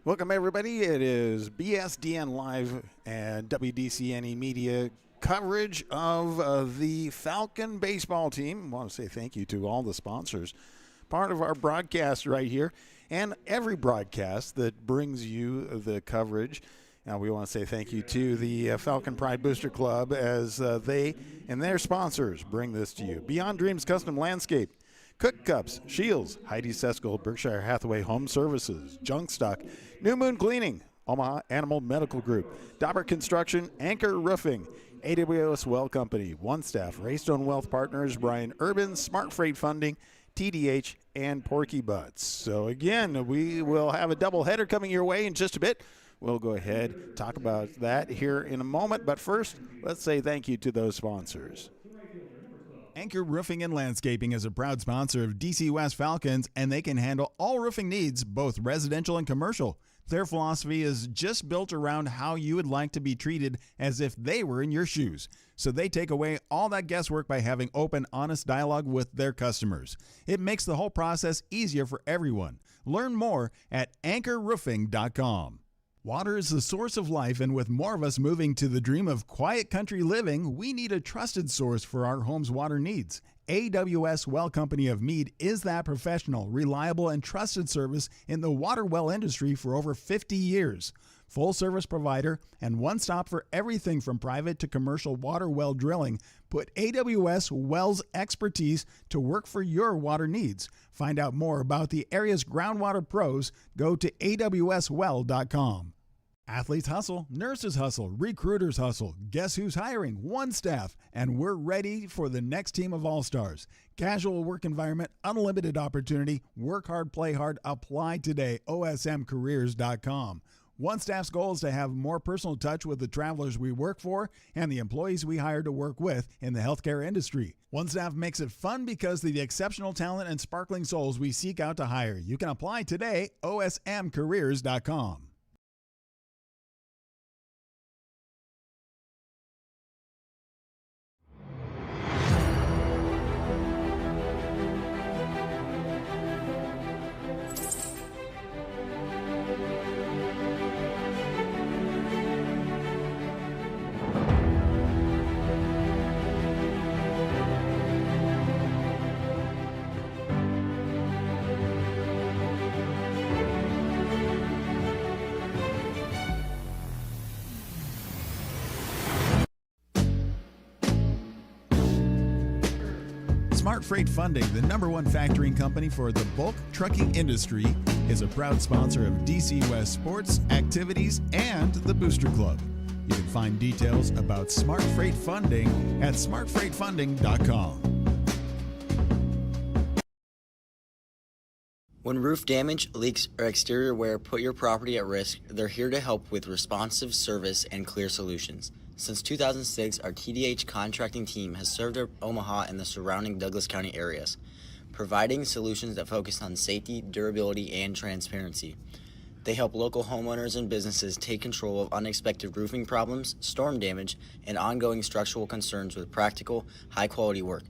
Welcome, everybody. It is BSDN Live and WDCNE Media coverage of the Falcon baseball team. I want to say thank you to all the sponsors, part of our broadcast right here, and every broadcast that brings you the coverage. Now, we want to say thank you to the Falcon Pride Booster Club as they and their sponsors bring this to you. Beyond Dreams Custom Landscape, Cook Cups, Shields, Heidi Seskel, Berkshire Hathaway Home Services, Junk Stock, New Moon Cleaning, Omaha Animal Medical Group, Dauber Construction, Anchor Roofing, AWS Well Company, One Staff, Raystone Wealth Partners, Brian Urban, Smart Freight Funding, TDH, and Porky Butts. So again, we will have a double header coming your way in just a bit. We'll go ahead, talk about that here in a moment. But first, let's say thank you to those sponsors. Anchor Roofing and Landscaping is a proud sponsor of DC West Falcons, and they can handle all roofing needs, both residential and commercial. Their philosophy is just built around how you would like to be treated as if they were in your shoes. So they take away all that guesswork by having open, honest dialogue with their customers. It makes the whole process easier for everyone. Learn more at anchorroofing.com. Water is the source of life, and with more of us moving to the dream of quiet country living, we need a trusted source for our home's water needs. AWS Well Company of Meade is that professional, reliable, and trusted service in the water well industry for over 50 years. Full service provider and one stop for everything from private to commercial water well drilling. Put AWS Wells expertise to work for your water needs. Find out more about the area's groundwater pros. Go to awswell.com. Athletes hustle, nurses hustle, recruiters hustle. Guess who's hiring? One Staff, and we're ready for the next team of all-stars. Casual work environment, unlimited opportunity, work hard, play hard, apply today, osmcareers.com. One Staff's goal is to have more personal touch with the travelers we work for and the employees we hire to work with in the healthcare industry. One Staff makes it fun because of the exceptional talent and sparkling souls we seek out to hire. You can apply today, osmcareers.com. Smart Freight Funding, the #1 factoring company for the bulk trucking industry, is a proud sponsor of DC West sports, activities, and the Booster Club. You can find details about Smart Freight Funding at smartfreightfunding.com. When roof damage, leaks, or exterior wear put your property at risk, they're here to help with responsive service and clear solutions. Since 2006, our TDH contracting team has served Omaha and the surrounding Douglas County areas, providing solutions that focus on safety, durability, and transparency. They help local homeowners and businesses take control of unexpected roofing problems, storm damage, and ongoing structural concerns with practical, high-quality work.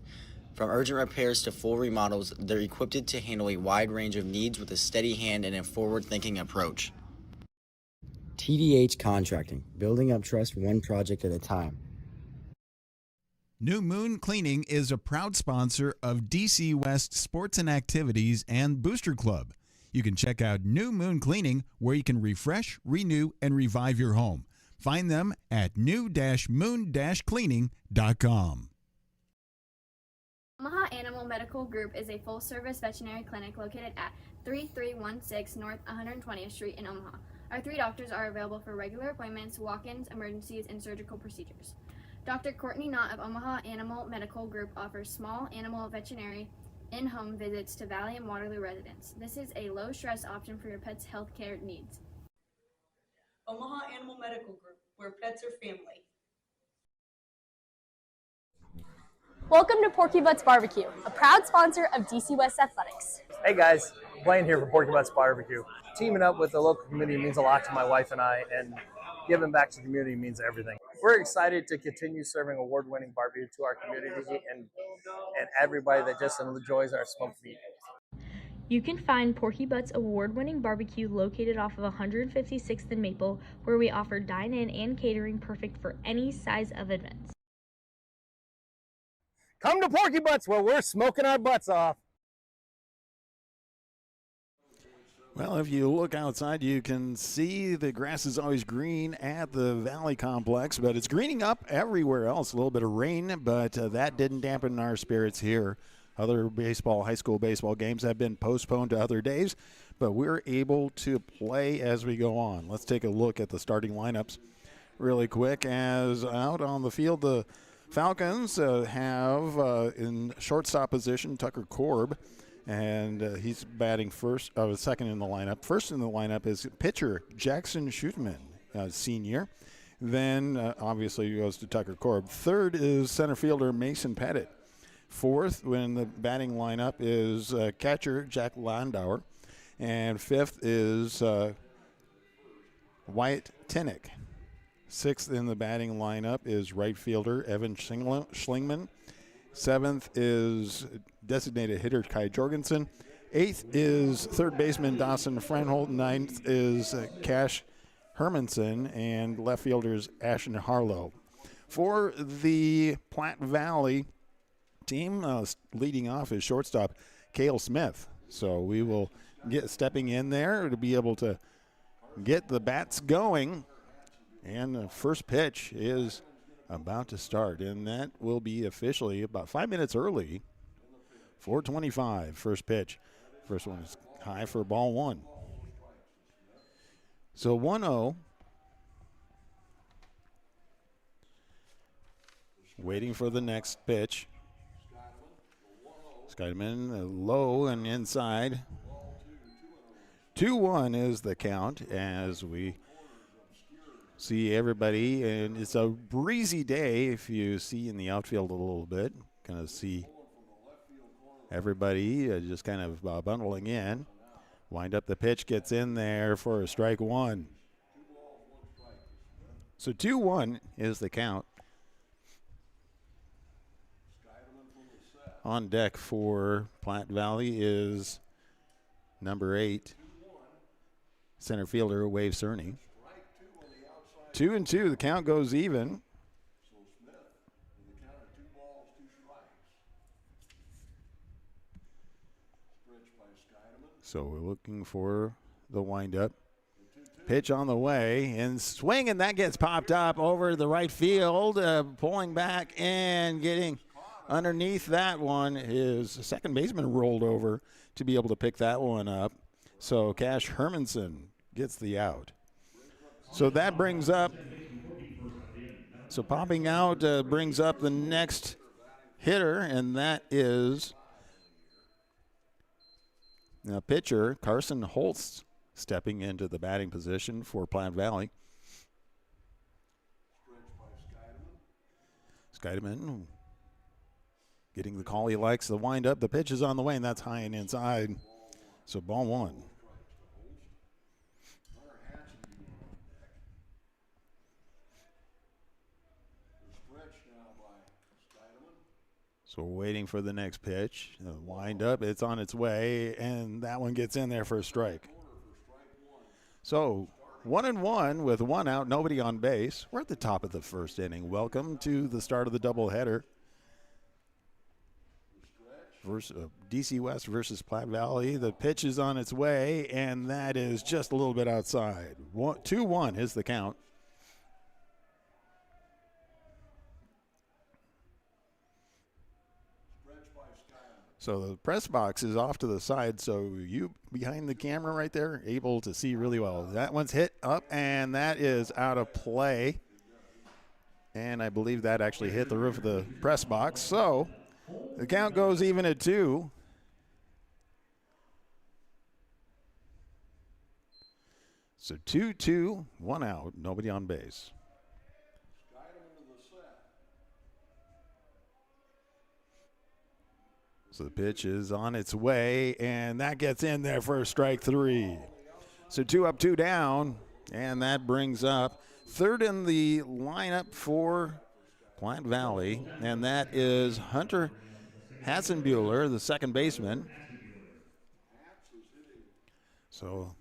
From urgent repairs to full remodels, they're equipped to handle a wide range of needs with a steady hand and a forward-thinking approach. TDH Contracting, building up trust one project at a time. New Moon Cleaning is a proud sponsor of DC West Sports and Activities and Booster Club. You can check out New Moon Cleaning, where you can refresh, renew, and revive your home. Find them at new-moon-cleaning.com. Omaha Animal Medical Group is a full-service veterinary clinic located at 3316 North 120th Street in Omaha. Our 3 doctors are available for regular appointments, walk-ins, emergencies, and surgical procedures. Dr. Courtney Knott of Omaha Animal Medical Group offers small animal veterinary in-home visits to Valley and Waterloo residents. This is a low-stress option for your pet's health care needs. Omaha Animal Medical Group, where pets are family. Welcome to Porky Butts Barbecue, a proud sponsor of DC West Athletics. Hey guys, Blaine here for Porky Butts Barbecue. Teaming up with the local community means a lot to my wife and I, and giving back to the community means everything. We're excited to continue serving award-winning barbecue to our community and everybody that just enjoys our smoked meat. You can find Porky Butt's award-winning barbecue located off of 156th and Maple, where we offer dine-in and catering perfect for any size of events. Come to Porky Butts where we're smoking our butts off. Well, if you look outside, you can see the grass is always green at the Valley Complex, but it's greening up everywhere else. A little bit of rain, but that didn't dampen our spirits here. Other high school baseball games have been postponed to other days, but we're able to play as we go on. Let's take a look at the starting lineups really quick. As out on the field, the Falcons have in shortstop position Tucker Korb, and he's batting second in the lineup. First in the lineup is pitcher Jackson Schutman, senior. Then obviously he goes to Tucker Korb. Third is center fielder Mason Pettit. Fourth, when the batting lineup is catcher Jack Landauer. And fifth is Wyatt Tinnick. Sixth in the batting lineup is right fielder Evan Schlingman. Seventh is designated hitter Kai Jorgensen. Eighth is third baseman Dawson Franholt. Ninth is Cash Hermanson, and left fielders Ashton Harlow. For the Platte Valley team, leading off is shortstop Cale Smith. So we will get stepping in there to be able to get the bats going. And the first pitch is about to start, and that will be officially about 5 minutes early. 4:25, first pitch. First one is high for ball one. So 1-0. Waiting for the next pitch. Skydeman low and inside. 2-1 is the count as we see everybody, and it's a breezy day. If you see in the outfield a little bit, kind of see everybody just kind of bundling in. Wind up the pitch, gets in there for a strike one. So 2-1 is the count. On deck for Platte Valley is number 8, center fielder Wave Cerny. 2-2, the count goes even. So we're looking for the windup. Pitch on the way, and swing, and that gets popped up over the right field. Pulling back and getting underneath that one is second baseman rolled over to be able to pick that one up. So Cash Hermanson gets the out. So that brings up, popping out brings up the next hitter, and that is pitcher Carson Holtz stepping into the batting position for Platte Valley. Skydeman getting the call he likes, the windup. The pitch is on the way, and that's high and inside. So ball one. So we're waiting for the next pitch. The windup, it's on its way, and that one gets in there for a strike. So 1-1 with one out, nobody on base. We're at the top of the first inning. Welcome to the start of the doubleheader. DC West versus Platte Valley. The pitch is on its way, and that is just a little bit outside. 2-1 is the count. So the press box is off to the side, so you behind the camera right there, able to see really well. That one's hit up, and that is out of play. And I believe that actually hit the roof of the press box. So the count goes even at 2. So 2-2, one out, nobody on base. So the pitch is on its way, and that gets in there for strike 3. So 2 up, 2 down, and that brings up third in the lineup for Platte Valley, and that is Hunter Hassenbuehler, the second baseman. So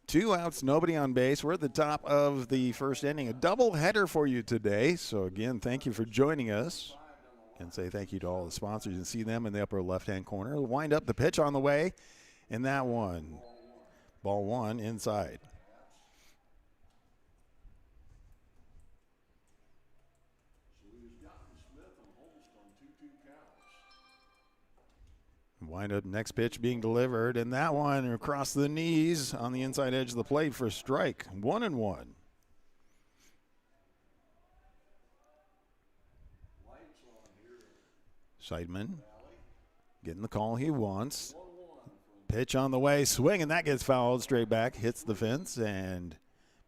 2 outs, nobody on base. We're at the top of the first inning. A double header for you today. So, again, thank you for joining us. And say thank you to all the sponsors. You can see them in the upper left-hand corner. We'll wind up the pitch on the way. And that one, ball 1 inside. Wind up next pitch being delivered, and that one across the knees on the inside edge of the plate for a strike. 1-1. Seidman getting the call he wants. Pitch on the way, swing, and that gets fouled straight back, hits the fence, and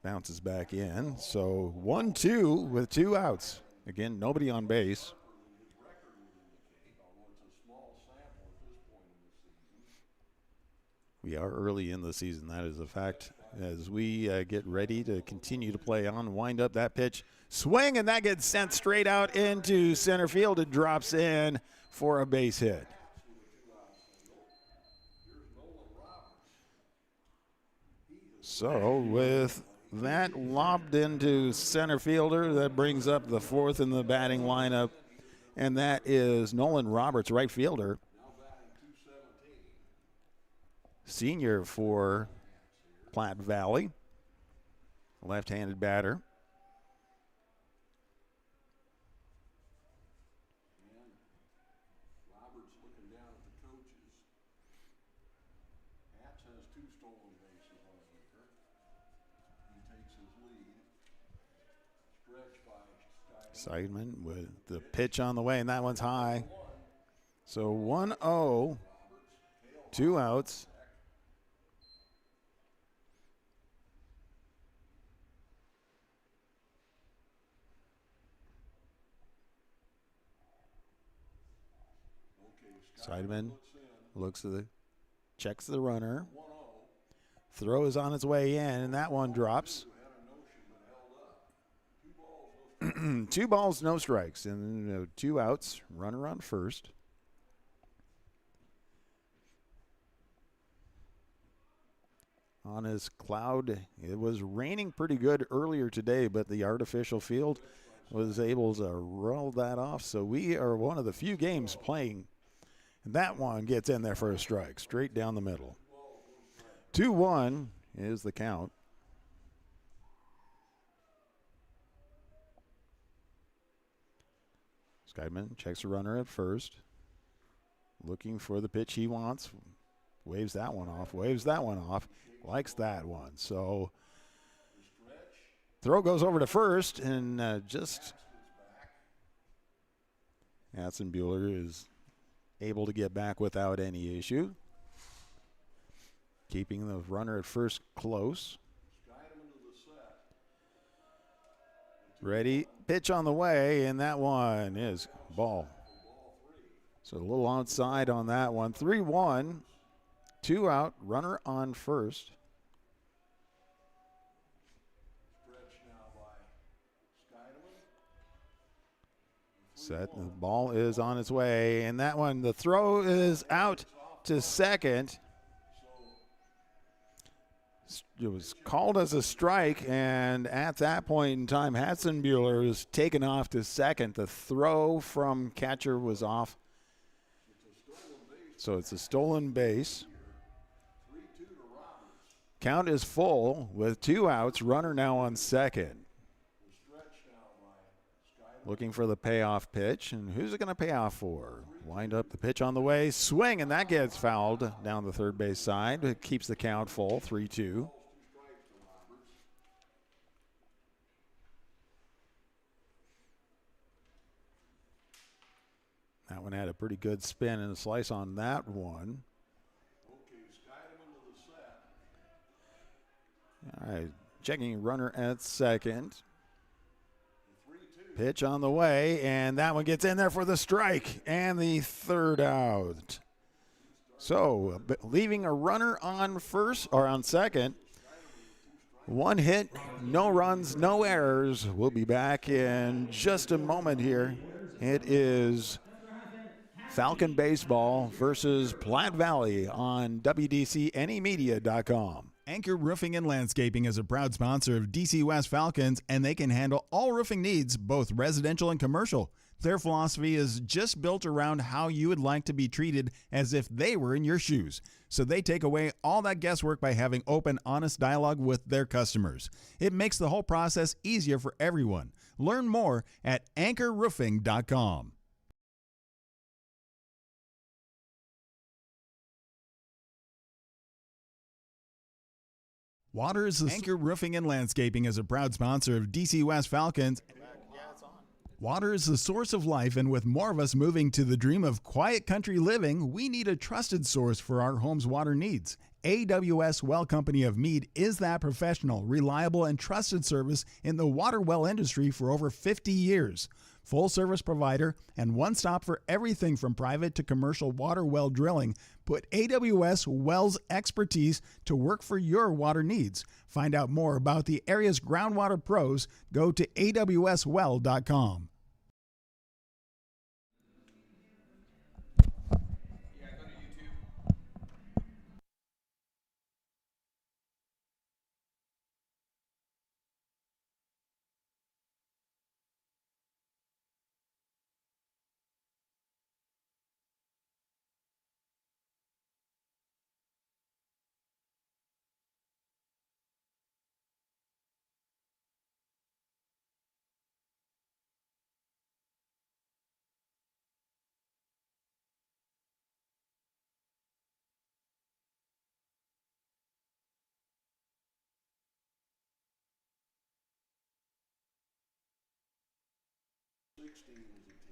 bounces back in. So 1-2 with 2 outs. Again, nobody on base. We are early in the season. That is a fact. As we get ready to continue to play on, wind up that pitch, swing, and that gets sent straight out into center field. It drops in for a base hit. So with that lobbed into center fielder, that brings up the 4th in the batting lineup, and that is Nolan Roberts, right fielder. Senior for Platte Valley, left-handed batter. Roberts looking down at the coaches. Hatch has 2 stolen bases on the year. He takes his lead. Stretch by Seidman with the pitch on the way, and that one's high. So 1-0, 2 outs. Seidman looks at checks the runner. Throw is on its way in, and that one drops. 2 balls, no strikes, and 2 outs. Runner on first. On his cloud, it was raining pretty good earlier today, but the artificial field was able to roll that off. So we are one of the few games playing. And that one gets in there for a strike, straight down the middle. 2-1 is the count. Seidman checks the runner at first. Looking for the pitch he wants. Waves that one off, likes that one. So throw goes over to first, and just Atzenbuehler is able to get back without any issue. Keeping the runner at first close. Ready, pitch on the way, and that one is ball. So a little outside on that one. 3-1, 2 out, runner on first. Set, the ball is on its way, and that one, the throw is out to second. It was called as a strike, and at that point in time, Hatzenbuehler was taken off to second. The throw from catcher was off. So it's a stolen base. Count is full with 2 outs, runner now on second. Looking for the payoff pitch, and who's it going to pay off for? Wind up the pitch on the way, swing, and that gets fouled down the third base side. It keeps the count full, 3-2. That one had a pretty good spin and a slice on that one. All right, checking runner at second. Pitch on the way, and that one gets in there for the strike and the 3rd out. So leaving a runner on first or on second. 1 hit, no runs, no errors. We'll be back in just a moment here. It is Falcon Baseball versus Platte Valley on WDCNEmedia.com. Anchor Roofing and Landscaping is a proud sponsor of DC West Falcons, and they can handle all roofing needs, both residential and commercial. Their philosophy is just built around how you would like to be treated as if they were in your shoes. So they take away all that guesswork by having open, honest dialogue with their customers. It makes the whole process easier for everyone. Learn more at anchorroofing.com. Anchor Roofing and Landscaping is a proud sponsor of DC West Falcons. Water is the source of life, and with more of us moving to the dream of quiet country living, we need a trusted source for our home's water needs. AWS Well Company of Meade is that professional, reliable, and trusted service in the water well industry for over 50 years. Full service provider and one stop for everything from private to commercial water well drilling. Put AWS Wells expertise to work for your water needs. Find out more about the area's groundwater pros. Go to awswell.com.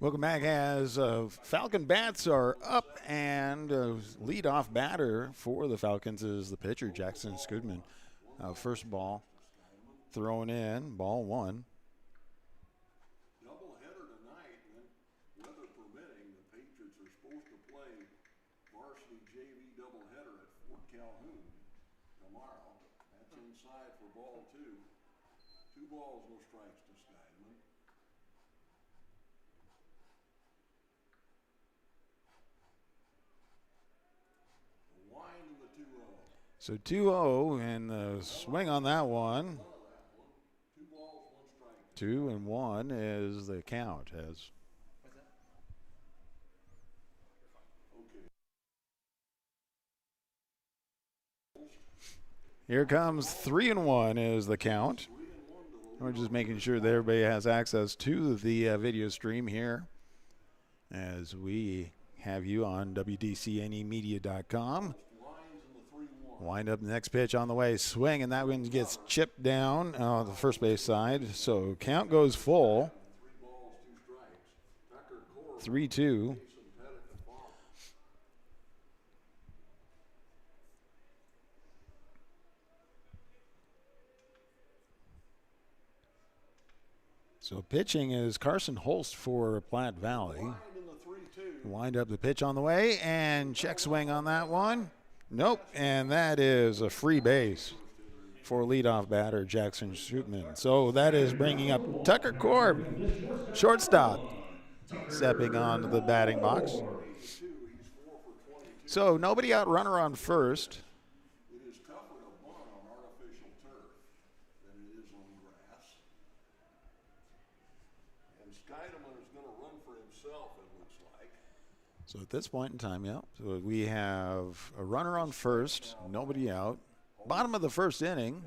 Welcome back as Falcon bats are up, and leadoff batter for the Falcons is the pitcher, Jackson Scoodman. First ball thrown in, ball one. Doubleheader tonight, and weather permitting, the Patriots are supposed to play varsity JV doubleheader at Fort Calhoun tomorrow. That's inside for ball two. 2 balls, no strikes to Skydeman. So 2-0, and the swing on that one. 2-1 is the count. As here comes 3-1 is the count. We're just making sure that everybody has access to the video stream here as we have you on WDCNEmedia.com. Wind up, next pitch on the way, swing, and that one gets chipped down on the first base side. So count goes full. 3-2. So pitching is Carson Holst for Platte Valley. Wind up, the pitch on the way, and check swing on that one. Nope, and that is a free base for leadoff batter Jackson Scoodman. So that is bringing up Tucker Korb, shortstop, stepping onto the batting box. So nobody out, runner on first. It is tougher to bunt on artificial turf than it is on grass. And Skydeman is going to run for himself, it looks like. So at this point in time, yeah, so we have a runner on first, nobody out. Bottom of the first inning,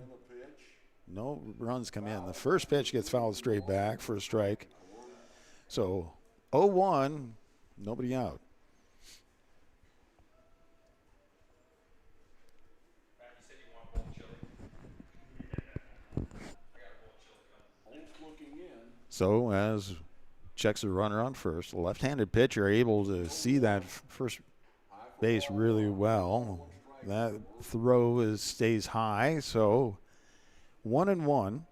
no runs come in. The first pitch gets fouled straight back for a strike. So 0-1, nobody out. So as checks the runner on first, the left-handed pitcher able to see that first base really well. That throw stays high, so 1-1.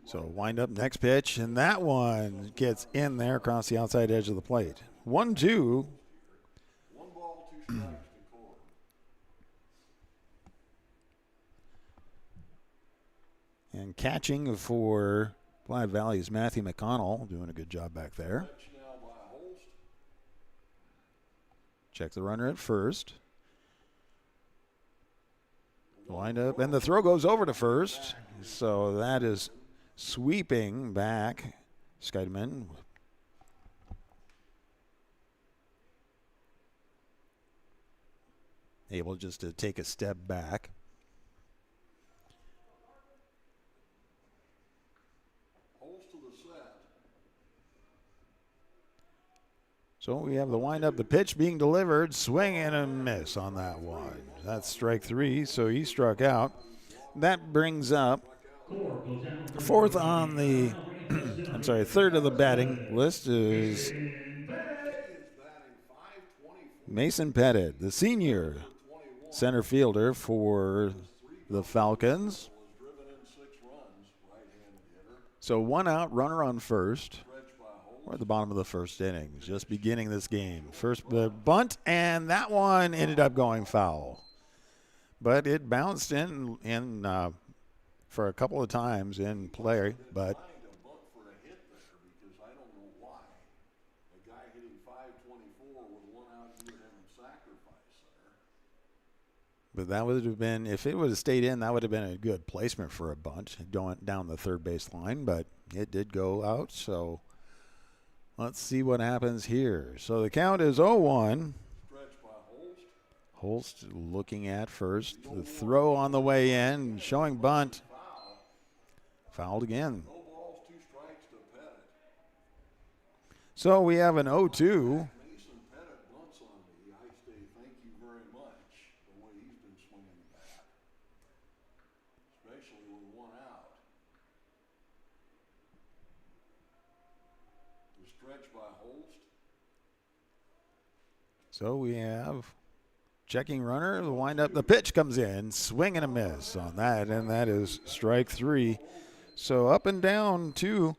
So wind up, next pitch, and that one gets in there across the outside edge of the plate. 1-2. And catching for Platte Valley is Matthew McConnell, doing a good job back there. Check the runner at first. Wind up, and the throw goes over to first. So that is sweeping back. Scheidemann. Able just to take a step back. So we have the windup, the pitch being delivered, swing and a miss on that one. That's strike 3, so he struck out. That brings up fourth on the, third of the batting list is Mason Pettit, the senior center fielder for the Falcons. So 1 out, runner on first. We're at the bottom of the first inning, just beginning this game. First bunt, and that one ended up going foul. But it bounced in for a couple of times in play, but that would have been, if it would have stayed in, that would have been a good placement for a bunt going down the third base line, but it did go out, so let's see what happens here. So the count is 0-1. Holst looking at first. The throw on the way in, showing bunt. Fouled again. So we have an 0-2. So we have checking runner, the windup, the pitch comes in, swing and a miss on that, and that is strike 3. So up and down 2,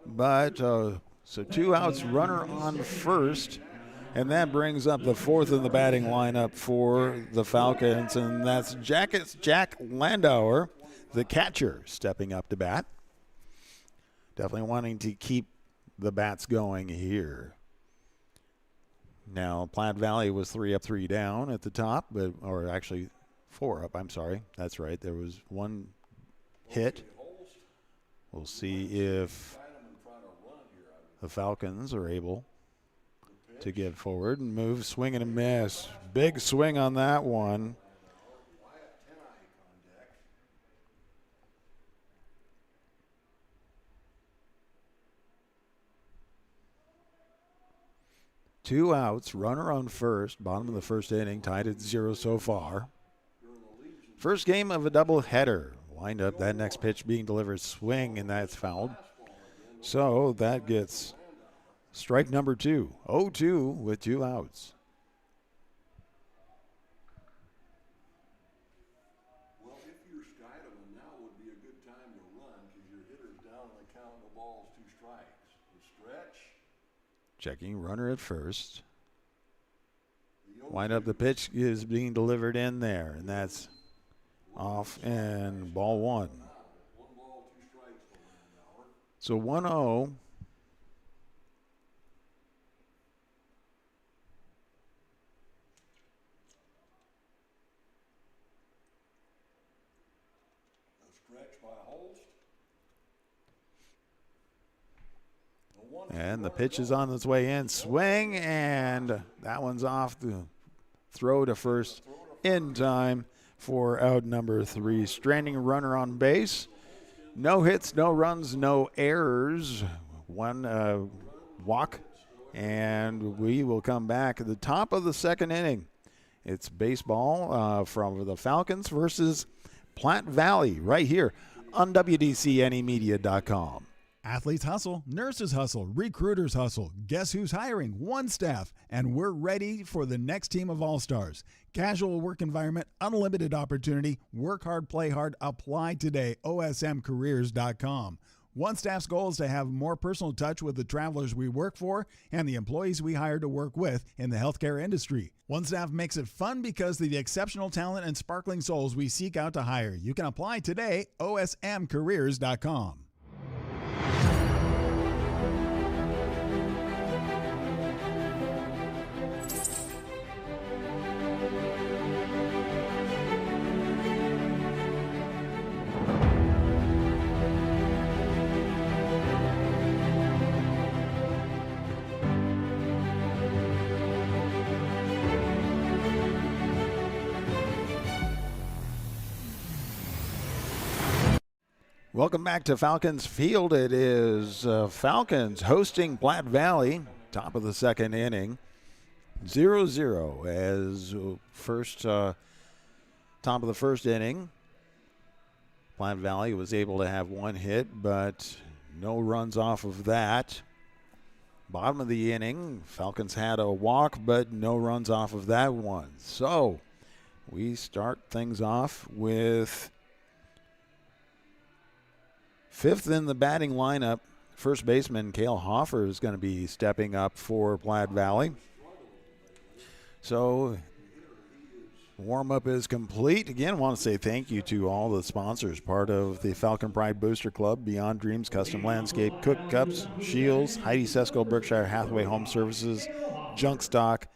but so 2 outs, runner on first, and that brings up the fourth in the batting lineup for the Falcons, and that's Jack Landauer, the catcher, stepping up to bat. Definitely wanting to keep the bats going here. Now, Platte Valley was 3 up, 3 down at the top, or actually 4 up, I'm sorry. That's right. There was 1 hit. We'll see if the Falcons are able to get forward and move, swing and a miss. Big swing on that one. Two outs, runner on first, bottom of the first inning, tied at 0 so far. First game of a doubleheader. Wind up, that next pitch being delivered, swing, and that's fouled. So that gets strike number 2. 0-2 with 2 outs. Well, if you're Scheidemann, now would be a good time to run because your hitter's down and the count of the ball is 2 strikes. The stretch. Checking runner at first. Wind up, the pitch is being delivered in there, and that's off and ball 1. So 1-0. And the pitch is on its way in. Swing, and that one's off the throw to first in time for out number 3. Stranding runner on base. No hits, no runs, no errors. 1 walk, and we will come back at the top of the second inning. It's baseball from the Falcons versus Platte Valley right here on WDCNEmedia.com. Athletes hustle, nurses hustle, recruiters hustle. Guess who's hiring? One staff, and we're ready for the next team of all-stars. Casual work environment, unlimited opportunity, work hard, play hard, apply today, osmcareers.com. One Staff's goal is to have more personal touch with the travelers we work for and the employees we hire to work with in the healthcare industry. One Staff makes it fun because of the exceptional talent and sparkling souls we seek out to hire. You can apply today, osmcareers.com. Welcome back to Falcons Field. It is Falcons hosting Platte Valley, top of the second inning. 0-0 as first top of the first inning. Platte Valley was able to have one hit, but no runs off of that. Bottom of the inning, Falcons had a walk, but no runs off of that one. So we start things off with fifth in the batting lineup. First baseman Cale Hoffer is going to be stepping up for Platte Valley. So warm-up is complete. Again, I want to say thank you to all the sponsors, part of the Falcon Pride Booster Club, Beyond Dreams, Custom Landscape, Cook Cups, Shields, Heidi Sesko, Berkshire Hathaway Home Services, Junk Stock,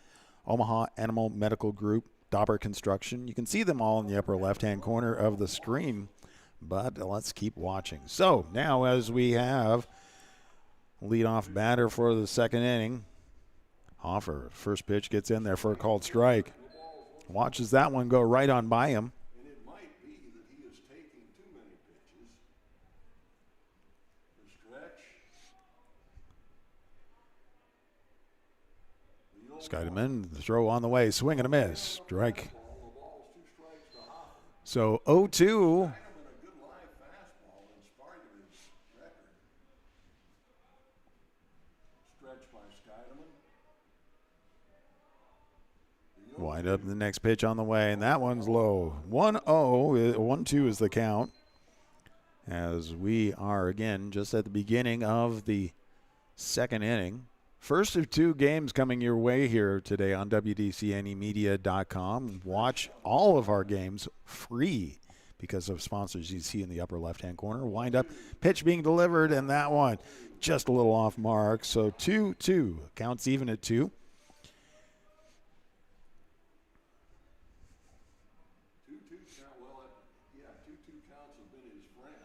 Omaha Animal Medical Group, Dauber Construction. You can see them all in the upper left-hand corner of the screen, but let's keep watching. So now as we have leadoff batter for the second inning, Hoffer, first pitch gets in there for a called strike. Watches that one go right on by him. And it might be that he is taking too many pitches. The stretch. Skydeman, the throw on the way, swing and a miss. Strike. So 0-2. Wind up the next pitch on the way, and that one's low. 1-0, 1-2 is the count. As we are, again, just at the beginning of the second inning. First of two games coming your way here today on WDCNEmedia.com. Watch all of our games free because of sponsors you see in the upper left-hand corner. Wind up, pitch being delivered, and that one just a little off mark. So 2-2, counts even at 2. 2-2 counts have been his friend.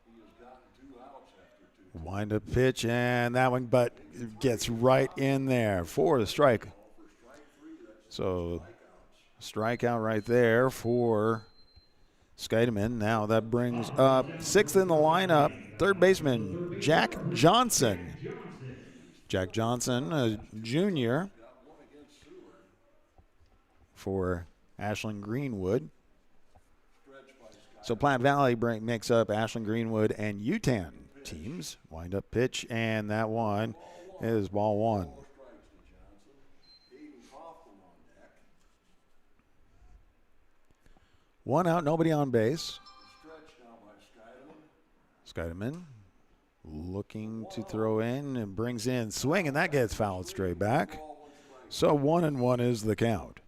He has gotten 2 outs after 2. Wind up pitch, and that one, but gets right in there for the strike. So strikeout right there for Skydeman. Now that brings up sixth in the lineup, third baseman Jack Johnson. Jack Johnson, a junior for Ashland Greenwood. So Platte Valley makes up Ashland Greenwood and UTAN teams. Wind up pitch, and that one is ball one. One out, nobody on base. Skydeman looking to throw in and brings in swing, and that gets fouled straight back. So 1-1 is the count.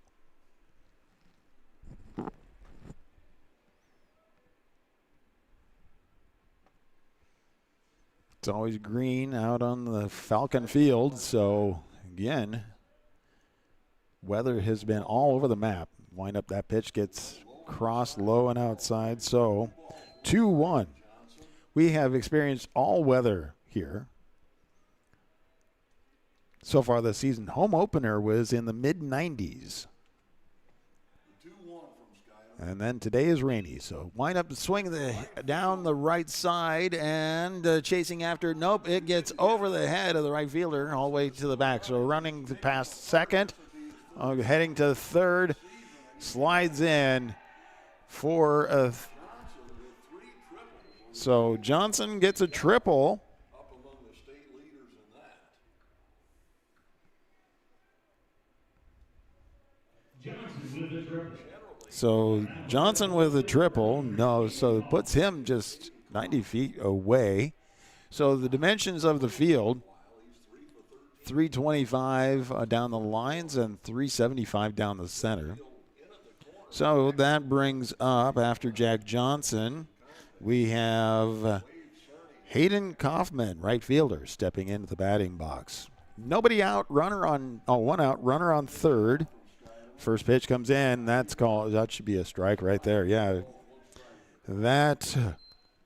It's always green out on the Falcon Field, so again, weather has been all over the map. Wind up, that pitch gets crossed low and outside, so 2-1. We have experienced all weather here so far this season. Home opener was in the mid-90s. And then today is rainy, so wind up swing down the right side and chasing after. Nope, it gets over the head of the right fielder all the way to the back. So running past second, heading to third, slides in for a. So Johnson gets a triple. So Johnson with a triple, no, so it puts him just 90 feet away. So the dimensions of the field, 325 down the lines and 375 down the center. So that brings up, after Jack Johnson, we have Hayden Kaufman, right fielder, stepping into the batting box. Nobody out, one out, runner on third. First pitch comes in, that should be a strike right there. Yeah, that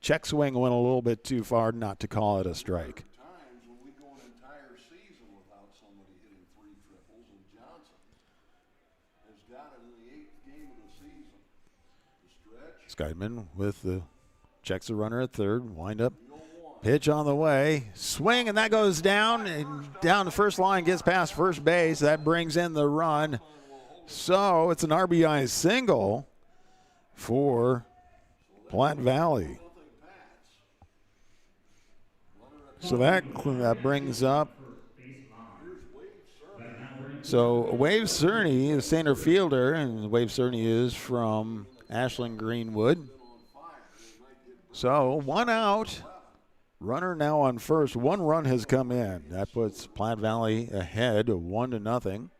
check swing went a little bit too far not to call it a strike. Times when we go an entire season without somebody hitting 3 triples, and Johnson has got it in the 8th game of the season. The stretch. Skyman with the checks the runner at third, wind up. Pitch on the way, swing, and that goes down, and down the first line, gets past first base. That brings in the run. So it's an RBI single for Platte Valley. So that brings up. So Wave Cerny, the center fielder, and Wave Cerny is from Ashland Greenwood. So 1 out. Runner now on first. 1 run has come in. That puts Platte Valley ahead 1-0.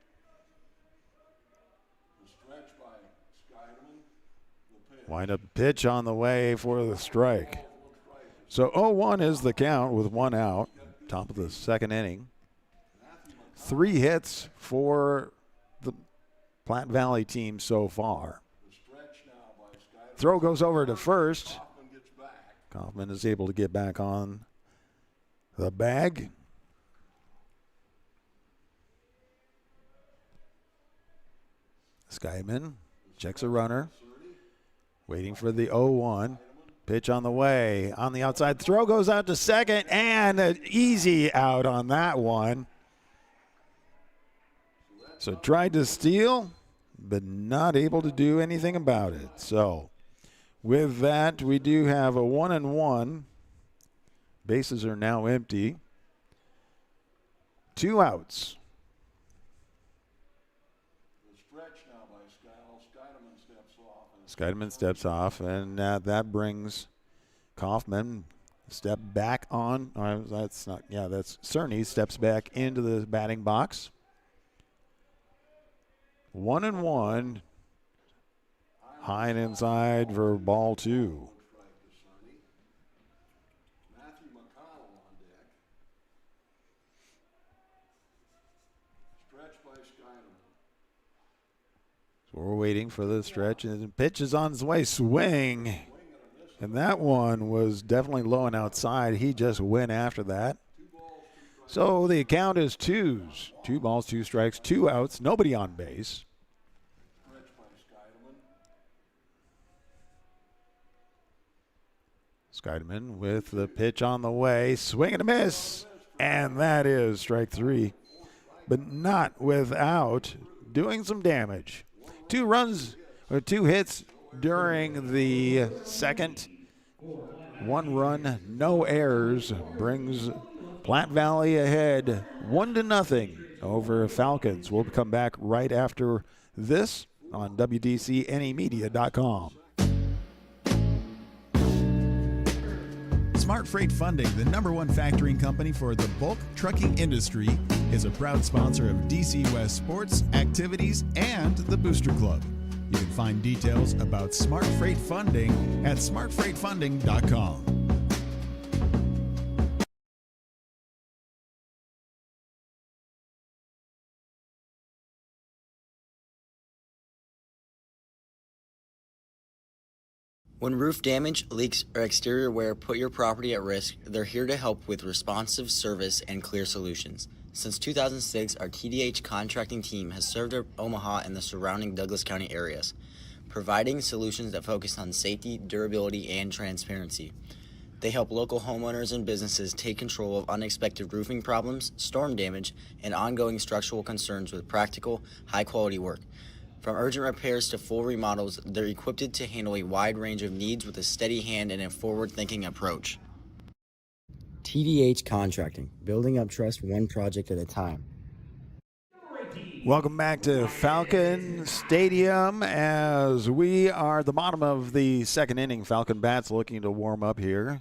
Wind up pitch on the way for the strike. So 0-1 is the count with 1 out. Top of the second inning. 3 hits for the Platte Valley team so far. Throw goes over to first. Kaufman is able to get back on the bag. Skyman checks a runner. Waiting for the 0-1. Pitch on the way. On the outside. Throw goes out to second. And an easy out on that one. So tried to steal, but not able to do anything about it. So with that, we do have a 1-1. Bases are now empty. 2 outs. Skydeman steps off, and that brings Kaufman step back on. That's Cerny steps back into the batting box. 1-1. High and inside for ball 2. So we're waiting for the stretch, and the pitch is on its way. Swing. And that one was definitely low and outside. He just went after that. So the count is 2s. 2 balls, 2 strikes, 2 outs, nobody on base. Skydeman with the pitch on the way. Swing and a miss. And that is strike 3. But not without doing some damage. 2 runs or 2 hits during the second. 1 run, no errors, brings Platte Valley ahead 1-0 over Falcons. We'll come back right after this on WDCNEmedia.com. Smart Freight Funding, the #1 factoring company for the bulk trucking industry, is a proud sponsor of DC West sports, activities, and the Booster Club. You can find details about Smart Freight Funding at smartfreightfunding.com. When roof damage, leaks, or exterior wear put your property at risk, they're here to help with responsive service and clear solutions. Since 2006, our TDH contracting team has served Omaha and the surrounding Douglas County areas, providing solutions that focus on safety, durability, and transparency. They help local homeowners and businesses take control of unexpected roofing problems, storm damage, and ongoing structural concerns with practical, high-quality work. From urgent repairs to full remodels, they're equipped to handle a wide range of needs with a steady hand and a forward-thinking approach. TDH Contracting, building up trust 1 project at a time. Welcome back to Falcon Stadium as we are at the bottom of the second inning. Falcon bats looking to warm up here.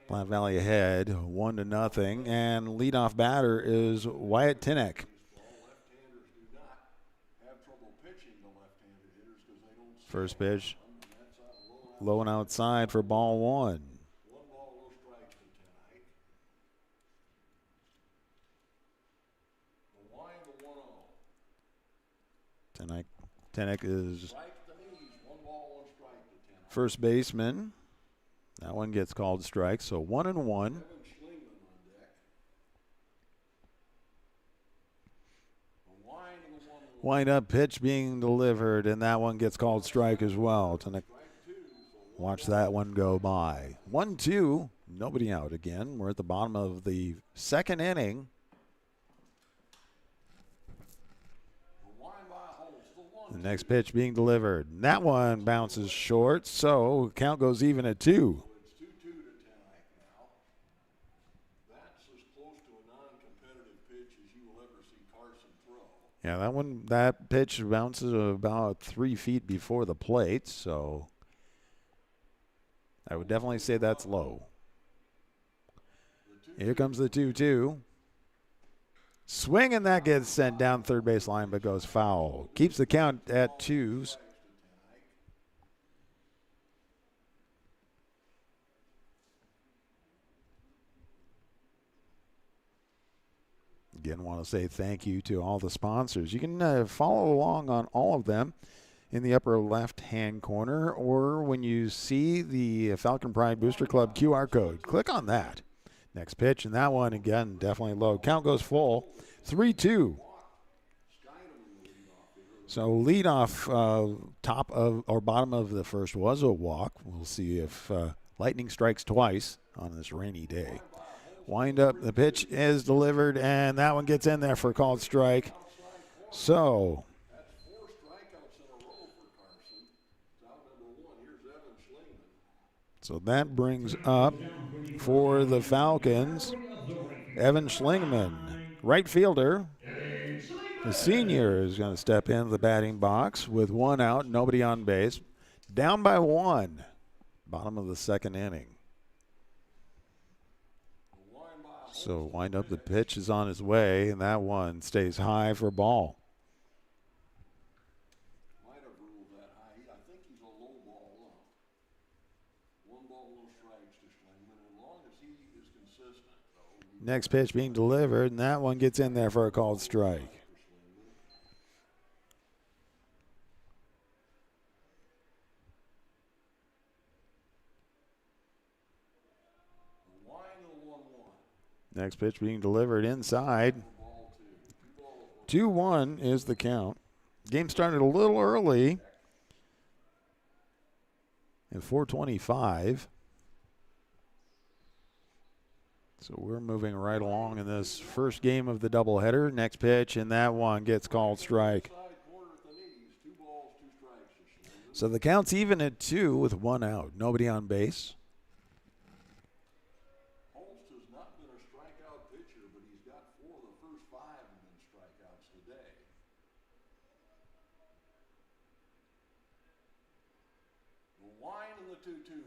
Platte Valley ahead, 1-0, and leadoff batter is Wyatt Tinnick. First pitch, low and outside for ball one. Tinnick is first baseman. That one gets called strike, so 1-1. Wind up pitch being delivered, and that one gets called strike as well. Tinnick, watch that one go by. 1-2, nobody out again. We're at the bottom of the second inning. The next pitch being delivered. And that one bounces short, so count goes even at 2. Yeah, that pitch bounces about 3 feet before the plate, so I would definitely say that's low. Here comes the 2-2. Swing, and that gets sent down third base line but goes foul. Keeps the count at 2s. Again, want to say thank you to all the sponsors. You can follow along on all of them in the upper left-hand corner, or when you see the Falcon Pride Booster Club QR code, click on that. Next pitch, and that one, again, definitely low. Count goes full, 3-2. So leadoff, top of or bottom of the first was a walk. We'll see if lightning strikes twice on this rainy day. Wind up, the pitch is delivered, and that one gets in there for a called strike. So that brings up for the Falcons, Evan Schlingman, right fielder. The senior is going to step into the batting box with 1 out, nobody on base. Down by 1, bottom of the second inning. So wind up, the pitch is on his way, and that one stays high for ball. Next pitch being delivered, and that one gets in there for a called strike. Next pitch being delivered inside. 2-1 is the count. Game started a little early at 4:25. So we're moving right along in this first game of the doubleheader. Next pitch, and that one gets called strike. So the count's even at 2 with 1 out. Nobody on base.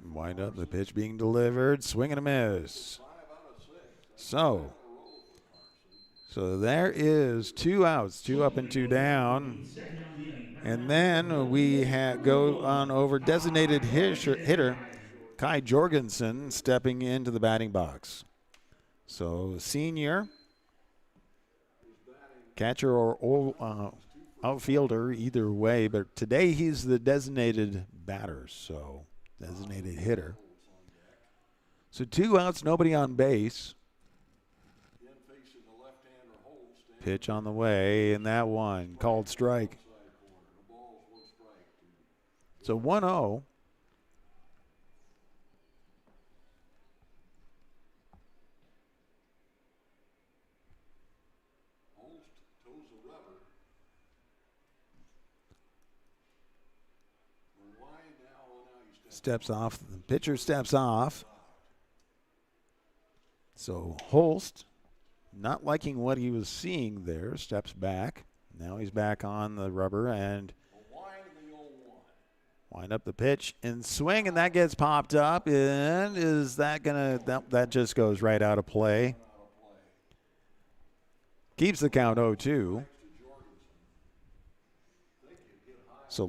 Wind up, the pitch being delivered, swing and a miss. So there is 2 outs, 2 up and 2 down. And then we go on over designated hitter Kai Jorgensen stepping into the batting box. So senior, catcher or outfielder, either way, but today he's the designated batter, so designated hitter. So 2 outs, nobody on base. Pitch on the way, and that one called strike. So 1-0. Steps off, the pitcher steps off. So Holst, not liking what he was seeing there, steps back Now he's back on the rubber and wind up the pitch and swing, and that gets popped up. And is that going to, that just goes right out of play. Keeps the count 0-2. So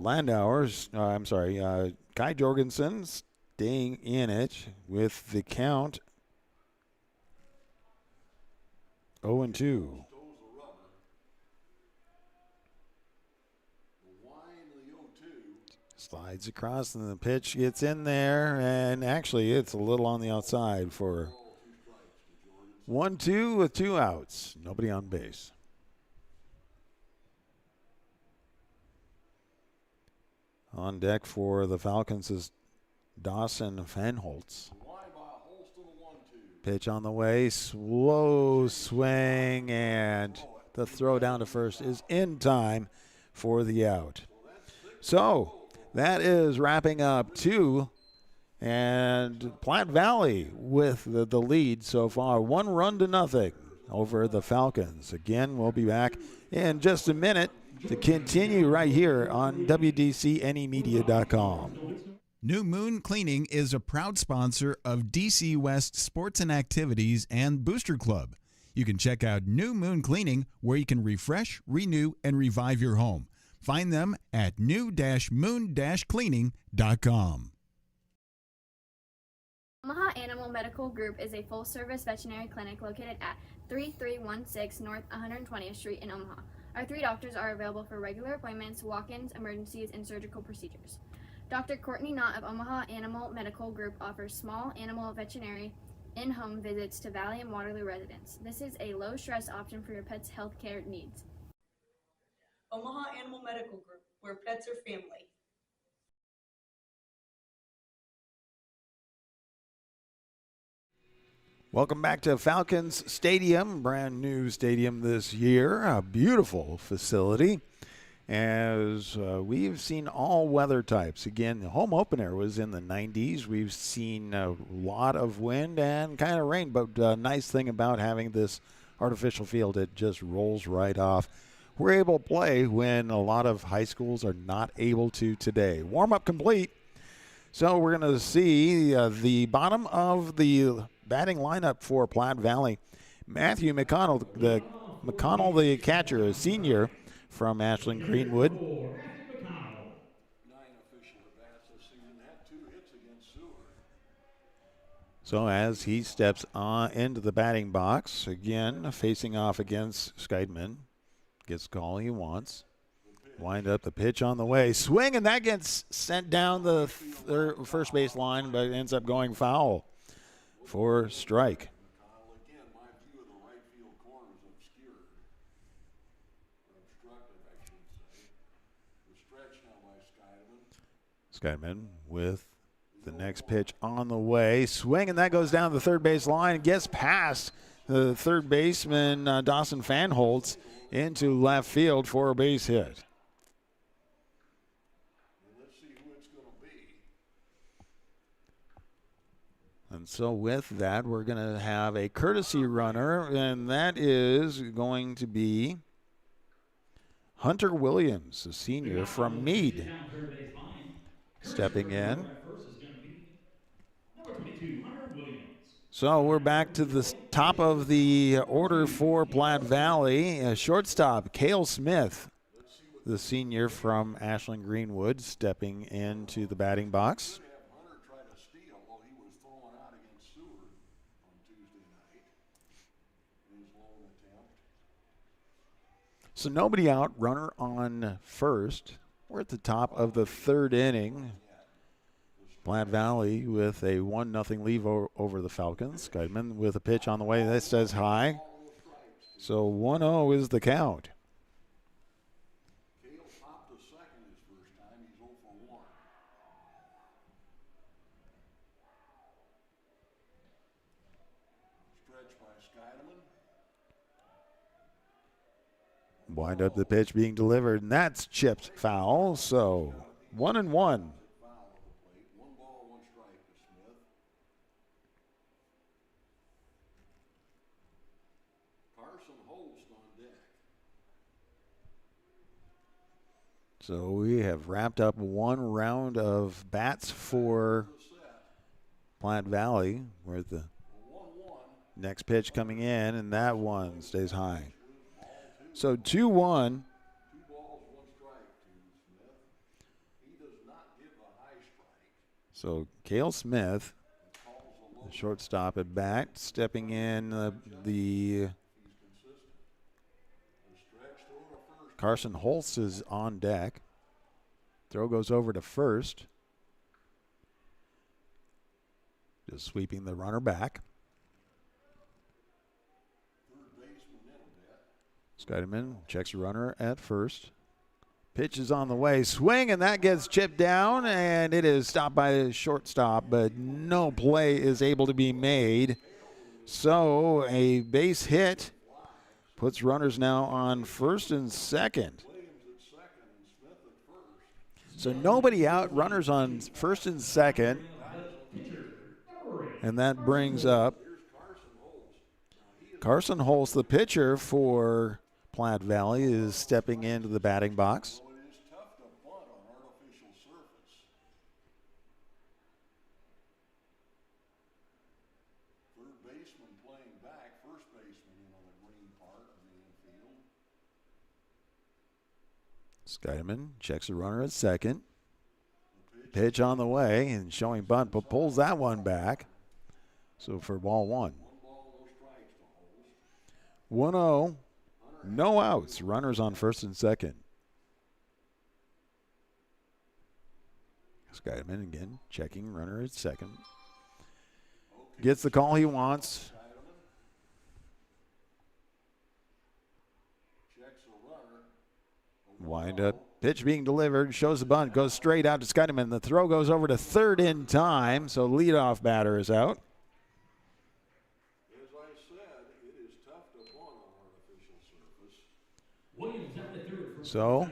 Kai Jorgensen staying in it with the count 0-2. Slides across and the pitch gets in there, and actually it's a little on the outside for 1-2 with 2 outs. Nobody on base. On deck for the Falcons is Dawson Fanholtz. Pitch on the way, slow swing, and the throw down to first is in time for the out. So that is wrapping up 2, and Platte Valley with the lead so far, 1-0 over the Falcons. Again, we'll be back in just a minute to continue right here on WDCNEmedia.com. New Moon Cleaning is a proud sponsor of DC West Sports and Activities and Booster Club. You can check out New Moon Cleaning, where you can refresh, renew, and revive your home. Find them at new-moon-cleaning.com. Omaha Animal Medical Group is a full-service veterinary clinic located at 3316 North 120th Street in Omaha. Our 3 doctors are available for regular appointments, walk-ins, emergencies, and surgical procedures. Dr. Courtney Knott of Omaha Animal Medical Group offers small animal veterinary in-home visits to Valley and Waterloo residents. This is a low-stress option for your pet's health care needs. Omaha Animal Medical Group, where pets are family. Welcome back to Falcons Stadium, brand new stadium this year, a beautiful facility. As we've seen all weather types. Again, the home opener was in the 90s. We've seen a lot of wind and kind of rain, but nice thing about having this artificial field, it just rolls right off. We're able to play when a lot of high schools are not able to today. Warm-up complete. So we're going to see the bottom of the batting lineup for Platte Valley. Matthew McConnell, the catcher, a senior from Ashland Greenwood. 9 official at-bats this season, had 2 hits against Seward. So as he steps into the batting box, again facing off against Scheidman, gets the call he wants. Wind up the pitch on the way. Swing, and that gets sent down the first base line, but it ends up going foul for strike. Again, my view of the right field corner is obscured. Or obstructed, I should say. The stretch now by Scheidman with the next pitch on the way. Swing, and that goes down the third base line. Gets past the third baseman, Dawson Fanholtz, into left field for a base hit. Let's see who it's going to be. And so with that, we're going to have a courtesy runner, and that is going to be Hunter Williams, a senior from Meade, stepping in. So we're back to the top of the order for Platte Valley. Shortstop, Cale Smith, the senior from Ashland Greenwood, stepping into the batting box. Hunter tried to steal while he was throwing out against Seward on Tuesday night in his lone attempt. So nobody out, runner on first. We're at the top of the 3rd inning. Platte Valley with a 1-0 lead over the Falcons. Scheidman with a pitch on the way that says high. So 1-0 is the count. Cale popped to second his first time. He's 0 for 1. Stretch by Scheidman. Wind up the pitch being delivered, and that's chipped foul. So 1-1. Foul at the plate. 1 ball, 1 strike to Smith. Carson Holst on deck. So we have wrapped up one round of bats for Platte Valley, where the next pitch coming in, and that one stays high. So 2-1. 2 balls, 1 strike to Smith. He does not give a high strike. So Cale Smith, the shortstop at bat, stepping in the Carson Holtz is on deck. Throw goes over to first. Just sweeping the runner back. Skydeman checks the runner at first. Pitch is on the way. Swing, and that gets chipped down, and it is stopped by the shortstop, but no play is able to be made. So a base hit puts runners now on first and second. So nobody out, runners on first and second. And that brings up Carson Holtz, the pitcher for Platte Valley, is stepping into the batting box. It is tough to bunt on artificial surface. Third baseman playing back, first baseman in on the green part of the infield. Skydeman checks the runner at second. Pitch on the way and showing bunt, but pulls that one back. So for ball 1. 1 ball, no strikes to Holmes. 1-0. No outs. Runners on first and second. Skydeman again checking runner at second. Gets the call he wants. Checks the runner. Wind up. Pitch being delivered. Shows the bunt. Goes straight out to Skydeman. The throw goes over to third in time. So leadoff batter is out. As I said, it is tough to bunt on artificial surface. So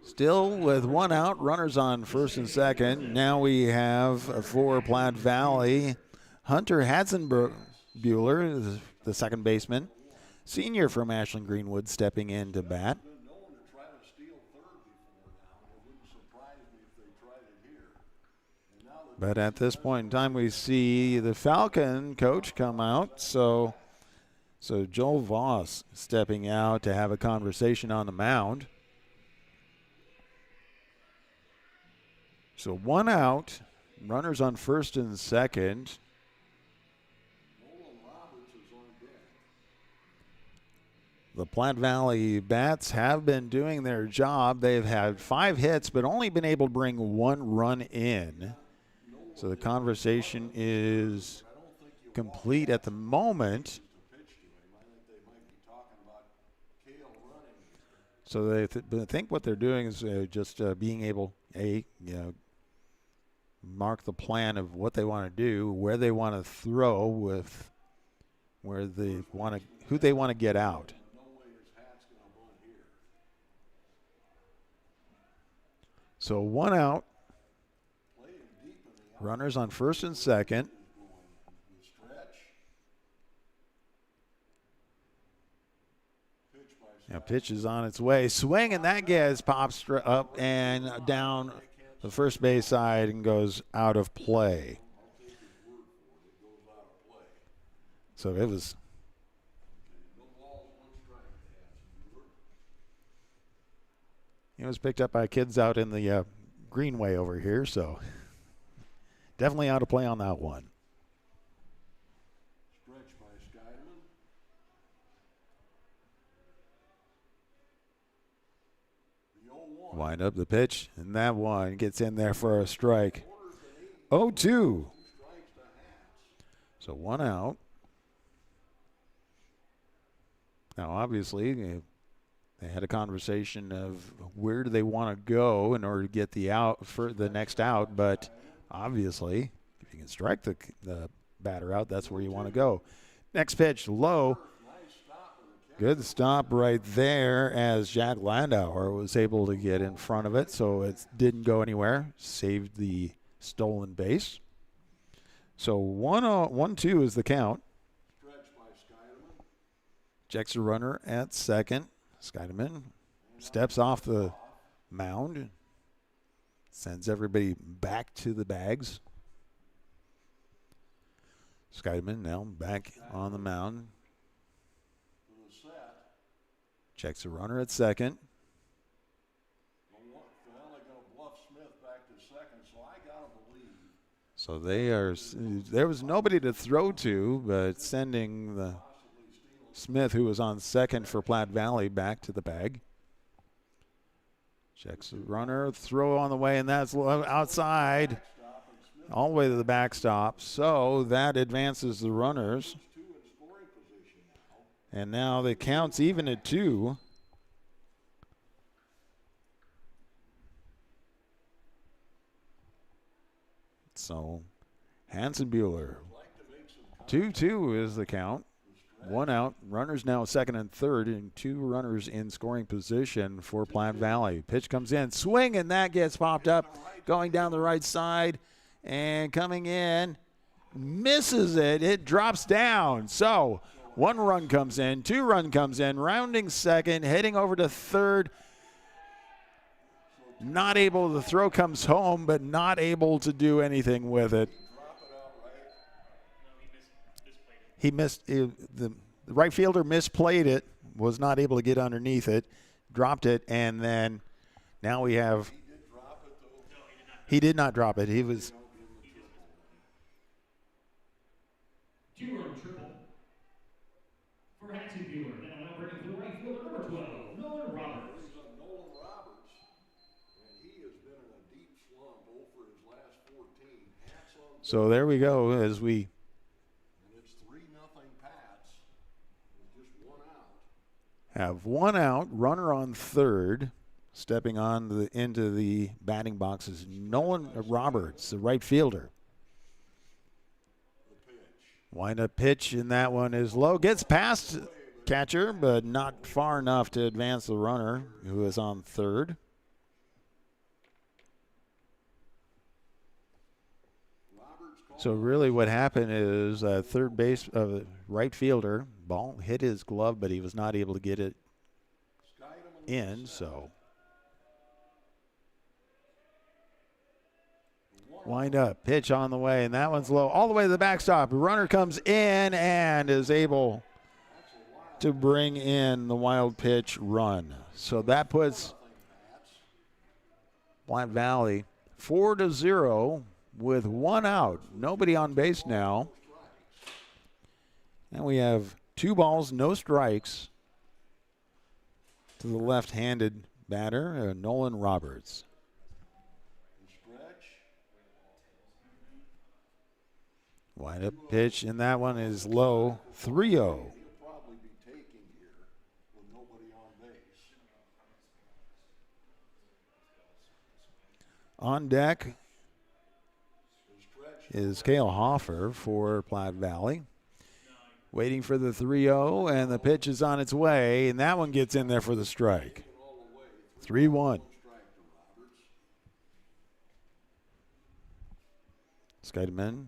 still with 1 out, runners on first and second. Now we have for Platte Valley, Hunter Hadzenbuehler, the second baseman, senior from Ashland Greenwood, stepping in to bat. Been known to try to steal third before now. It wouldn't surprise me if they tried it here. And now that But at this point in time, we see the Falcon coach come out. So Joel Voss stepping out to have a conversation on the mound. So 1 out, runners on first and second. Nolan Roberts is on deck. The Platte Valley Bats have been doing their job. They've had 5 hits, but only been able to bring 1 run in. So the conversation is complete at the moment. So they think what they're doing is just being able, mark the plan of what they want to do, where they want to throw, with where they want to, who they want to get out. No way his hat's going to bunt here. So 1 out, Playing deep in the runners on first and second. with stretch. Pitch by Now pitch is on its way. Swing, and that gets pops up and down the first base side and goes out of play. So it was. No balls, 1 strike to Hadzenbuehler. It was picked up by kids out in the greenway over here, so definitely out of play on that one. Stretch by Skydeman. The 0-1. Wind up the pitch, and that one gets in there for a strike. 0-2. 2 strikes to Hats. So 1 out. Now, obviously, they had a conversation of where do they want to go in order to get the out for the next out. But obviously, if you can strike the batter out, that's where you want to go. Next pitch, low. Good stop right there as Jack Landauer was able to get in front of it, so it didn't go anywhere. Saved the stolen base. So 1-2 is the count. Stretch by Skydeman. Checks the runner at second. Skydeman steps off the mound. Sends everybody back to the bags. Skyman now back on the mound. Checks a runner at second. So there was nobody to throw to, but sending the Smith, who was on second for Platte Valley, back to the bag. Checks the runner, throw on the way, and that's outside, all the way to the backstop. So that advances the runners. And now the count's even at 2. So Hansen Bueller, 2-2 is the count. 1 out. Runners now second and third, and 2 runners in scoring position for Platte Valley. Pitch comes in, swing, and that gets popped up, going down the right side, and coming in, misses it. It drops down. So 1 run comes in, 2 run comes in, rounding second, heading over to third. Not able, the throw comes home, but not able to do anything with it. He missed, the right fielder misplayed it, was not able to get underneath it, dropped it, and then now we have, he did not drop it. He was. 2-run triple for Hansen Bueller. Now operating for the right fielder, number 12, Nolan Roberts. So there we go as we have 1 out, runner on third. Stepping on into the batting box is Nolan Roberts, the right fielder. Wind up pitch, and that one is low. Gets past catcher, but not far enough to advance the runner, who is on third. So really what happened is third base, right fielder, ball hit his glove, but he was not able to get it in, so. Wind up, pitch on the way, and that one's low, all the way to the backstop. The runner comes in and is able to bring in the wild pitch run. So that puts Platte Valley 4-0 with 1 out. Nobody on base now. And we have 2 balls, no strikes to the left-handed batter, Nolan Roberts. Wind up pitch, and that one is low, 3-0. On deck is Cale Hoffer for Platte Valley. Waiting for the 3-0, and the pitch is on its way, and that one gets in there for the strike. 3-1. Skydeman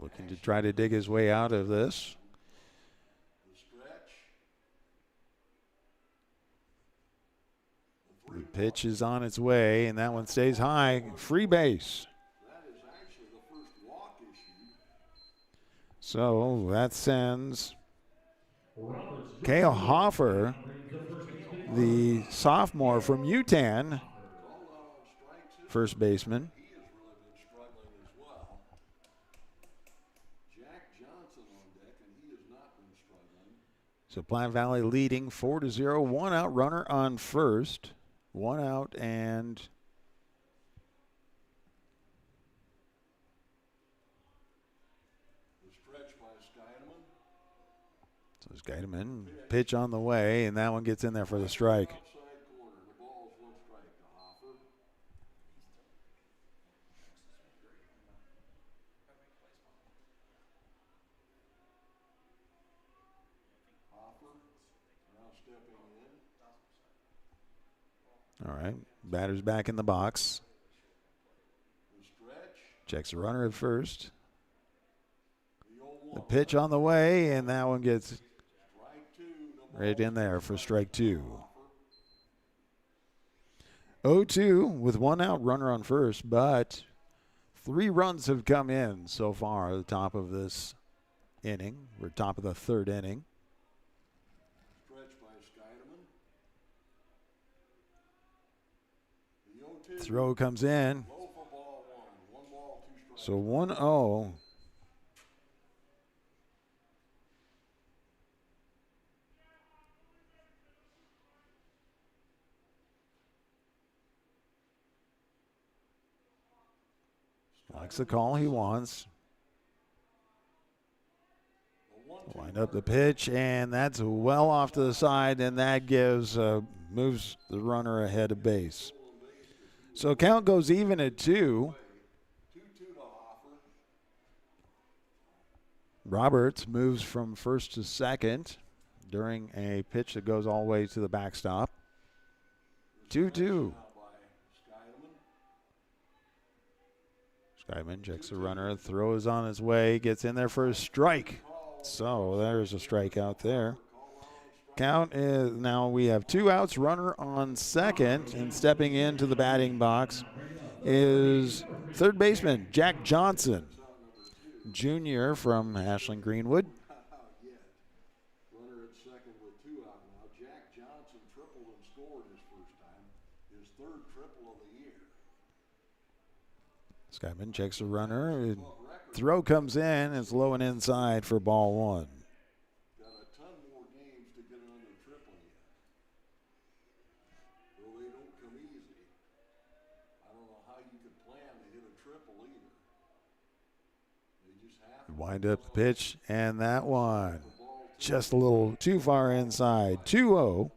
looking to try to dig his way out of this. The pitch is on its way, and that one stays high. Free base. So that sends Cale Hoffer, the sophomore from UTAN, first baseman. So Platte Valley leading 4-0, 1 out, runner on first, 1 out, and so Skydeman, pitch on the way, and that one gets in there for the strike. All right, batter's back in the box. Checks the runner at first. The pitch on the way, and that one gets right in there for strike 2. 0-2 with one out, runner on first, but 3 runs have come in so far at the top of this inning. We're top of the third inning. Stretch by Scheidemann. The 0-2. Throw comes in. Low for ball 1. 1 ball, 2 strikes. So 1-0. Likes the call he wants. Wind up the pitch, and that's well off to the side, and that moves the runner ahead of base. So count goes even at 2. 2-2 to offer. Roberts moves from first to second during a pitch that goes all the way to the backstop. 2-2. Scheidemann checks the runner, throws on his way, gets in there for a strike. So there's a strikeout there. Count is now we have 2 outs, runner on second, and stepping into the batting box is third baseman Jack Johnson, Jr. from Ashland Greenwood. Not out yet. Runner at second with 2 out now. Jack Johnson tripled and scored his first time. His 3rd triple of the year. Scheidemann checks the runner. And throw comes in. It's low and inside for ball 1. Got a ton more games to get another triple yet. Though they don't come easy. I don't know how you could plan to hit a triple either. They just have to. Wind up the pitch, and that one just a little too far inside. 2-0.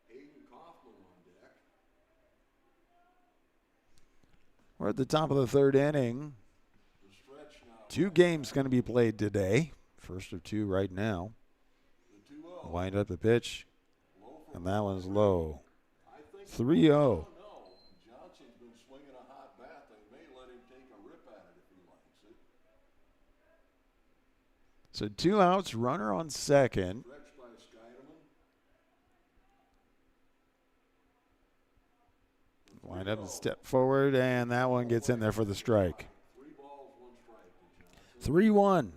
Hayden Kaufman on deck. We're at the top of the third inning. The stretch now. 2 games going to be played today. First of 2 right now. The 2-0. Wind up the pitch, Low for and that one's low. I think 3-0. no. Johnson's been swinging a hot bat. They may let him take a rip at it if he likes it. So 2 outs, runner on second. Stretch by Scheidemann. Wind up and step forward, and that one gets in there for the strike. 3 balls, 1 strike to Johnson. 3-1.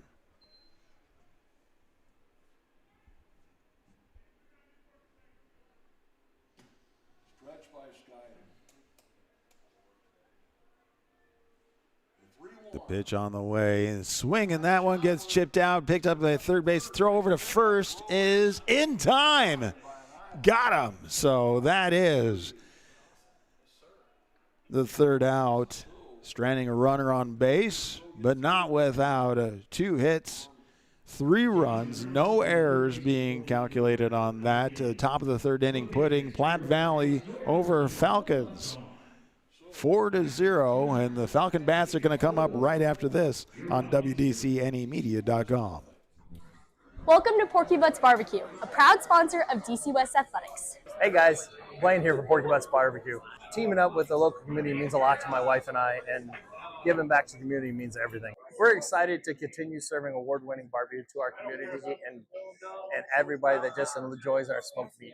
Stretch by Scheidemann. The pitch on the way, and swing, and that one gets chipped out, picked up by third base. Throw over to first is in time. Got him. So that is the 3rd out. Stranding a runner on base, but not without 2 hits, 3 runs, no errors being calculated on that. Top of the 3rd inning, putting Platte Valley over Falcons 4-0, and the Falcon Bats are going to come up right after this on WDCNEmedia.com. Welcome to Porky Butts Barbecue, a proud sponsor of DC West Athletics. Hey guys, Blaine here for Porky Butts Barbecue. Teaming up with the local community means a lot to my wife and I, and giving back to the community means everything. We're excited to continue serving award-winning barbecue to our community and everybody that just enjoys our smoked meat.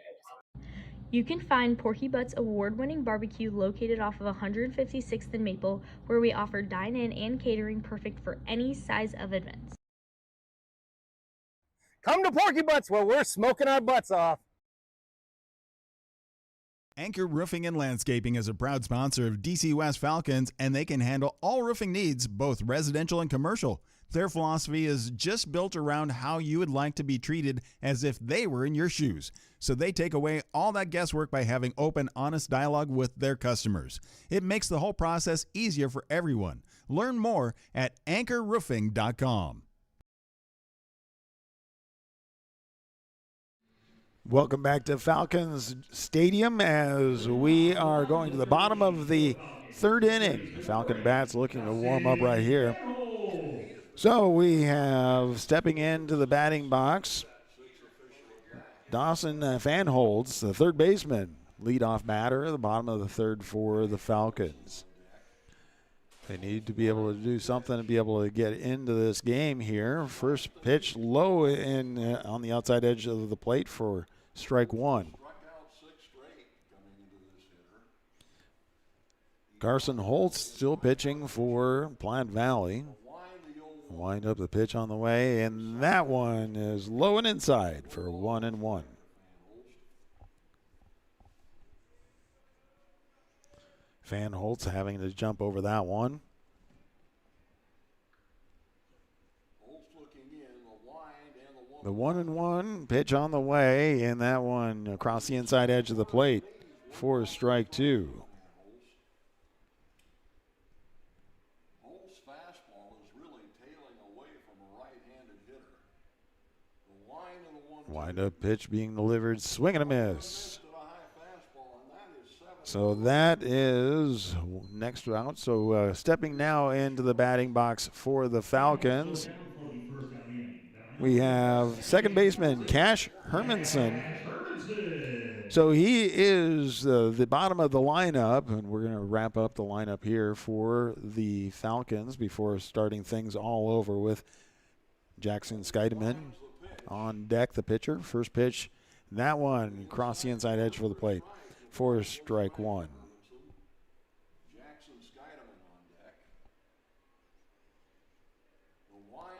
You can find Porky Butts award-winning barbecue located off of 156th and Maple, where we offer dine-in and catering perfect for any size of events. Come to Porky Butts where we're smoking our butts off. Anchor Roofing and Landscaping is a proud sponsor of DC West Falcons, and they can handle all roofing needs, both residential and commercial. Their philosophy is just built around how you would like to be treated as if they were in your shoes. So they take away all that guesswork by having open, honest dialogue with their customers. It makes the whole process easier for everyone. Learn more at anchorroofing.com. Welcome back to Falcons Stadium as we are going to the bottom of the 3rd inning. The Falcon Bats looking to warm up right here. So we have stepping into the batting box, Dawson Fanholz, the 3rd baseman, leadoff batter at the bottom of the 3rd for the Falcons. They need to be able to do something to be able to get into this game here. First pitch low in on the outside edge of the plate for strike 1. Struck out 6 straight coming into this hitter. Carson Holtz still pitching for Platte Valley. Wind up the pitch on the way, and that one is low and inside for 1-1. Van Holtz having to jump over that one. The 1-1 pitch on the way, and that one across the inside edge of the plate for strike two. Holt's fastball is really tailing away from a right-handed hitter. The line of the 1-2 Wind up pitch being delivered, swing and a miss. to the high fastball, and that is 7. So that is next out. So stepping now into the batting box for the Falcons, we have second baseman Cash Hermanson. So he is the bottom of the lineup, and we're going to wrap up the lineup here for the Falcons before starting things all over with Jackson Skeideman on deck, the pitcher. First pitch, that one across the inside edge for the plate for strike one. Jackson Skeideman on deck.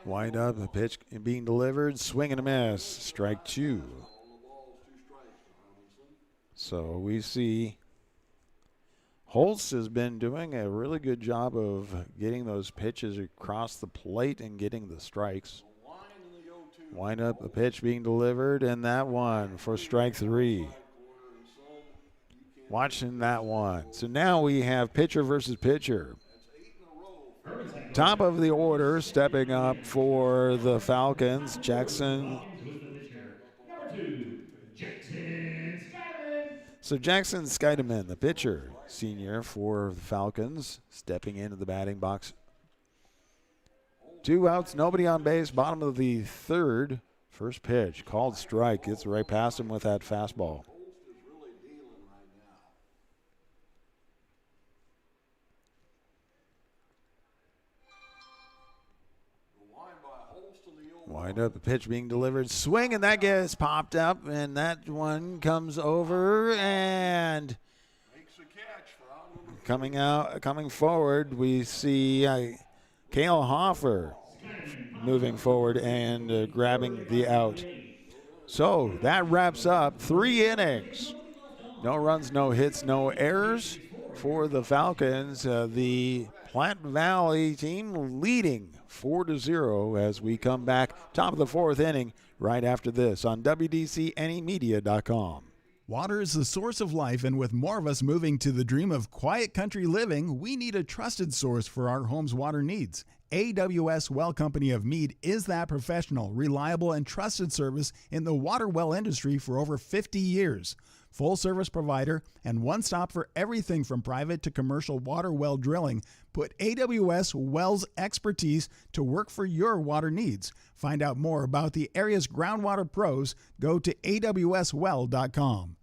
Wind up, the pitch being delivered, swing and a miss, strike two. So we see Holtz has been doing a really good job of getting those pitches across the plate and getting the strikes. Wind up, the pitch being delivered, and that one for strike three. Watching that one. So now we have pitcher versus pitcher. Top of the order, stepping up for the Falcons, Jackson. So Jackson Skeideman, the pitcher, senior for the Falcons, stepping into the batting box. 2 outs, nobody on base, bottom of the third. First pitch, called strike, gets right past him with that fastball. Wind up, the pitch being delivered, swing, and that gets popped up, and that one comes over, and coming forward, we see Cale Hoffer moving forward and grabbing the out. So that wraps up 3 innings. No runs, no hits, no errors for the Falcons. The Platte Valley team leading 4-0 as we come back top of the 4th inning right after this on WDCNEmedia.com. Water is the source of life, and with more of us moving to the dream of quiet country living, we need a trusted source for our home's water needs. AWS Well Company of Meade is that professional, reliable, and trusted service in the water well industry for over 50 years. Full service provider and one stop for everything from private to commercial water well drilling. Put AWS Wells expertise to work for your water needs. Find out more about the area's groundwater pros. Go to awswell.com.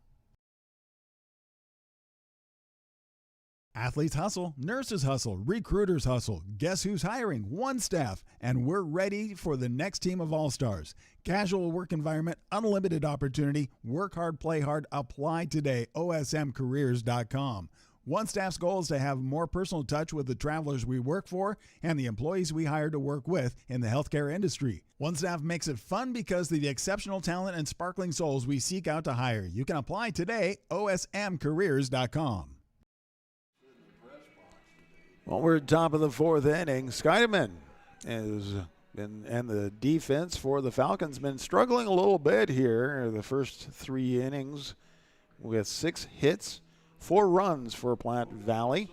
Athletes hustle, nurses hustle, recruiters hustle. Guess who's hiring? One Staff, and we're ready for the next team of all-stars. Casual work environment, unlimited opportunity, work hard, play hard, apply today, osmcareers.com. One Staff's goal is to have more personal touch with the travelers we work for and the employees we hire to work with in the healthcare industry. One Staff makes it fun because of the exceptional talent and sparkling souls we seek out to hire. You can apply today, osmcareers.com. Well, we're at top of the 4th inning. Skeideman and the defense for the Falcons been struggling a little bit here. The first 3 innings with 6 hits, 4 runs for Platte Valley.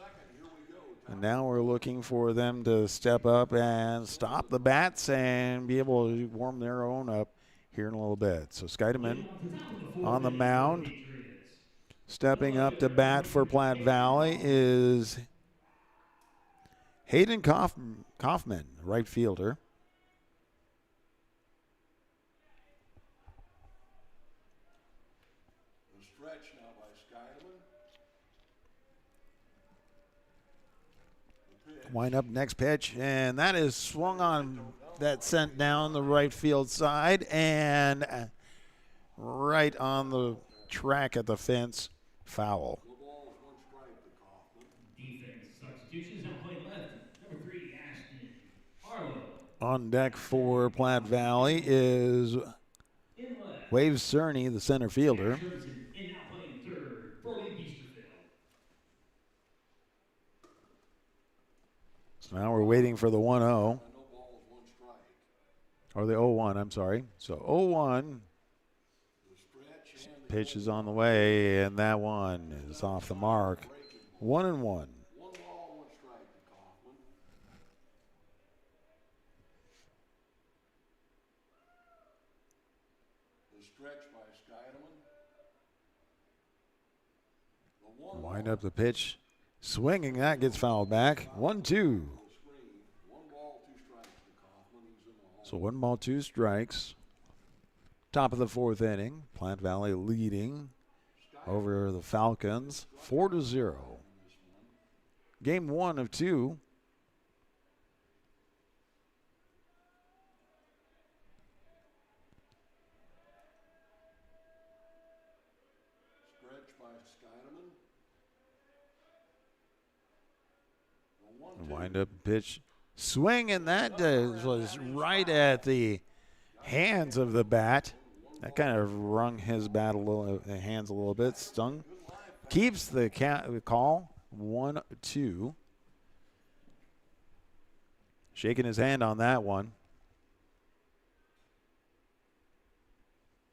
And now we're looking for them to step up and stop the bats and be able to warm their own up here in a little bit. So Skeideman on the mound. Stepping up to bat for Platte Valley is Hayden Kaufman, right fielder. The stretch now by Skeideman. Wind up next pitch, and that is swung on, that sent down the right field side and right on the track at the fence, foul. On deck for Platte Valley is In left, Wave Cerny, the center fielder. Max Jurgensen, and now playing third, Brody Biesterfield. So now we're waiting for the 1-0. No balls, one strike. Or the 0-1, I'm sorry. So 0-1. The stretch and the Pitch is on the way, and that one is off the mark. 1-1. one ball, one strike to Kaufman. The stretch by Scheidemann. The one Wind up the pitch. Swinging, that gets fouled back. 1-2. screen. One ball, two strikes to Kaufman. He's in the hole. So 1 ball, 2 strikes. Top of the 4th inning. Platte Valley leading over the Falcons 4-0. Game 1 of 2. Stretch by Scheidemann. The 1-2. Wind up pitch. Swing, and that was right at the hands of the bat. That kind of wrung his bat hands a little bit, stung. Keeps the call. 1-2. Shaking his hand on that one.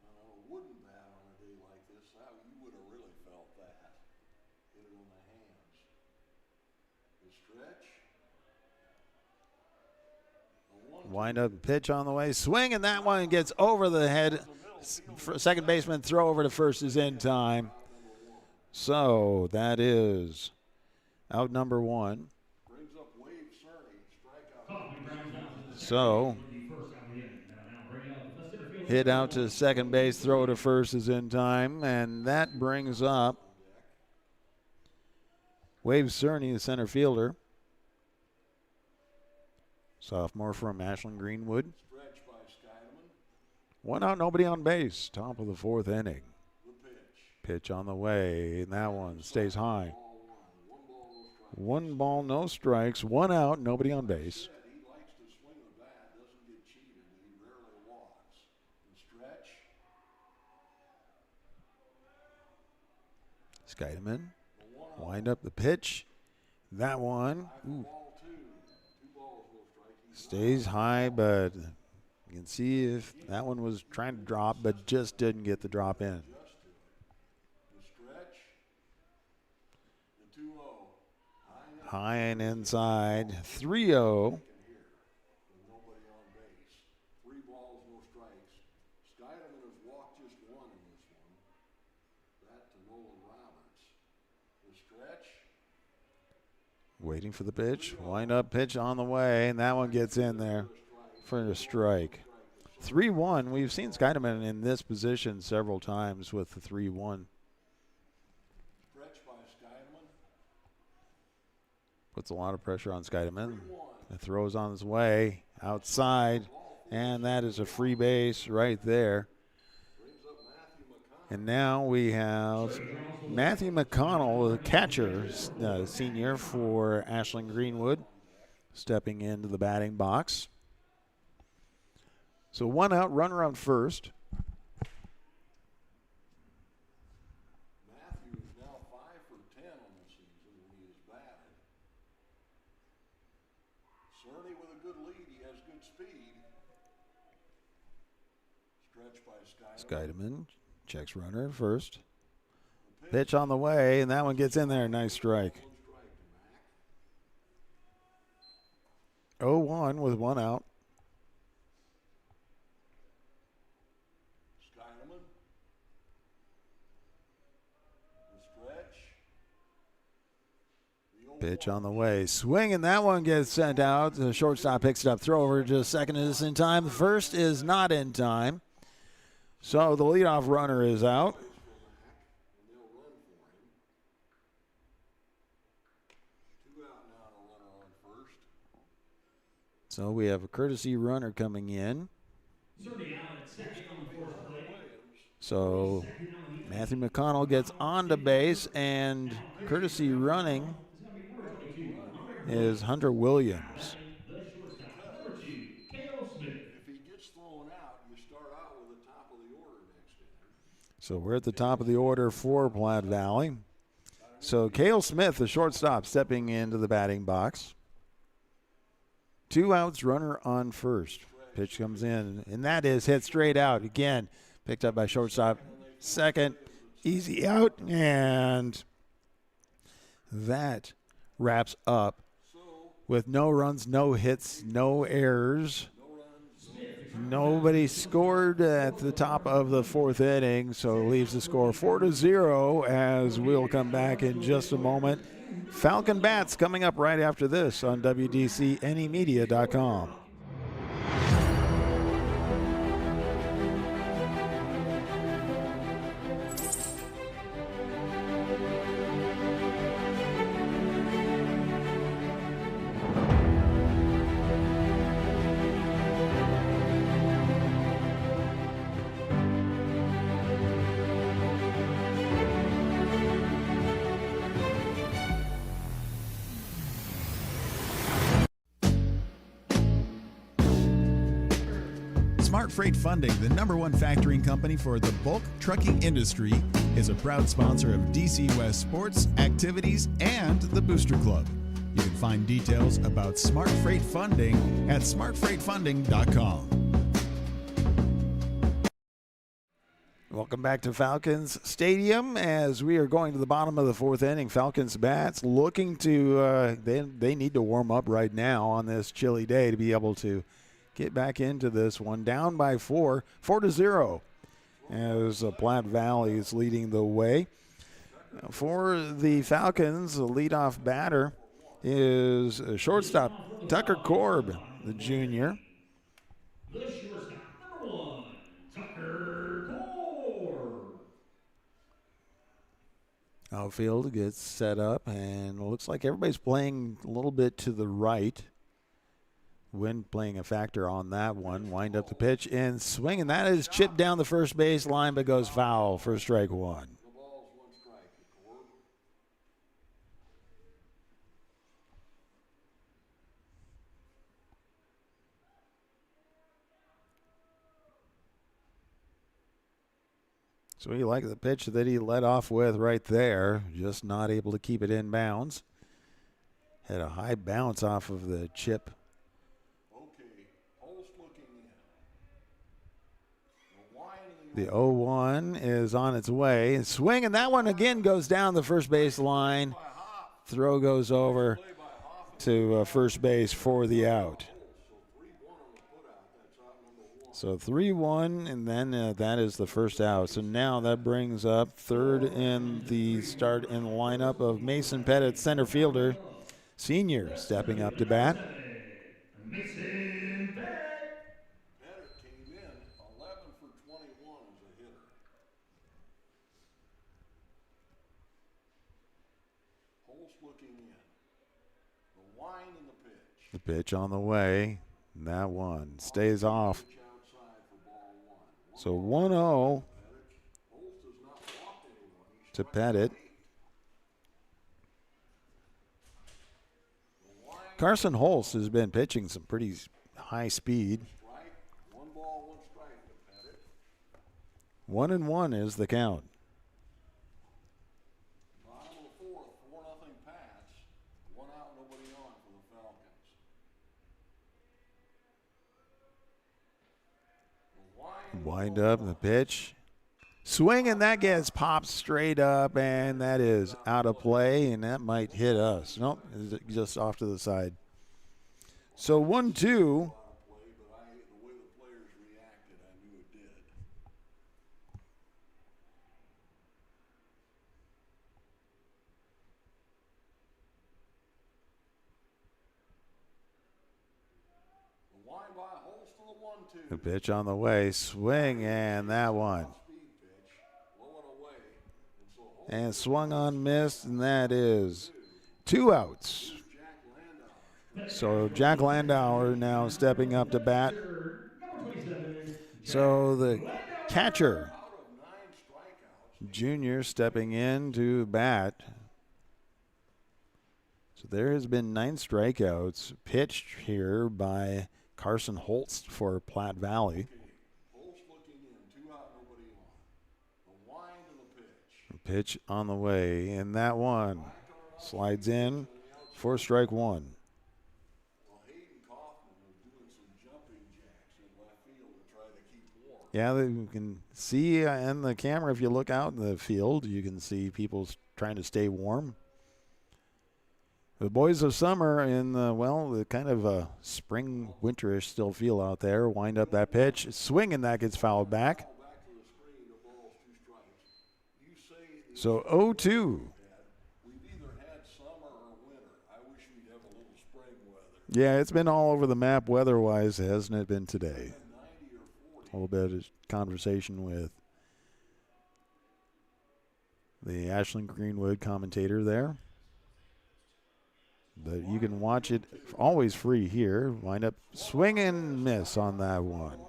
On a wooden bat on a day like this, you would have really felt that. Hit it on the hands. The stretch. The 1-2. Wind up pitch on the way. Swing, and that one gets over the head. Second baseman throw over to first is in time. So that is out number 1. Brings up Wave Cerny. Strikeout. Kaufman grounds out to the So for the first out of the inning. Now bring out the center fielder. hit out to second base, throw to first is in time, and that brings up Wave Cerny, the center fielder. Sophomore from Ashland Greenwood. Stretch by Scheidemann. 1 out, nobody on base. Top of the 4th inning. The pitch. Pitch on the way, and that one stays high. Ball 1. 1 ball, no strike. 1 ball, no strikes. 1 out, nobody on base. He likes to swing the bat, doesn't get cheated. He rarely walks. The stretch. Scheidemann. The 1-0. Wind up the pitch. That one Ball 2. 2 balls, no strike. He's stays high, but you can see if that one was trying to drop, but just didn't get the drop in. just to it. The stretch. The 2-0. High and inside. 3-0. Here with nobody on base. 3 balls, no strikes. Scheidemann has walked just 1 in this one. That to Nolan Roberts. The stretch. Waiting for the pitch. Wind up pitch on the way, and that one gets in there for a strike. 3-1. We've seen Scheidemann in this position several times with the 3-1. Stretch by Scheidemann. Puts a lot of pressure on Scheidemann. It throws on his way outside, and that is a free base right there. Brings up Matthew McConnell. And now we have Matthew McConnell, the catcher, senior for Ashland Greenwood, stepping into the batting box. So 1 out, runner on first. Matthew is now 5 for 10 on the season when he is batted. Cerny with a good lead. He has good speed. Stretch by Scheidemann. Scheidemann checks runner at first. Pitch on the way, and that one gets in there. Nice strike. 1 strike to Mac. 0-1 with 1 out. Scheidemann. The stretch. The 0-1. Pitch on the way. Swing, and that one gets sent out. The shortstop picks it up. Throw over to second is in time. The first is not in time. So the leadoff runner is out. And they'll run for him. 2 out now and a runner on first. So we have a courtesy runner coming in. Cerny out at second on the force play. So Matthew McConnell gets onto base, and courtesy running is Hunter Williams. The shortstop, number 2, Caleb So we're at the top of the order for Platte Valley. So Cale Smith, the shortstop, stepping into the batting box. 2 outs, runner on first. Pitch comes in, and that is hit straight out. Again, picked up by shortstop. Second, easy out, and that wraps up with no runs, no hits, no errors. Nobody scored at the top of the 4th inning, so leaves the score 4-0 as we'll come back in just a moment. Falcon Bats coming up right after this on WDCNEmedia.com. Smart Freight Funding, the #1 factoring company for the bulk trucking industry, is a proud sponsor of DC West sports, activities, and the Booster Club. You can find details about Smart Freight Funding at smartfreightfunding.com. Welcome back to Falcons Stadium as we are going to the bottom of the 4th inning. Falcons bats looking to, they need to warm up right now on this chilly day to be able to get back into this one. Down by 4-0 as Platte Valley is leading the way. For the Falcons, the leadoff batter is shortstop Tucker Korb, the junior. The shortstop, #1, Tucker Korb. Outfield gets set up, and it looks like everybody's playing a little bit to the right. Wind playing a factor on that one. Wind up the pitch and swing, and that is chipped down the first base line but goes foul for strike 1. So he liked the pitch that he led off with right there, just not able to keep it in bounds. Had a high bounce off of the chip. The 0-1 is on its way. Swing, and that one again goes down the first base line. Throw goes over to first base for the out. So 3-1, and then that is the first out. So now that brings up third in the start in the lineup of Mason Pettit, center fielder, senior, stepping up to bat. Mason Pettit. Pettit came in 11 for 21 as a hitter. Holst looking in. The wind and the pitch. The pitch on the way. And that one stays off. So 1-0 to Pettit. Carson Holst has been pitching some pretty high speed. 1-1 is the count. Bottom of the 4th, 4-0 Pats. 1 out, nobody on for the Falcons. Wind up the pitch. Swing, and that gets popped straight up, and that is out of play, and that might hit us. Nope, just off to the side. So 1-2. The way the players reacted, I knew it did. The wind by Holst to the 1-2. The pitch on the way. Swing, and that one. And swung on, missed, and that is 2 outs. So Jack Landauer now stepping up to bat. So the catcher, junior, stepping in to bat. So there has been 9 strikeouts pitched here by Carson Holst for Platte Valley. Pitch on the way, and that one slides in for strike one. Yeah, you can see in the camera, if you look out in the field, you can see people trying to stay warm. The boys of summer in the kind of a spring, winterish still feel out there. Wind up that pitch, swinging, that gets fouled back. So 0-2. Yeah, it's been all over the map weather-wise, hasn't it been today? A little bit of conversation with the Ashland Greenwood commentator there. But you can watch it always free here. Wind up swing and miss on that one.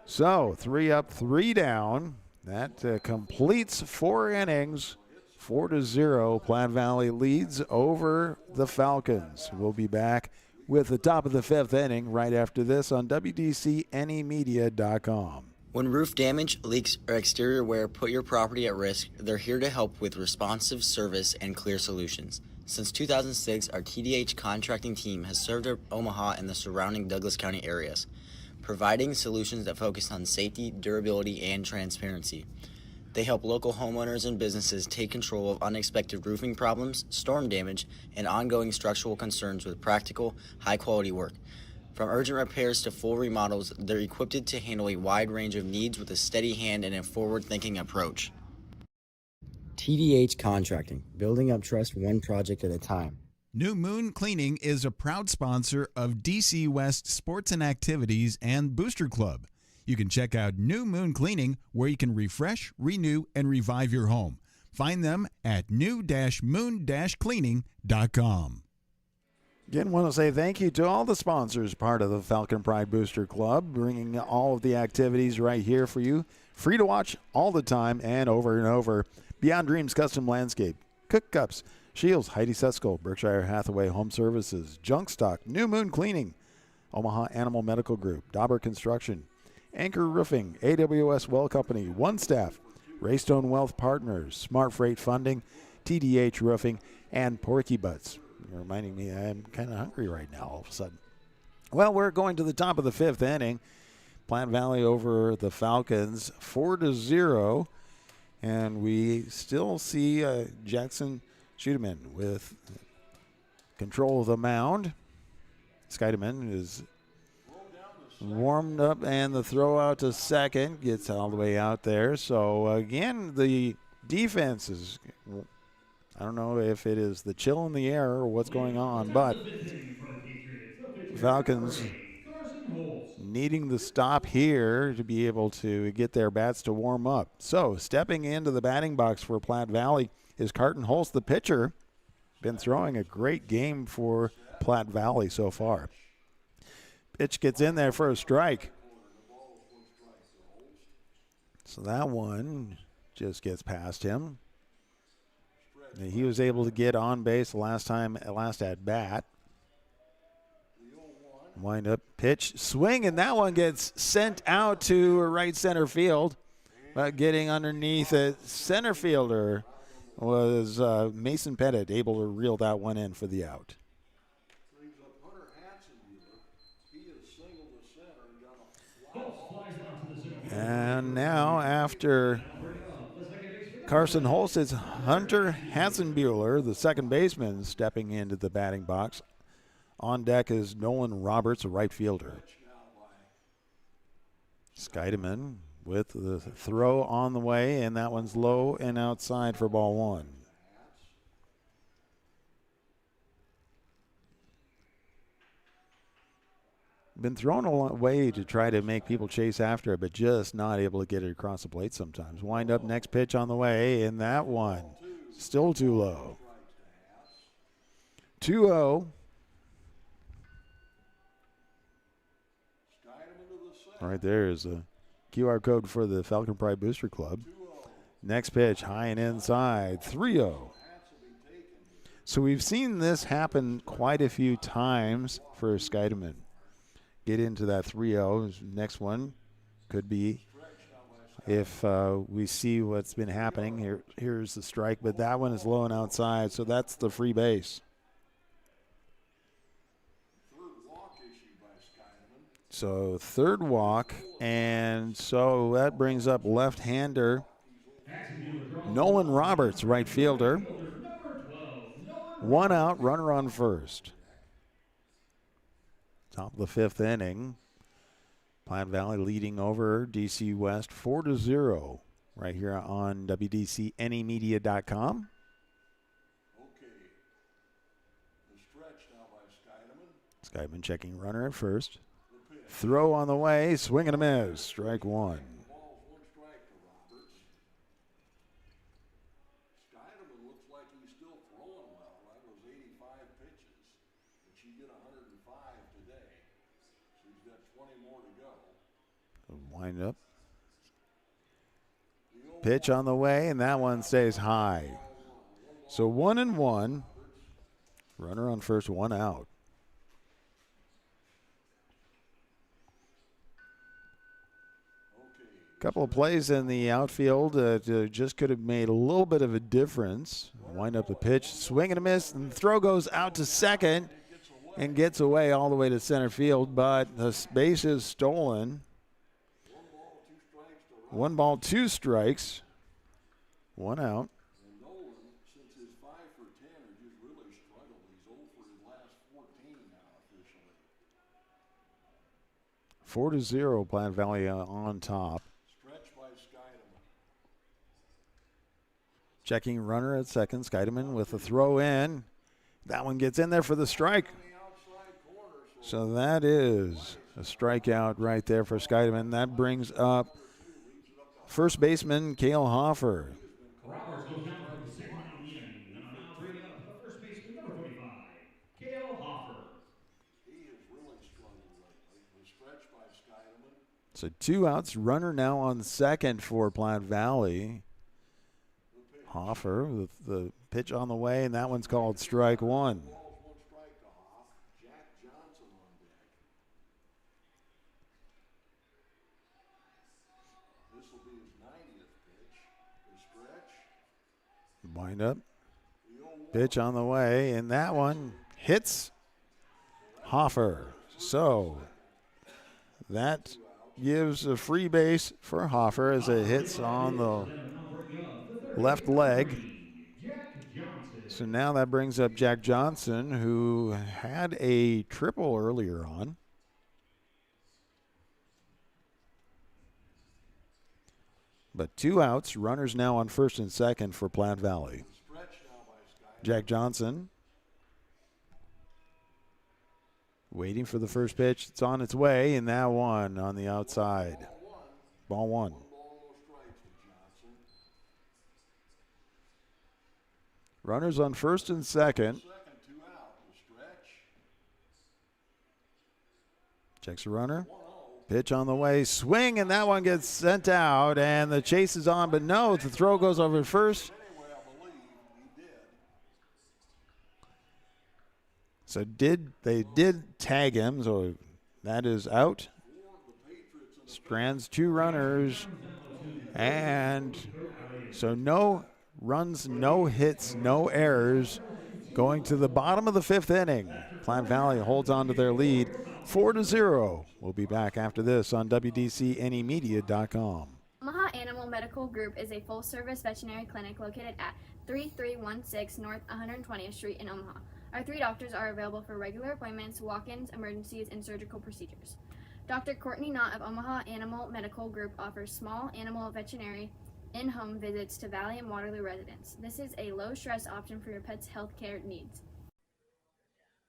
So 3 up, 3 down. That completes 4 innings. 4-0. Platte Valley leads over the Falcons. We'll be back with the top of the 5th inning right after this on WDCNEmedia.com. When roof damage, leaks, or exterior wear put your property at risk, they're here to help with responsive service and clear solutions. Since 2006, our TDH contracting team has served Omaha and the surrounding Douglas County areas, providing solutions that focus on safety, durability, and transparency. They help local homeowners and businesses take control of unexpected roofing problems, storm damage, and ongoing structural concerns with practical, high-quality work. From urgent repairs to full remodels, they're equipped to handle a wide range of needs with a steady hand and a forward-thinking approach. TDH Contracting, building up trust one project at a time. New Moon Cleaning is a proud sponsor of DC West Sports and Activities and Booster Club. You can check out New Moon Cleaning, where you can refresh, renew, and revive your home. Find them at new-moon-cleaning.com. Again, want to say thank you to all the sponsors, part of the Falcon Pride Booster Club, bringing all of the activities right here for you. Free to watch all the time and over. Beyond Dreams Custom Landscape, Cook Cups, Shields, Heidi Sesko, Berkshire Hathaway Home Services, Junk Stock, New Moon Cleaning, Omaha Animal Medical Group, Dauber Construction, Anchor Roofing, AWS Well Company, One Staff, Raystone Wealth Partners, Smart Freight Funding, TDH Roofing, and Porky Butts. You're reminding me I'm kind of hungry right now all of a sudden. Well, we're going to the top of the 5th inning. Platte Valley over the Falcons 4-0. And we still see Jackson Schudeman with control of the mound. Skydeman is warmed up, and the throw out to second gets all the way out there. So, again, the defense is, I don't know if it is the chill in the air or what's going on, but Falcons needing the stop here to be able to get their bats to warm up. So, stepping into the batting box for Platte Valley is Carton Holst, the pitcher. Been throwing a great game for Platte Valley so far. Pitch gets in there for a strike. So that one just gets past him. He was able to get on base last at bat. Wind up, pitch, swing, and that one gets sent out to right center field. But getting underneath it, center fielder was Mason Pettit, able to reel that one in for the out. And now after Carson Holst, it's Hunter Hatzenbuehler, the second baseman, stepping into the batting box. On deck is Nolan Roberts, a right fielder. Skydeman with the throw on the way, and that one's low and outside for ball one. Been thrown away to try to make people chase after it, but just not able to get it across the plate sometimes. Wind up, next pitch on the way, and that one still too low. 2-0. Right there is a QR code for the Falcon Pride Booster Club. Next pitch, high and inside, 3-0. So we've seen this happen quite a few times for Skydeman. Get into that 3-0. Next one could be if we see what's been happening. Here's the strike, but that one is low and outside, so that's the free base. So third walk, and so that brings up left-hander Nolan Roberts, right fielder. One out, runner on first. Top of the fifth inning. Platte Valley leading over DC West 4-0 right here on WDCNEmedia.com. Skyman checking runner at first. Throw on the way, swing and a miss, strike one. Wind up. Pitch on the way, and that one stays high. So 1-1. Runner on first, one out. Couple of plays in the outfield that just could have made a little bit of a difference. Wind up the pitch, swing and a miss, and the throw goes out to second and gets away all the way to center field, but the base is stolen. 1 ball, 2 strikes, 1 out. 4-0, Platte Valley on top. Checking runner at second, Skydeman with a throw in. That one gets in there for the strike. So that is a strikeout right there for Skydeman. That brings up first baseman Cale Hoffer. Roberts goes down for the second out of the inning. Now bringing up the first baseman, number 45, Cale Hoffer. So 2 outs, runner now on second for Platte Valley. Hoffer with the pitch on the way, and that one's called strike one. Wind up. Pitch on the way, and that one hits Hoffer. So that gives a free base for Hoffer as it hits on the left leg. So now that brings up Jack Johnson, who had a triple earlier on. But 2 outs, runners now on first and second for Platte Valley. Jack Johnson waiting for the first pitch. It's on its way, and that one on the outside. Ball one. Runners on first and second. Checks the runner. Pitch on the way, swing, and that one gets sent out, and the chase is on, but no, the throw goes over first. So they did tag him, so that is out. Strands 2 runners, and so no runs, no hits, no errors. Going to the bottom of the 5th inning. Platte Valley holds on to their lead 4-0. We'll be back after this on WDCNEmedia.com. Omaha Animal Medical Group is a full-service veterinary clinic located at 3316 North 120th Street in Omaha. Our 3 doctors are available for regular appointments, walk-ins, emergencies, and surgical procedures. Dr. Courtney Knott of Omaha Animal Medical Group offers small animal veterinary in-home visits to Valley and Waterloo residents. This is a low-stress option for your pet's health care needs.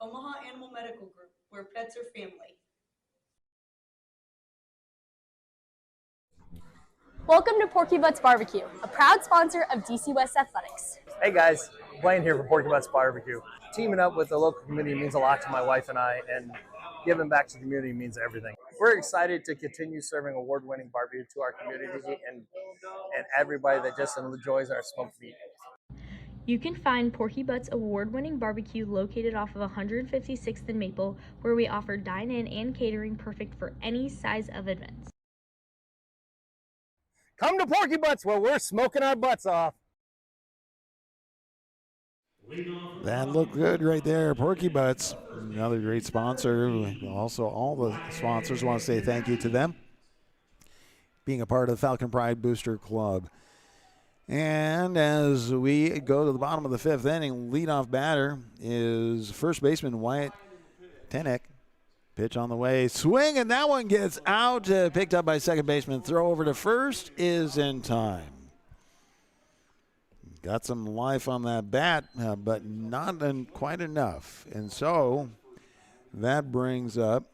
Omaha Animal Medical Group, where pets are family. Welcome to Porky Butts Barbecue, a proud sponsor of DC West Athletics. Hey guys, Blaine here for Porky Butts Barbecue. Teaming up with the local community means a lot to my wife and I, and giving back to the community means everything. We're excited to continue serving award-winning barbecue to our community and everybody that just enjoys our smoked meat. You can find Porky Butts award-winning barbecue located off of 156th and Maple, where we offer dine-in and catering perfect for any size of events. Come to Porky Butts where we're smoking our butts off. That looked good right there. Porky Butts, another great sponsor. Also, all the sponsors want to say thank you to them being a part of the Falcon Pride Booster Club. And as we go to the bottom of the fifth inning, leadoff batter is first baseman Wyatt Tenek. Pitch on the way, swing, and that one gets out, picked up by second baseman. Throw over to first is in time. Got some life on that bat, but not quite enough. And so that brings up.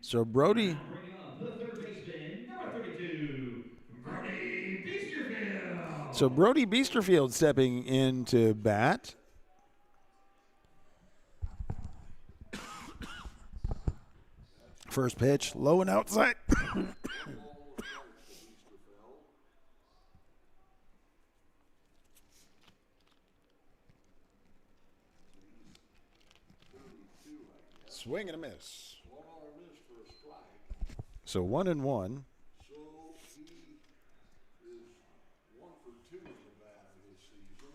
So Brody. So Brody Biesterfield stepping into bat. First pitch, low and outside. Swing and a miss. So 1-1. So he is 1 for 2 in the batter this season.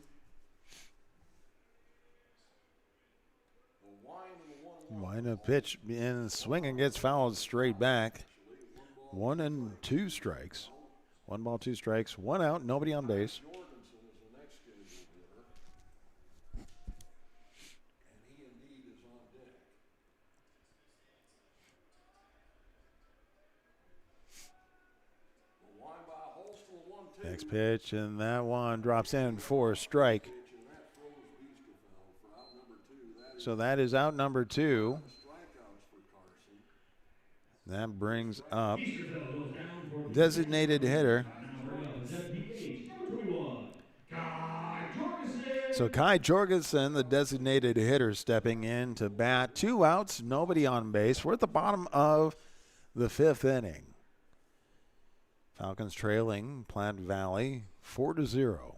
The wine and the 1-1. Wind up pitch and swing and gets fouled straight back. 1 and 2 strikes. 1 ball, 2 strikes. 1 out, nobody on base. Next pitch, and that one drops in for a strike. So that is out number 2. That brings up designated hitter. So Kai Jorgensen, the designated hitter, stepping in to bat. 2 outs, nobody on base. We're at the bottom of the 5th inning. Falcons trailing Platte Valley 4-0.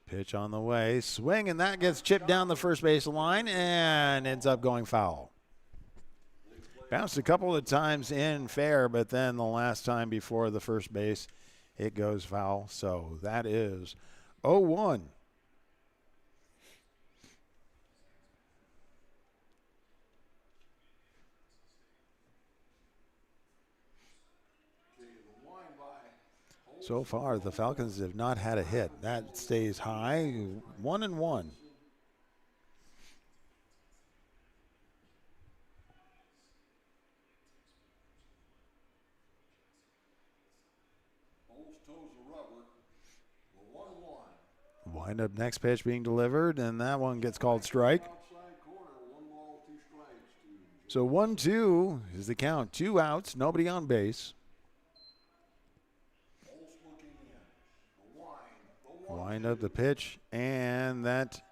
Pitch on the way, swing, and that gets chipped down the first base line and ends up going foul. Bounced a couple of times in fair, but then the last time before the first base, it goes foul. So that is 0-1. So far, the Falcons have not had a hit. That stays high, 1-1. Wind up next pitch being delivered, and that one gets called strike. So 1-2 is the count. 2 outs, nobody on base. Wind up the pitch, and that.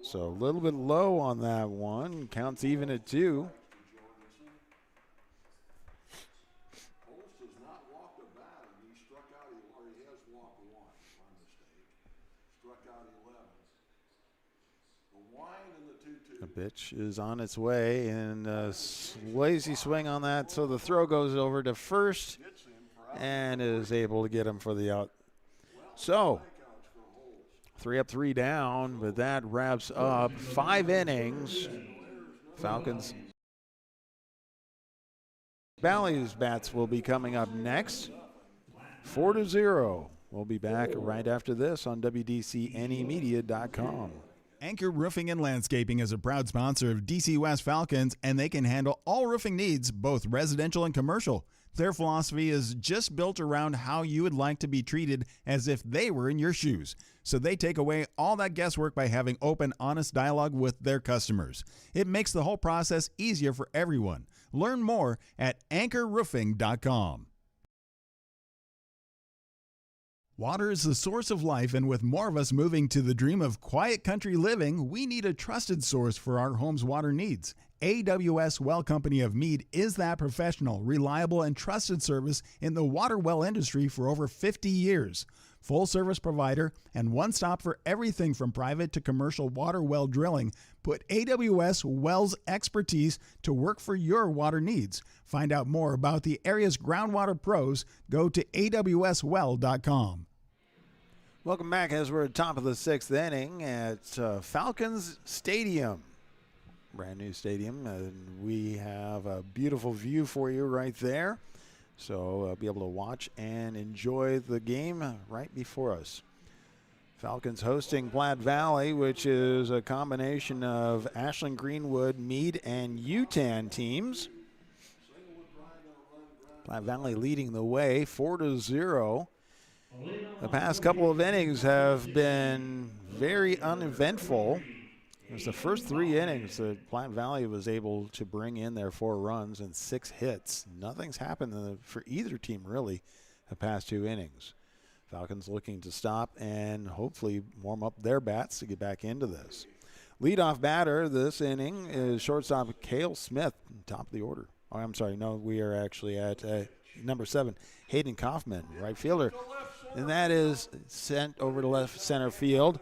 So a little bit low on that one. Counts even at 2. The pitch is on its way, and a lazy swing on that. So the throw goes over to first and is able to get him for the out. So 3 up, 3 down, but that wraps up 5 innings. Falcons. Valley's bats will be coming up next. 4-0. We'll be back right after this on WDCNEmedia.com. Anchor Roofing and Landscaping is a proud sponsor of DC West Falcons, and they can handle all roofing needs, both residential and commercial. Their philosophy is just built around how you would like to be treated as if they were in your shoes. So they take away all that guesswork by having open, honest dialogue with their customers. It makes the whole process easier for everyone. Learn more at anchorroofing.com. Water is the source of life, and with more of us moving to the dream of quiet country living, we need a trusted source for our home's water needs. AWS Well Company of Meade is that professional, reliable, and trusted service in the water well industry for over 50 years. full service provider, and one stop for everything from private to commercial water well drilling. Put AWS Wells expertise to work for your water needs. Find out more about the area's groundwater pros. Go to awswell.com. Welcome back as we're at top of the 6th inning at Falcons Stadium. Brand new stadium, and we have a beautiful view for you right there. So be able to watch and enjoy the game right before us. Falcons hosting Platte Valley, which is a combination of Ashland, Greenwood, Meade, and UTAN teams. Platte Valley leading the way 4-0. The past couple of innings have been very uneventful. It was the first 3 innings that Platte Valley was able to bring in their 4 runs and 6 hits. Nothing's happened for either team, really, the past 2 innings. Falcons looking to stop and hopefully warm up their bats to get back into this. Leadoff batter this inning is shortstop Cale Smith, top of the order. Oh, I'm sorry, no, we are actually at number 7, Hayden Kaufman, right fielder. And that is sent over to left center field.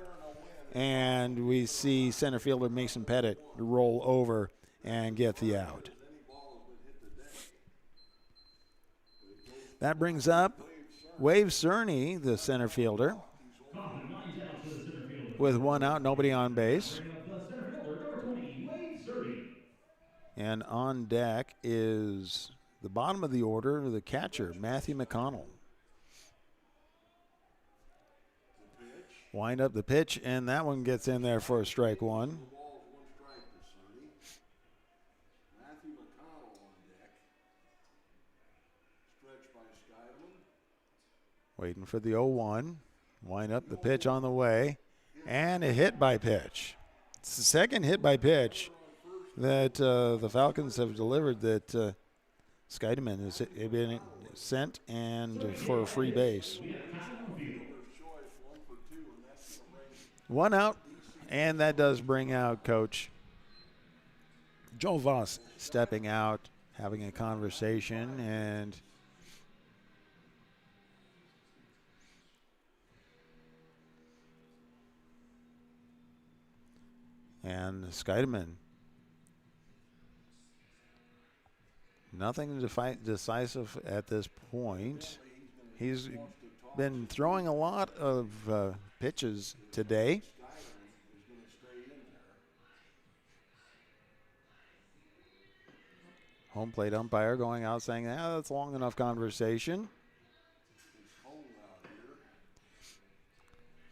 And we see center fielder Mason Pettit roll over and get the out. That brings up Wave Cerny, the center fielder, with 1 out, nobody on base. And on deck is the bottom of the order, the catcher, Matthew McConnell. Wind up the pitch, and that one gets in there for a strike 1. Waiting for the 0-1. Wind up the pitch on the way, and a hit by pitch. It's the second hit by pitch that the Falcons have delivered that Scheidemann has been sent and for a free base. 1 out, and that does bring out Coach Joel Voss stepping out, having a conversation, and Scheidemann. Nothing decisive at this point. He's been throwing a lot of pitches today. Home plate umpire going out saying, that's long enough conversation.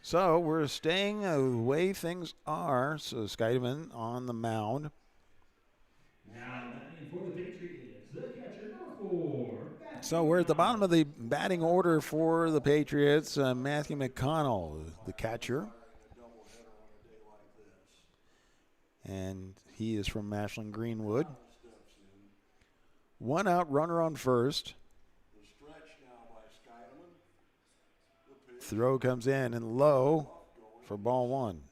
So we're staying the way things are. So Scheidemann on the mound. Now batting for the Patriots, the catcher, number 4. So we're at the bottom of the batting order for the Patriots. Matthew McConnell, the catcher. And he is from Ashland Greenwood. 1 out, runner on first. Throw comes in and low for ball 1.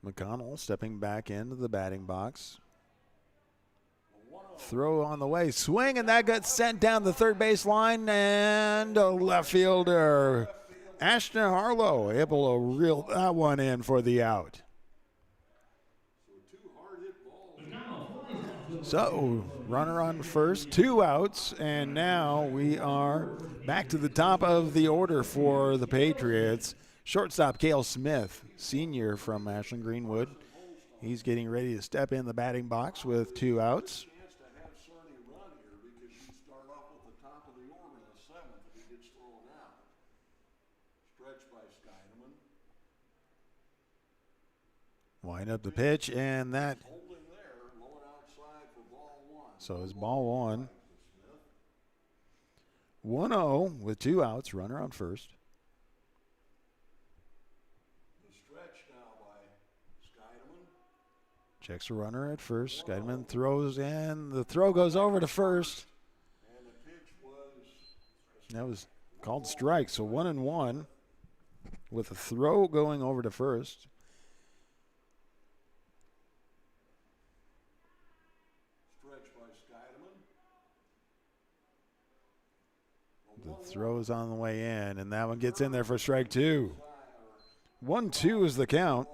McConnell stepping back into the batting box. Throw on the way, swing, and that got sent down the third base line, and a left fielder, Ashton Harlow, able to reel that one in for the out. So, runner on first, 2 outs, and now we are back to the top of the order for the Patriots. Shortstop Cale Smith, senior from Ashland Greenwood. He's getting ready to step in the batting box with 2 outs. Wind up the pitch, and that. So it's ball 1. 1-0 with 2 outs, runner on first. Checks a runner at first. Scheidemann throws in. The throw goes over to first. That was called strike. So 1-1 with a throw going over to first. Stretch by Scheidemann. The throw is on the way in, and that one gets in there for strike 2. 1-2 is the count.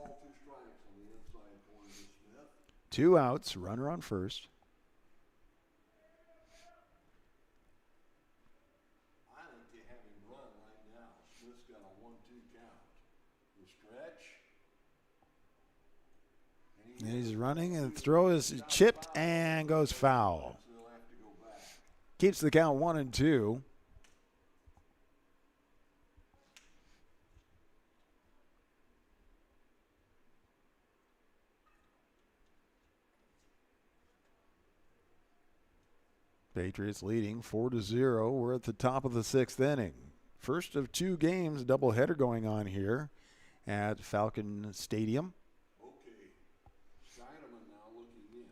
2 outs, runner on first. I think they have him run right now. Smith's got a 1-2 count. The stretch. And he's running, and the throw is chipped and goes foul. So they'll have to go back. Keeps the count 1-2. Patriots leading 4-0. We're at the top of the 6th inning. First of 2 games, doubleheader going on here at Falcon Stadium. Okay. Scheidemann now looking in.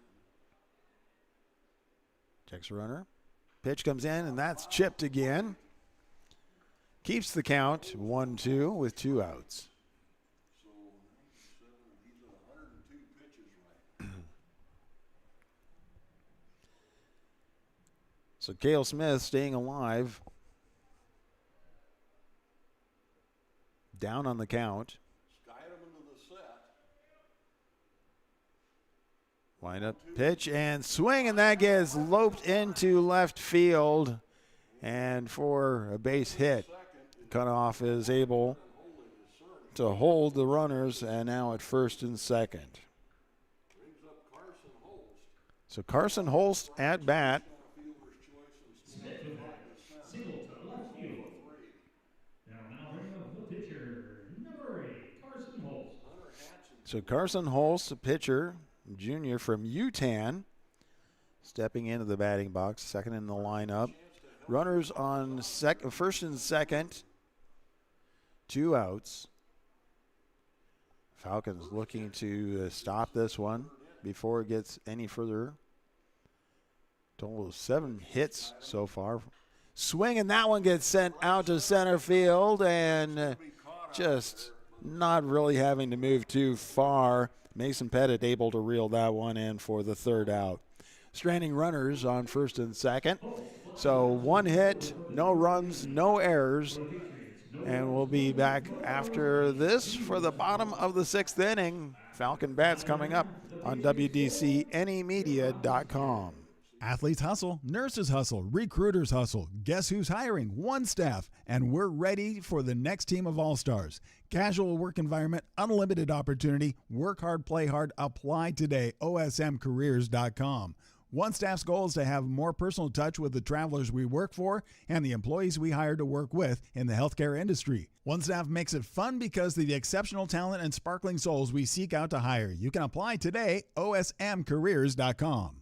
Checks runner. Pitch comes in, and that's chipped again. Keeps the count 1-2 with 2 outs. So 97, he's at 102 pitches right now. So Cale Smith staying alive. Down on the count. Scheidemann to the set. Wind up pitch and swing, and that gets loped into left field. And for a base hit, Cutoff is able to hold the runners, and now at first and second. Brings up Carson Holst. So Carson Holst at bat. Smith with that. Single to left field. Now bring up the pitcher, number 8, Carson Holst. So Carson Holst, a pitcher, junior from Utan, stepping into the batting box, second in the lineup. Runners on first and second, 2 outs. Falcons looking to stop this one before it gets any further. Total of 7 hits so far. Swing, and that one gets sent out to center field, and just not really having to move too far. Mason Pettit able to reel that one in for the 3rd out. Stranding runners on first and second. So 1 hit, no runs, no errors. And we'll be back after this for the bottom of the 6th inning. Falcon Bats coming up on WDCNEmedia.com. Athletes hustle, nurses hustle, recruiters hustle. Guess who's hiring? One staff, and we're ready for the next team of all-stars. Casual work environment, unlimited opportunity, work hard, play hard, apply today, osmcareers.com. One staff's goal is to have more personal touch with the travelers we work for and the employees we hire to work with in the healthcare industry. One Staff makes it fun because of the exceptional talent and sparkling souls we seek out to hire. You can apply today, osmcareers.com.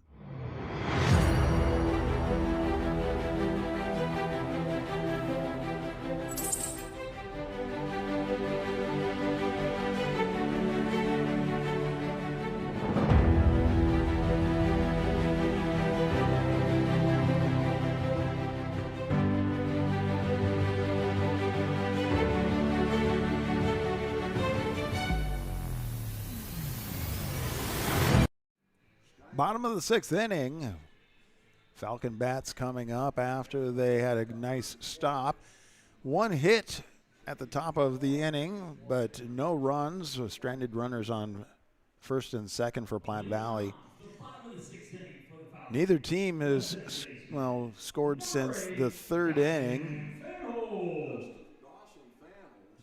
Bottom of the 6th inning. Falcon Bats coming up after they had a nice stop. 1 hit at the top of the inning, but no runs. Stranded runners on first and second for Platte Valley. Neither team has, scored since the 3rd inning.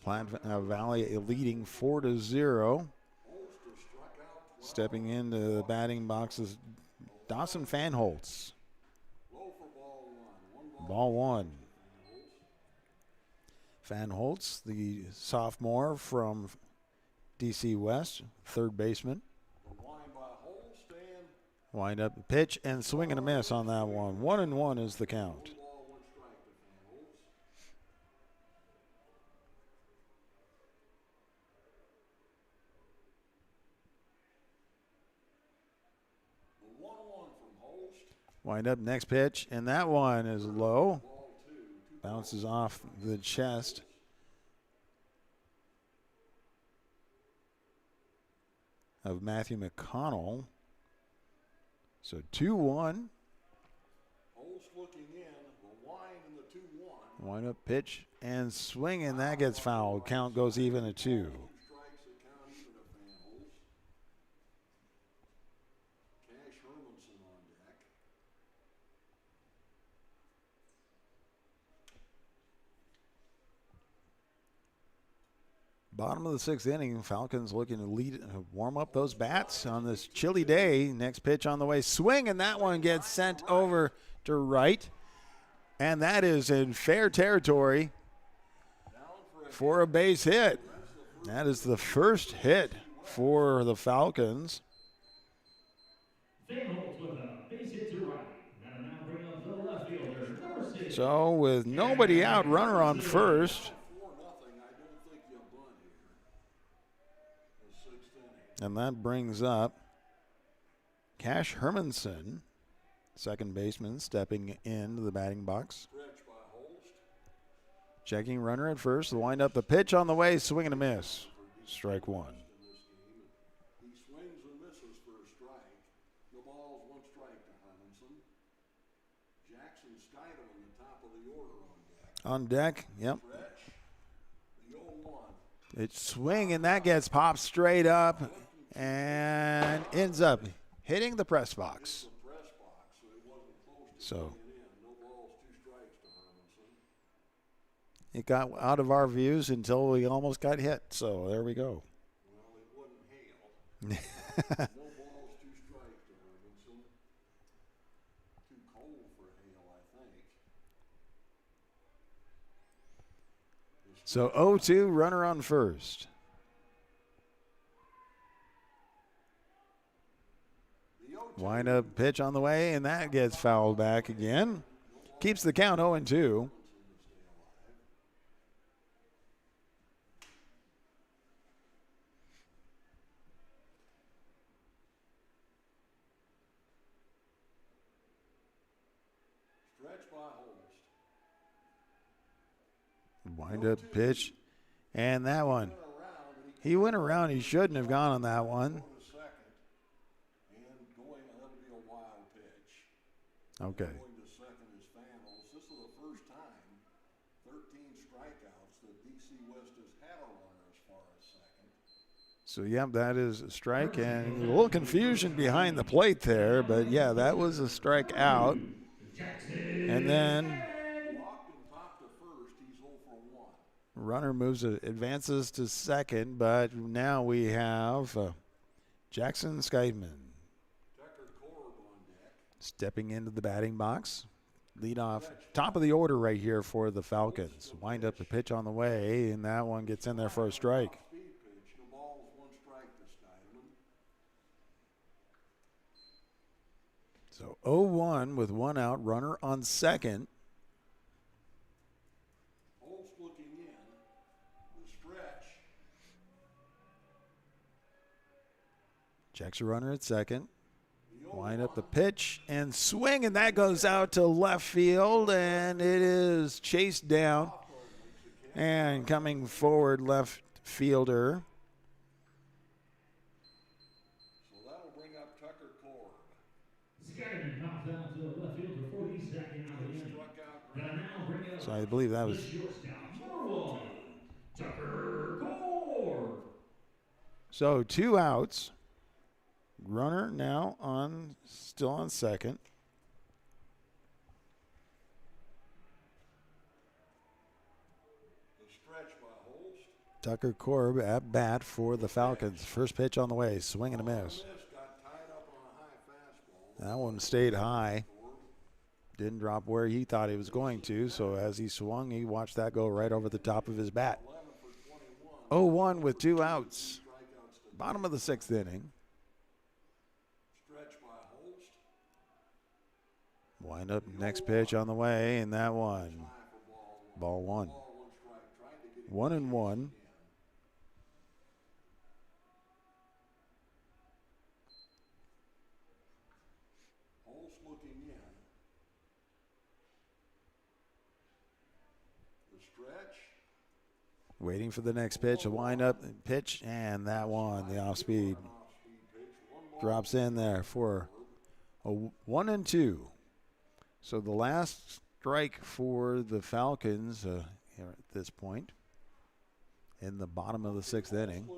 Platte Valley leading 4-0. Stepping into the batting box is Dawson Fanholtz. Ball 1. Fanholtz, the sophomore from DC West, 3rd baseman. Wind up pitch and swing and a miss on that one. 1-1 is the count. Wind up next pitch, and that one is low. Bounces off the chest. Of Matthew McConnell. So 2-1. Holst looking in, the wind and the 2-1. Wind up pitch and swing, and that gets fouled. Count goes even at 2. Two strikes that count even to Van Holst. Cash Hermanson on deck. Bottom of the 6th inning, Falcons looking to warm up those bats on this chilly day. Next pitch on the way, swing, and that one gets sent over to right. And that is in fair territory for a base hit. That is the first hit for the Falcons. Van Holt with a base hit to right. That'll now bring up the left fielder, number 6. So with nobody out, runner on first. 4-0, I don't think you'll bunt here. The 6th inning. And that brings up Cash Hermanson, second baseman, stepping into the batting box. Stretch by Holst. Checking runner at first. The wind up, the pitch on the way, swing and a miss. Strike 1. In this game, he swings and misses for a strike. The ball's 1 strike to Hermanson. Jackson Skydel in the top of the order on deck. On deck, yep. Stretch, the 0-1. It's swing, and that gets popped straight up and ends up hitting the press box. The press box, so he wasn't close to So getting in. No balls, 2 strikes to Hermanson. it got out of our views until we almost got hit. So there we go. Well, it wasn't hail. No balls, 2 strikes to Hermanson. Too cold for hail, I think. So 0-2, runner on first. Wind up pitch on the way, and that gets fouled back again. Keeps the count 0-2. Stretch by Holst. Wind up pitch, and that one. He went around. He shouldn't have gone on that one. Going to second, and going, that'll be a wild pitch. Okay. Going to second is Van Holst. This is the first time, 13 strikeouts, that DC West has had a runner as far as second. So, yeah, that is a strike, and a little confusion behind the plate there, but, yeah, that was a strike out. And then Walked and popped to first. He's 0 for 1. runner advances to second, but now we have Jackson Scheidman Tucker Korb on deck. stepping into the batting box. Lead off, top of the order right here for the Falcons. Wind up the pitch on the way, and that one gets in there for a strike. Speed pitch. The ball's 1 strike to Skydman. So 0-1 with 1 out, runner on second. Holst looking in. The stretch. Checks a runner at second. Wind up the pitch and swing, and that goes out to left field, and it is chased down. And coming forward, left fielder. So that'll bring up Tucker Korb. Skyman pops out to the left fielder for the second out of the inning. Struck out That'll now bring up So I believe that was. the shortstop, number 1, Tucker Korb. So 2 outs. Runner now still on second. The stretch by Holst. Tucker Korb at bat for the Falcons. First pitch on the way, swing and a miss. Miss got tied up on a high fastball. That one stayed high. Didn't drop where he thought he was going to, so as he swung, he watched that go right over the top of his bat. 11 for 21. 0-1 with 2 outs. Bottom of the 6th inning. Stretch by Holst. Wind up next pitch on the way, and that one. Ball 1. Ball 1 strike. Tried to get 1-1. Holst looking in. Waiting for the next pitch, a wind-up pitch, and that one, the off-speed, drops in there for a 1-2. So the last strike for the Falcons here at this point in the bottom of the sixth inning.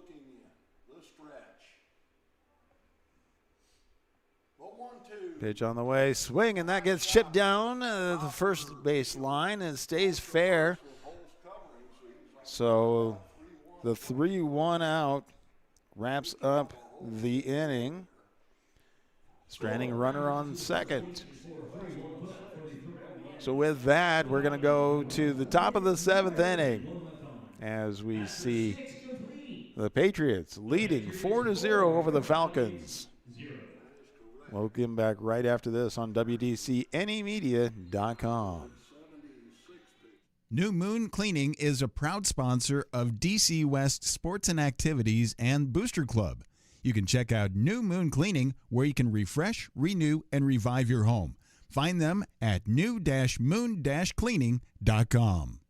Pitch on the way, swing, and that gets chipped down the first base line and stays fair. So the 3-1 out wraps up the inning. Stranding runner on second. So with that, we're going to go to the top of the seventh inning as we see the Patriots leading 4-0 over the Falcons. We'll get back right after this on WDCNEmedia.com. New Moon Cleaning is a proud sponsor of DC West Sports and Activities and Booster Club. You can check out New Moon Cleaning, where you can refresh, renew, and revive your home. Find them at new-moon-cleaning.com.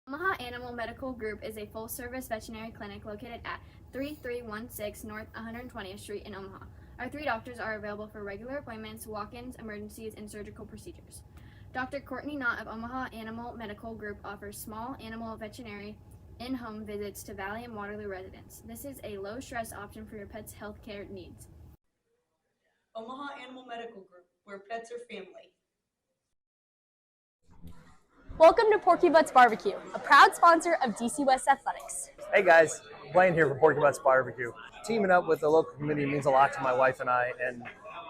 Omaha Animal Medical Group is a full-service veterinary clinic located at 3316 North 120th Street in Omaha. Our 3 doctors are available for regular appointments, walk-ins, emergencies, and surgical procedures. Dr. Courtney Knott of Omaha Animal Medical Group offers small animal veterinary in-home visits to Valley and Waterloo residents. This is a low-stress option for your pet's health care needs. Omaha Animal Medical Group, where pets are family. Welcome to Porky Butts Barbecue, a proud sponsor of DC West Athletics. Hey guys, Blaine here for Porky Butts Barbecue. Teaming up with the local community means a lot to my wife and I, and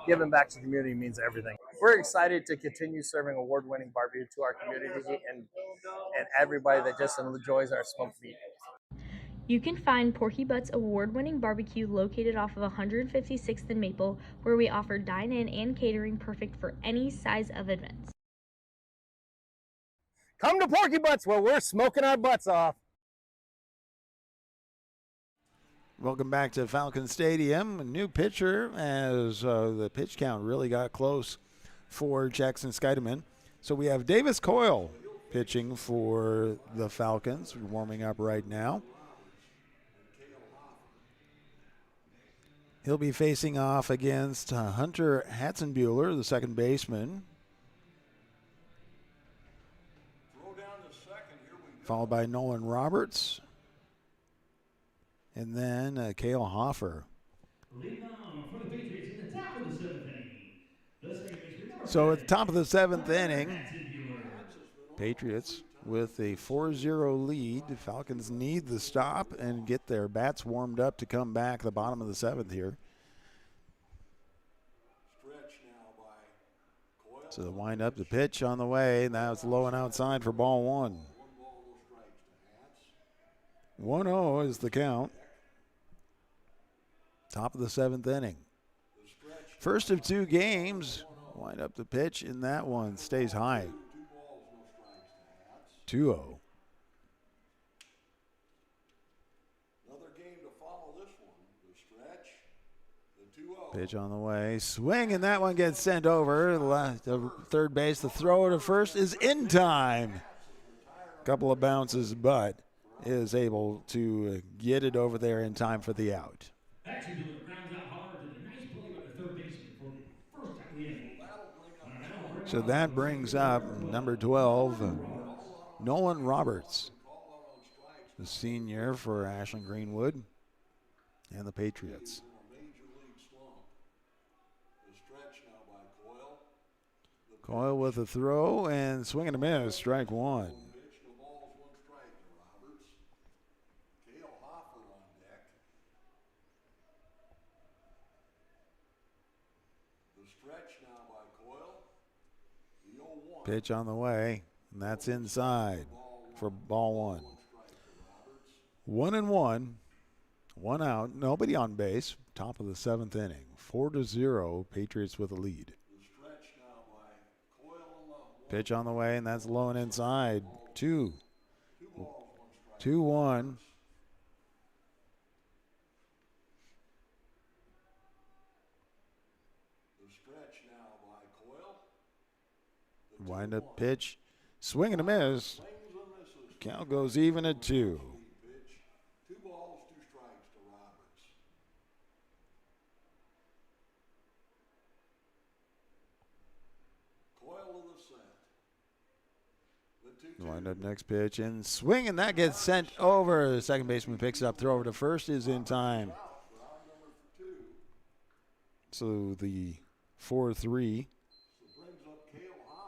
giving back to the community means everything. We're excited to continue serving award-winning barbecue to our community and everybody that just enjoys our smoked meat. You can find Porky Butts award-winning barbecue located off of 156th and Maple, where we offer dine-in and catering perfect for any size of events. Come to Porky Butts, where we're smoking our butts off. Welcome back to Falcon Stadium. A new pitcher as the pitch count really got close for Jackson Scheidemann. So we have Davis Coyle pitching for the Falcons, warming up right now. He'll be facing off against Hunter Hatzenbuehler, the second baseman. Followed by Nolan Roberts. And then Cale Hoffer. So at the top of the seventh inning, Patriots with a 4-0 lead. Falcons need the stop and get their bats warmed up to come back the bottom of the seventh here. So the wind up, the pitch on the way. Now it's low and outside for ball one. 1-0 is the count. Top of the seventh inning. First of 2 games. Wind up the pitch, and that one stays high. 2-0. Another game to follow this one. The stretch, the 2-0. Pitch on the way. Swing, and that one gets sent over. The third base. The throw to first is in time. Couple of bounces, but is able to get it over there in time for the out. Grounds out hard to the nice play by the third baseman for the first out of the inning. So that brings up number 12, Nolan Roberts, the senior for Ashland Greenwood and the Patriots. Coyle with a throw and swing and a miss, strike one. Pitch on the way, and that's inside for ball one. 1-1, 1 out, nobody on base. Top of the seventh inning, 4-0. Patriots with a lead. Pitch on the way, and that's low and inside. 2-1. Wind up pitch Swing and a miss. Count goes even at 2. Pitch. 2 balls, 2 strikes to Roberts. Coyle to the set. The 2-2. Wind up next pitch and swing, and that gets sent over. The second baseman picks it up. Throw over to first is in time. So the 4-3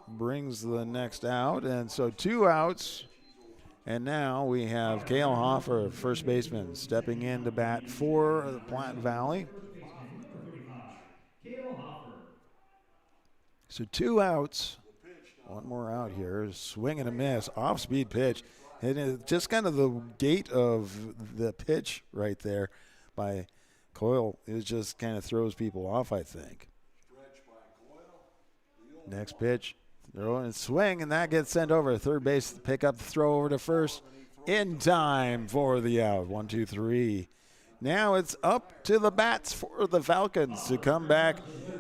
brings the next out, and so 2 outs. And now we have Cale Hoffer, first baseman, stepping in to bat for the Platte Valley. So 2 outs. One more out here. Swing and a miss. Off-speed pitch. And it's just kind of the gait of the pitch right there by Coyle. It just kind of throws people off, I think. Next pitch. Throw and swing, and that gets sent over. Third base, pick up, throw over to first. In time for the out. 1, 2, 3. Now it's up to the bats for the Falcons to come back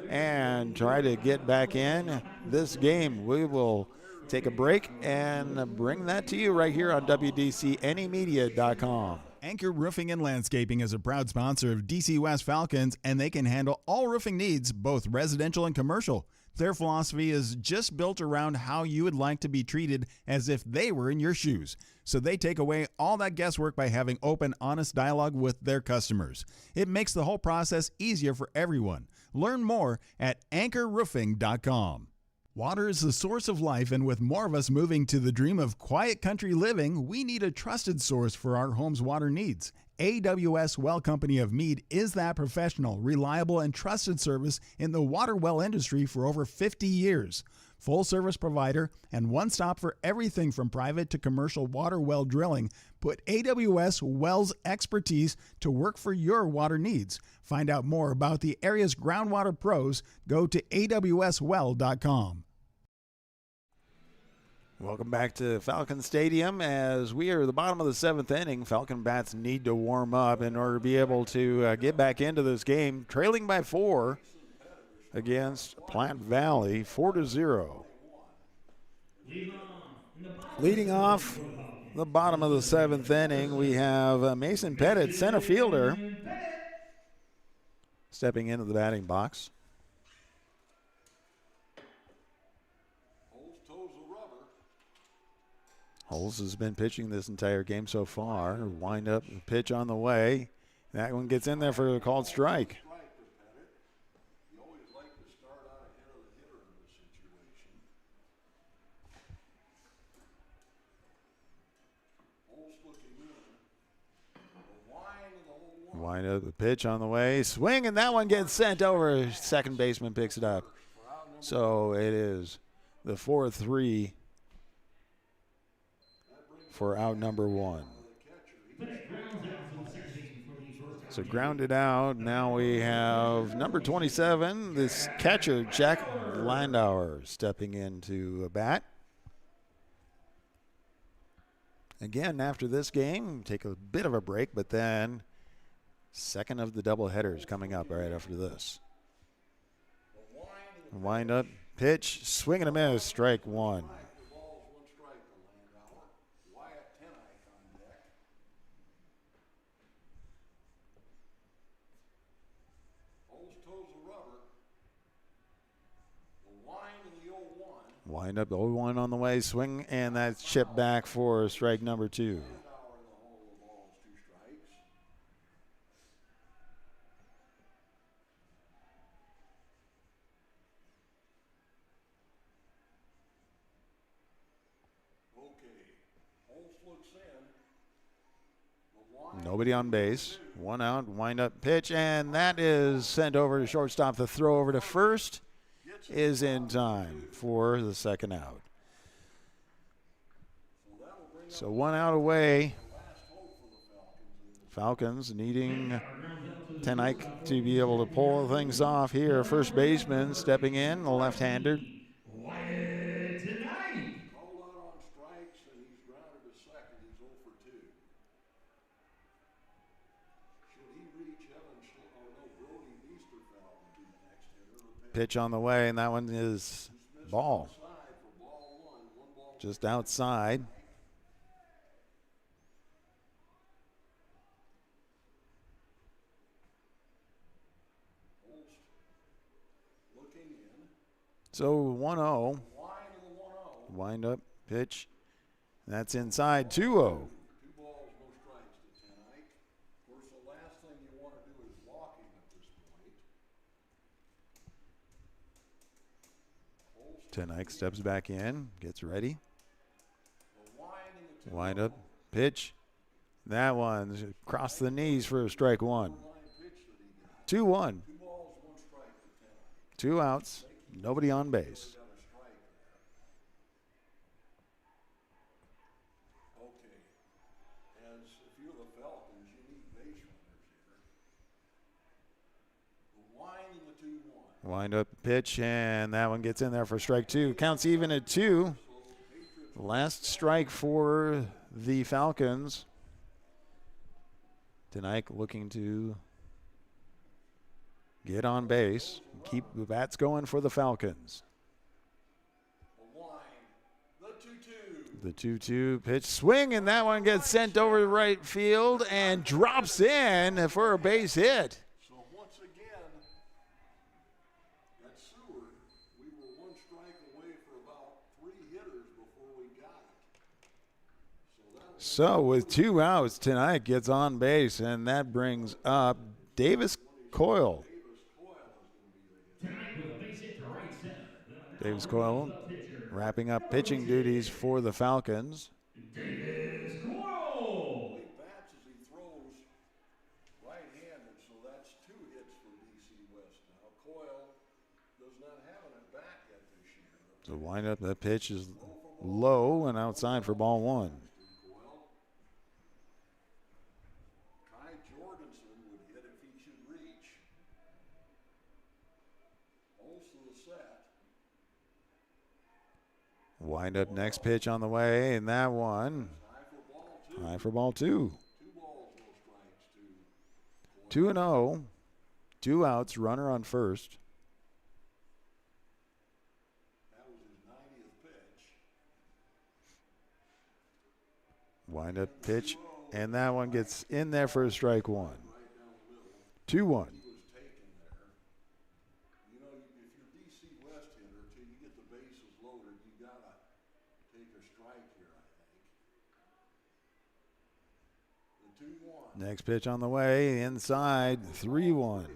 and try to get back in this game. We will take a break and bring that to you right here on WDCNEmedia.com. Anchor Roofing and Landscaping is a proud sponsor of DC West Falcons, and they can handle all roofing needs, both residential and commercial. Their philosophy is just built around how you would like to be treated as if they were in your shoes. So they take away all that guesswork by having open, honest dialogue with their customers. It makes the whole process easier for everyone. Learn more at anchorroofing.com. Water is the source of life, and with more of us moving to the dream of quiet country living, we need a trusted source for our home's water needs. AWS Well Company of Meade is that professional, reliable, and trusted service in the water well industry for over 50 years. Full service provider and one stop for everything from private to commercial water well drilling. Put AWS Wells expertise to work for your water needs. Find out more about the area's groundwater pros. Go to awswell.com. Welcome back to Falcon Stadium as we are at the bottom of the 7th inning. Falcon bats need to warm up in order to be able to get back into this game. Trailing by 4 against Platte Valley, 4-0. Leading off the bottom of the 7th inning, we have Mason Pettit, center fielder, stepping into the batting box. Holes has been pitching this entire game so far. Wind up, pitch on the way. That one gets in there for a called strike. You always like to start out ahead of the hitter in this situation. Holes looking in. The line of the whole one. Wind up, the pitch on the way. Swing, and that one gets sent over. Second baseman picks it up. So it is the 4-3 for out number 1. So grounded out. Now we have number 27, this catcher, Jack Landauer, stepping into a bat. Again, after this game, take a bit of a break, but then second of the doubleheaders coming up right after this. Wind up, pitch, swing and a miss, strike 1. Wind up, the 0-1 on the way, swing, and that's chipped back for strike number 2. Nobody on base. 1 out, wind up, pitch, and that is sent over to shortstop. The throw over to first is in time for the second out. So 1 out away. Falcons needing Tenike to be able to pull things off here. First baseman stepping in, the left-hander. Pitch on the way, and that one is ball. just outside. So 1-0. Wind up pitch. That's inside 2-0. 2 balls, no strikes to Tenike. Of course, the last thing you want to do is walk him at this point. Tenike steps back in, gets ready. Wind up pitch. That one's across the knees for strike 1. 2-1. 2 balls, 1 strike to Tenike. 2 outs. Nobody on base. Okay. As if you're the Falcons, you need base runners here. The wind and the 2-1. Wind up pitch, and that one gets in there for strike 2. Counts even at 2. Last strike for the Falcons. Tenike looking to get on base, keep the bats going for the Falcons. The 2-2 pitch swing, and that one gets sent over to right field and drops in for a base hit. So once again, at Seward, we were 1 strike away for about 3 hitters before we got it. So with 2 outs, Tenike gets on base, and that brings up Davis Coyle. Davis Coyle wrapping up pitching duties for the Falcons. Davis Coyle. He bats as he throws right-handed, so that's 2 hits for DC West now. Coyle does not have an at-bat yet this year. So wind up, the pitch is low and outside for ball 1. Kai Jorgensen would hit if he should reach. Holst to the set. Wind up, next pitch on the way, and that one high for ball 2. 2 balls, no strikes to 2-0, 2 outs, runner on first. That was his 90th pitch. Wind up pitch, and that one gets in there for a strike 1. 2-1. He was taken there. You know, if you're DC West hitter, till you get the bases loaded, you gotta take a strike here, I think. The 2-1. Next pitch on the way, inside, 3-1.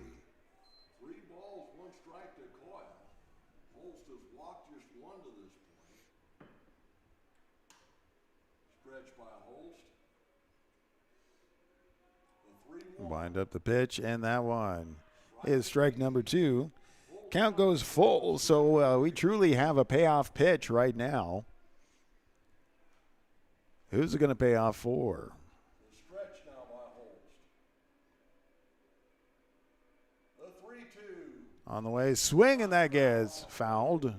3 balls, 1 strike to Coyle. Holst has walked just 1 to this point. Stretch by Holst. The 3-1. Wind up the pitch, and that one is strike number 2. Count goes full, so we truly have a payoff pitch right now. Who's it going to pay off for? The stretch now by Holst. The 3-2. On the way, swing, and that gets fouled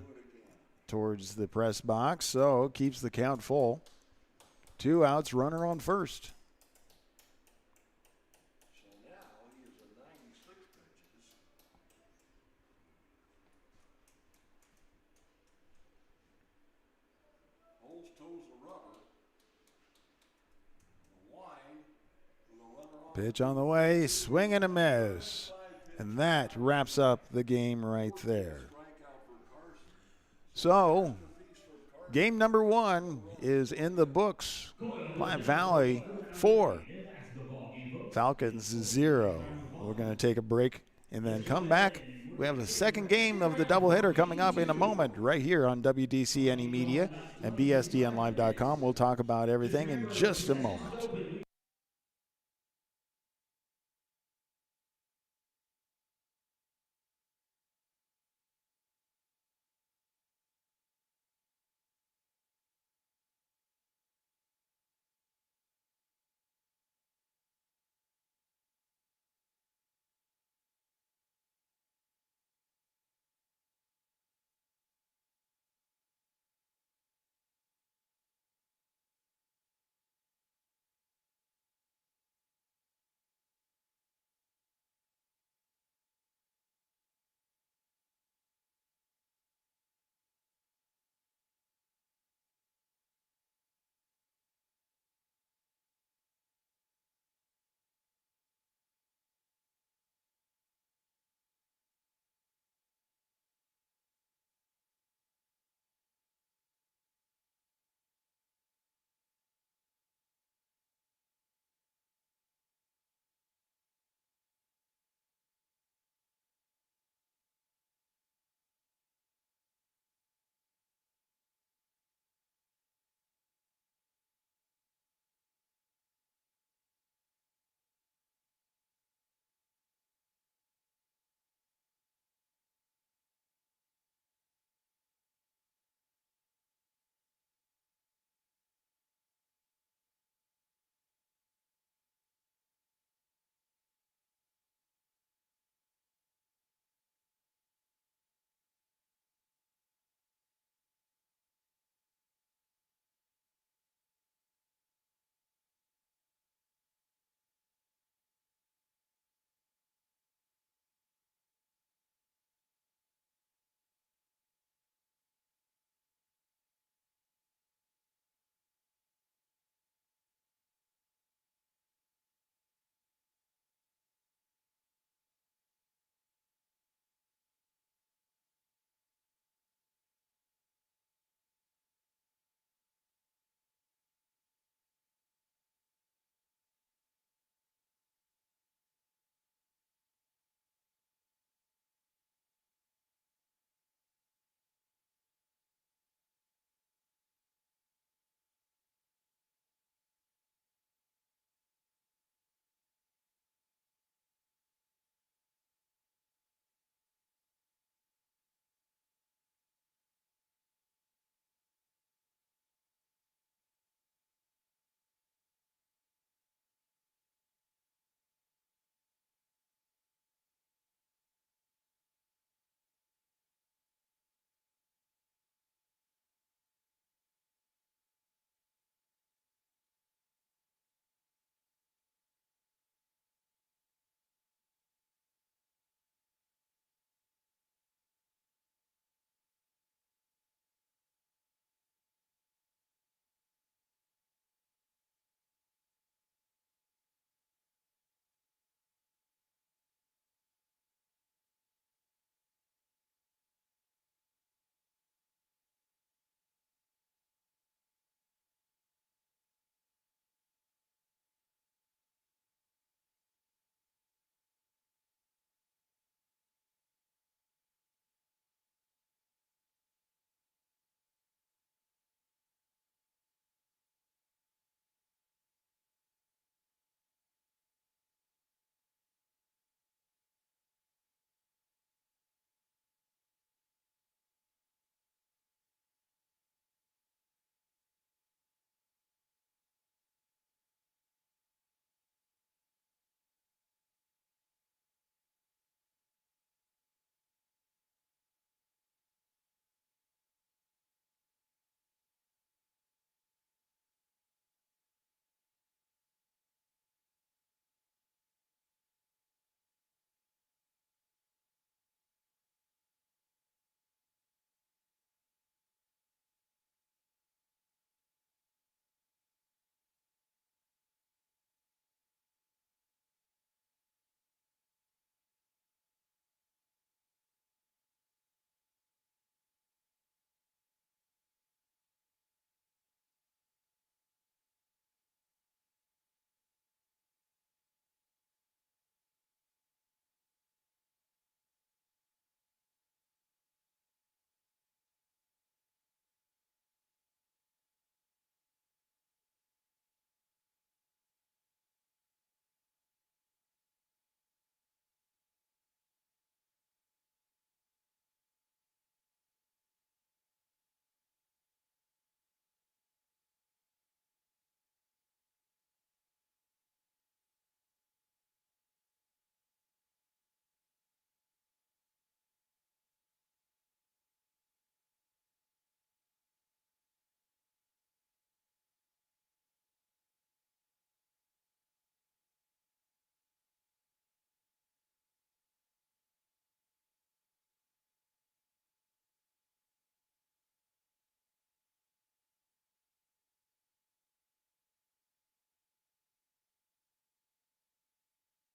towards the press box, so keeps the count full. 2 outs, runner on first. So now he is at 96 pitches. Holst toes the rubber. The wind with a runner on. Pitch on the way, swing and a miss. And that wraps up the game right there. So, game number 1 is in the books. Platte Valley 4, Falcons 0. We're going to take a break and then come back. We have the second game of the doubleheader coming up in a moment right here on WDCNE Media and BSDNLive.com. We'll talk about everything in just a moment.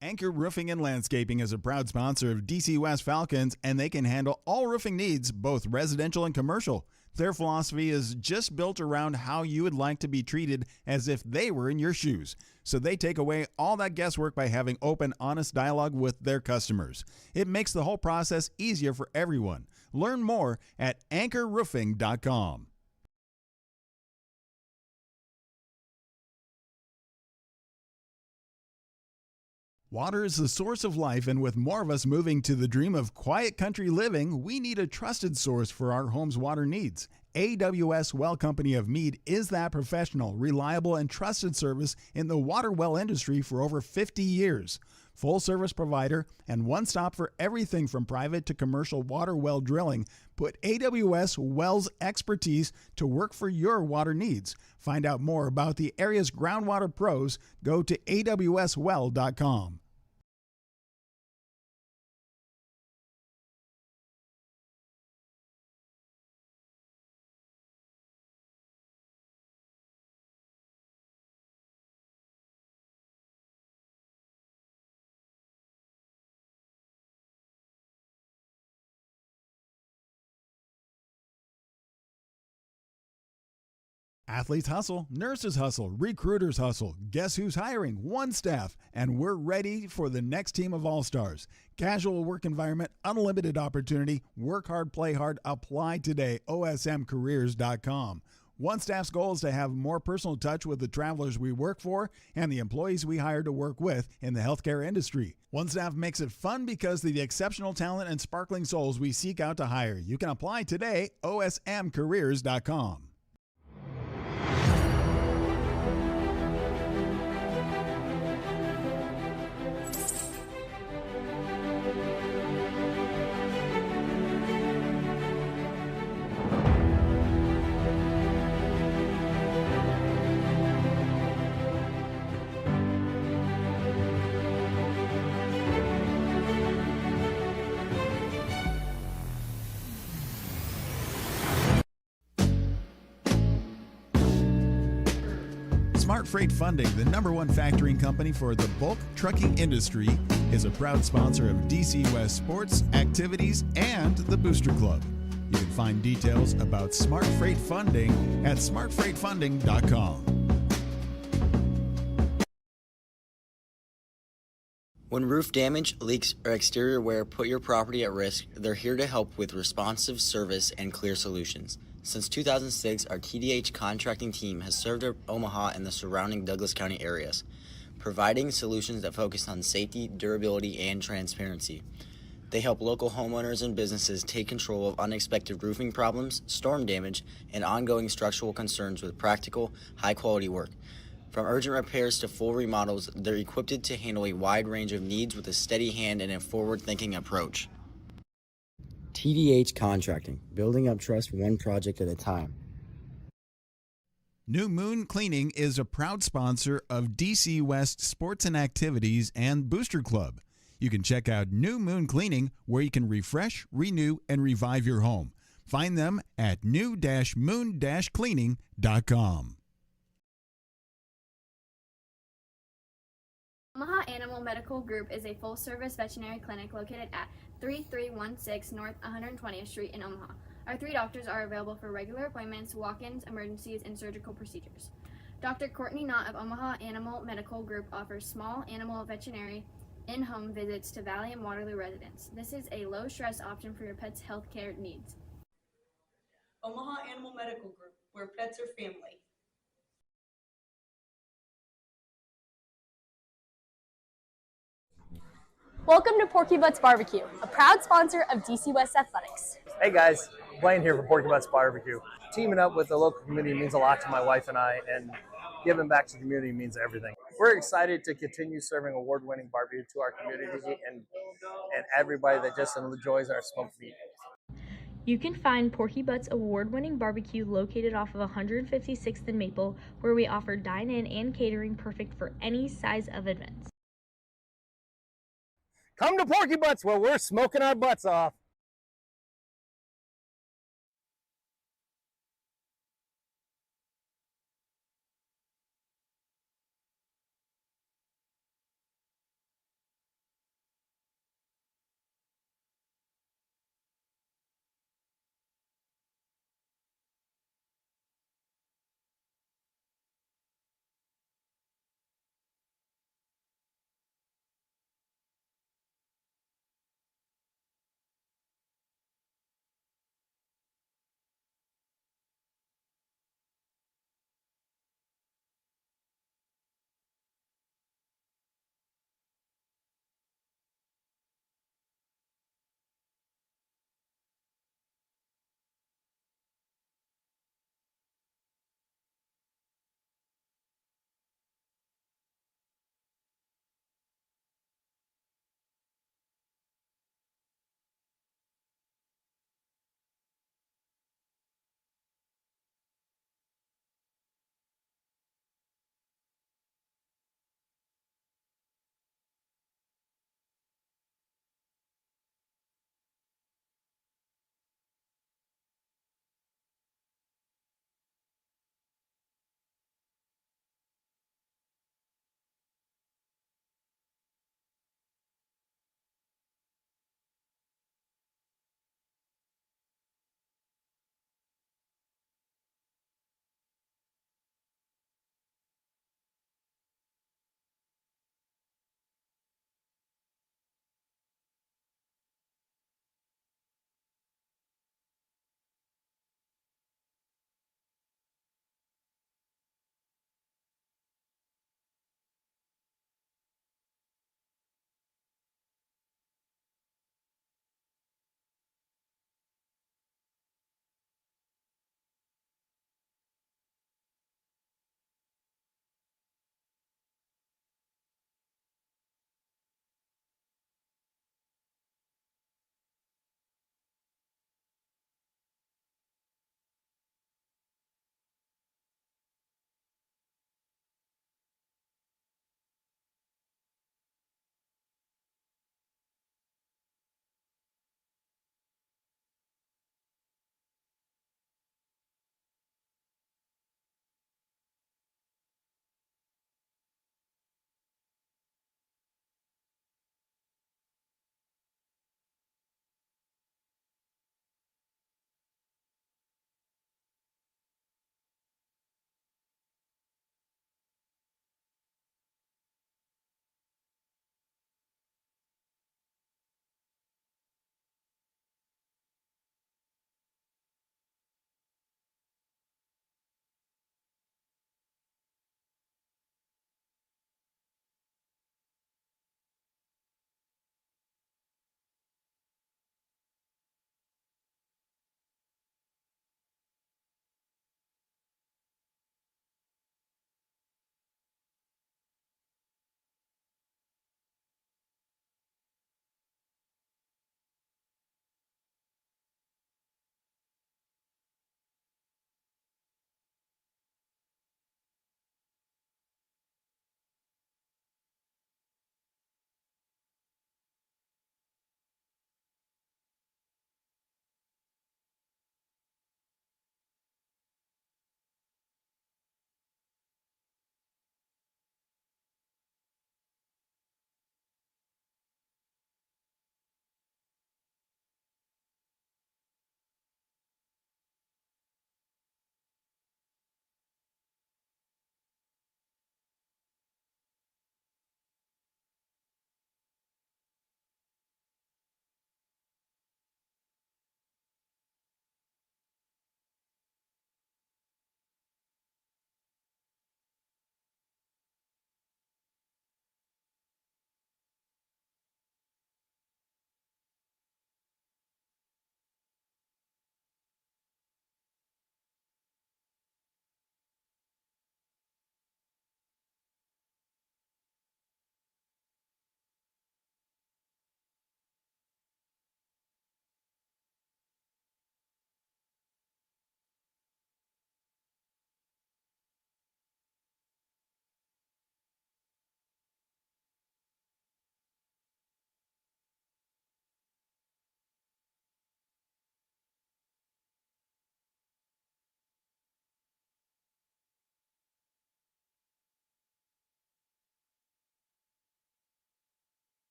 Anchor Roofing and Landscaping is a proud sponsor of DC West Falcons, and they can handle all roofing needs, both residential and commercial. Their philosophy is just built around how you would like to be treated as if they were in your shoes. So they take away all that guesswork by having open, honest dialogue with their customers. It makes the whole process easier for everyone. Learn more at anchorroofing.com. Water is the source of life, and with more of us moving to the dream of quiet country living, we need a trusted source for our home's water needs. AWS Well Company of Meade is that professional, reliable, and trusted service in the water well industry for over 50 years. Full service provider and one stop for everything from private to commercial water well drilling. Put AWS Wells expertise to work for your water needs. Find out more about the area's groundwater pros. Go to awswell.com. Athletes hustle, nurses hustle, recruiters hustle. Guess who's hiring? One Staff, and we're ready for the next team of all-stars. Casual work environment, unlimited opportunity, work hard, play hard. Apply today, osmcareers.com. One Staff's goal is to have more personal touch with the travelers we work for and the employees we hire to work with in the healthcare industry. One Staff makes it fun because of the exceptional talent and sparkling souls we seek out to hire. You can apply today, osmcareers.com. Smart Freight Funding, the #1 factoring company for the bulk trucking industry, is a proud sponsor of DC West sports, activities, and the Booster Club. You can find details about Smart Freight Funding at smartfreightfunding.com. When roof damage, leaks, or exterior wear put your property at risk, they're here to help with responsive service and clear solutions. Since 2006, our TDH contracting team has served Omaha and the surrounding Douglas County areas, providing solutions that focus on safety, durability, and transparency. They help local homeowners and businesses take control of unexpected roofing problems, storm damage, and ongoing structural concerns with practical, high-quality work. From urgent repairs to full remodels, they're equipped to handle a wide range of needs with a steady hand and a forward-thinking approach. TDH Contracting, building up trust one project at a time. New Moon Cleaning is a proud sponsor of DC West Sports and Activities and Booster Club. You can check out New Moon Cleaning, where you can refresh, renew, and revive your home. Find them at new-moon-cleaning.com. Omaha Animal Medical Group is a full-service veterinary clinic located at 3316 North 120th Street in Omaha. Our 3 doctors are available for regular appointments, walk-ins, emergencies, and surgical procedures. Dr. Courtney Knott of Omaha Animal Medical Group offers small animal veterinary in-home visits to Valley and Waterloo residents. This is a low-stress option for your pet's health care needs. Omaha Animal Medical Group, where pets are family. Welcome to Porky Butts Barbecue, a proud sponsor of DC West Athletics. Hey guys, Blaine here for Porky Butts Barbecue. Teaming up with the local community means a lot to my wife and I, and giving back to the community means everything. We're excited to continue serving award-winning barbecue to our community and everybody that just enjoys our smoked meat. You can find Porky Butts award-winning barbecue located off of 156th and Maple, where we offer dine-in and catering perfect for any size of events. Come to Porky Butts where we're smoking our butts off.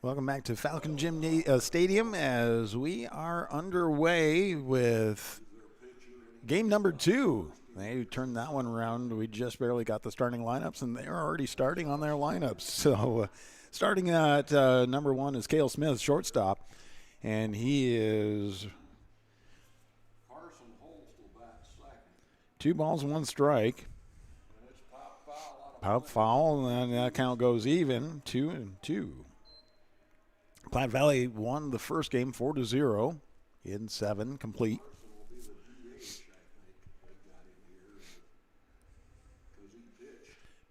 Welcome back to Falcon Stadium as we are underway with game number 2. They turned that one around. We just barely got the starting lineups, and they're already starting on their lineups. So starting at number 1 is Cale Smith, shortstop, and he is 2 balls, 1 strike. Pop foul, and that count goes even, 2-2. Platte Valley won the first game 4-0 in 7 complete.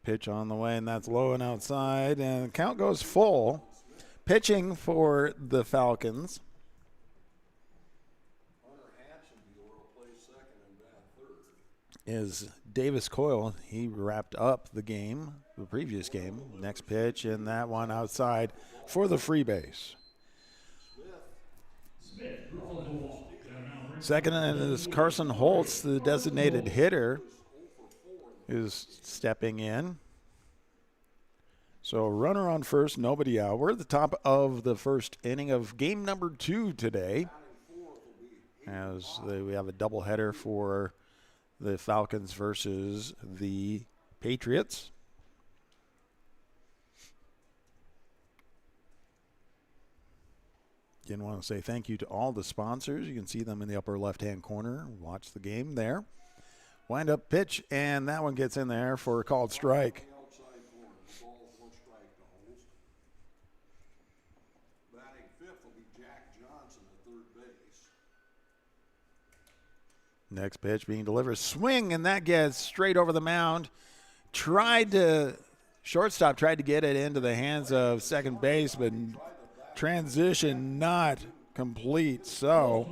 Pitch on the way, and that's low and outside, and the count goes full. Pitching for the Falcons is Davis Coyle. He wrapped up the game, the previous game. Next pitch, and that one outside for the free base. Second is Carson Holtz, the designated hitter, is stepping in. So runner on first, nobody out. We're at the top of the first inning of game number 2 today, as we have a doubleheader for the Falcons versus the Patriots. Again, want to say thank you to all the sponsors. You can see them in the upper left-hand corner. Watch the game there. Wind up pitch, and that one gets in there for a called strike. Batting 5th will be Jack Johnson at third base. Next pitch being delivered. Swing, and that gets straight over the mound. Shortstop tried to get it into the hands of second base, but transition not complete. So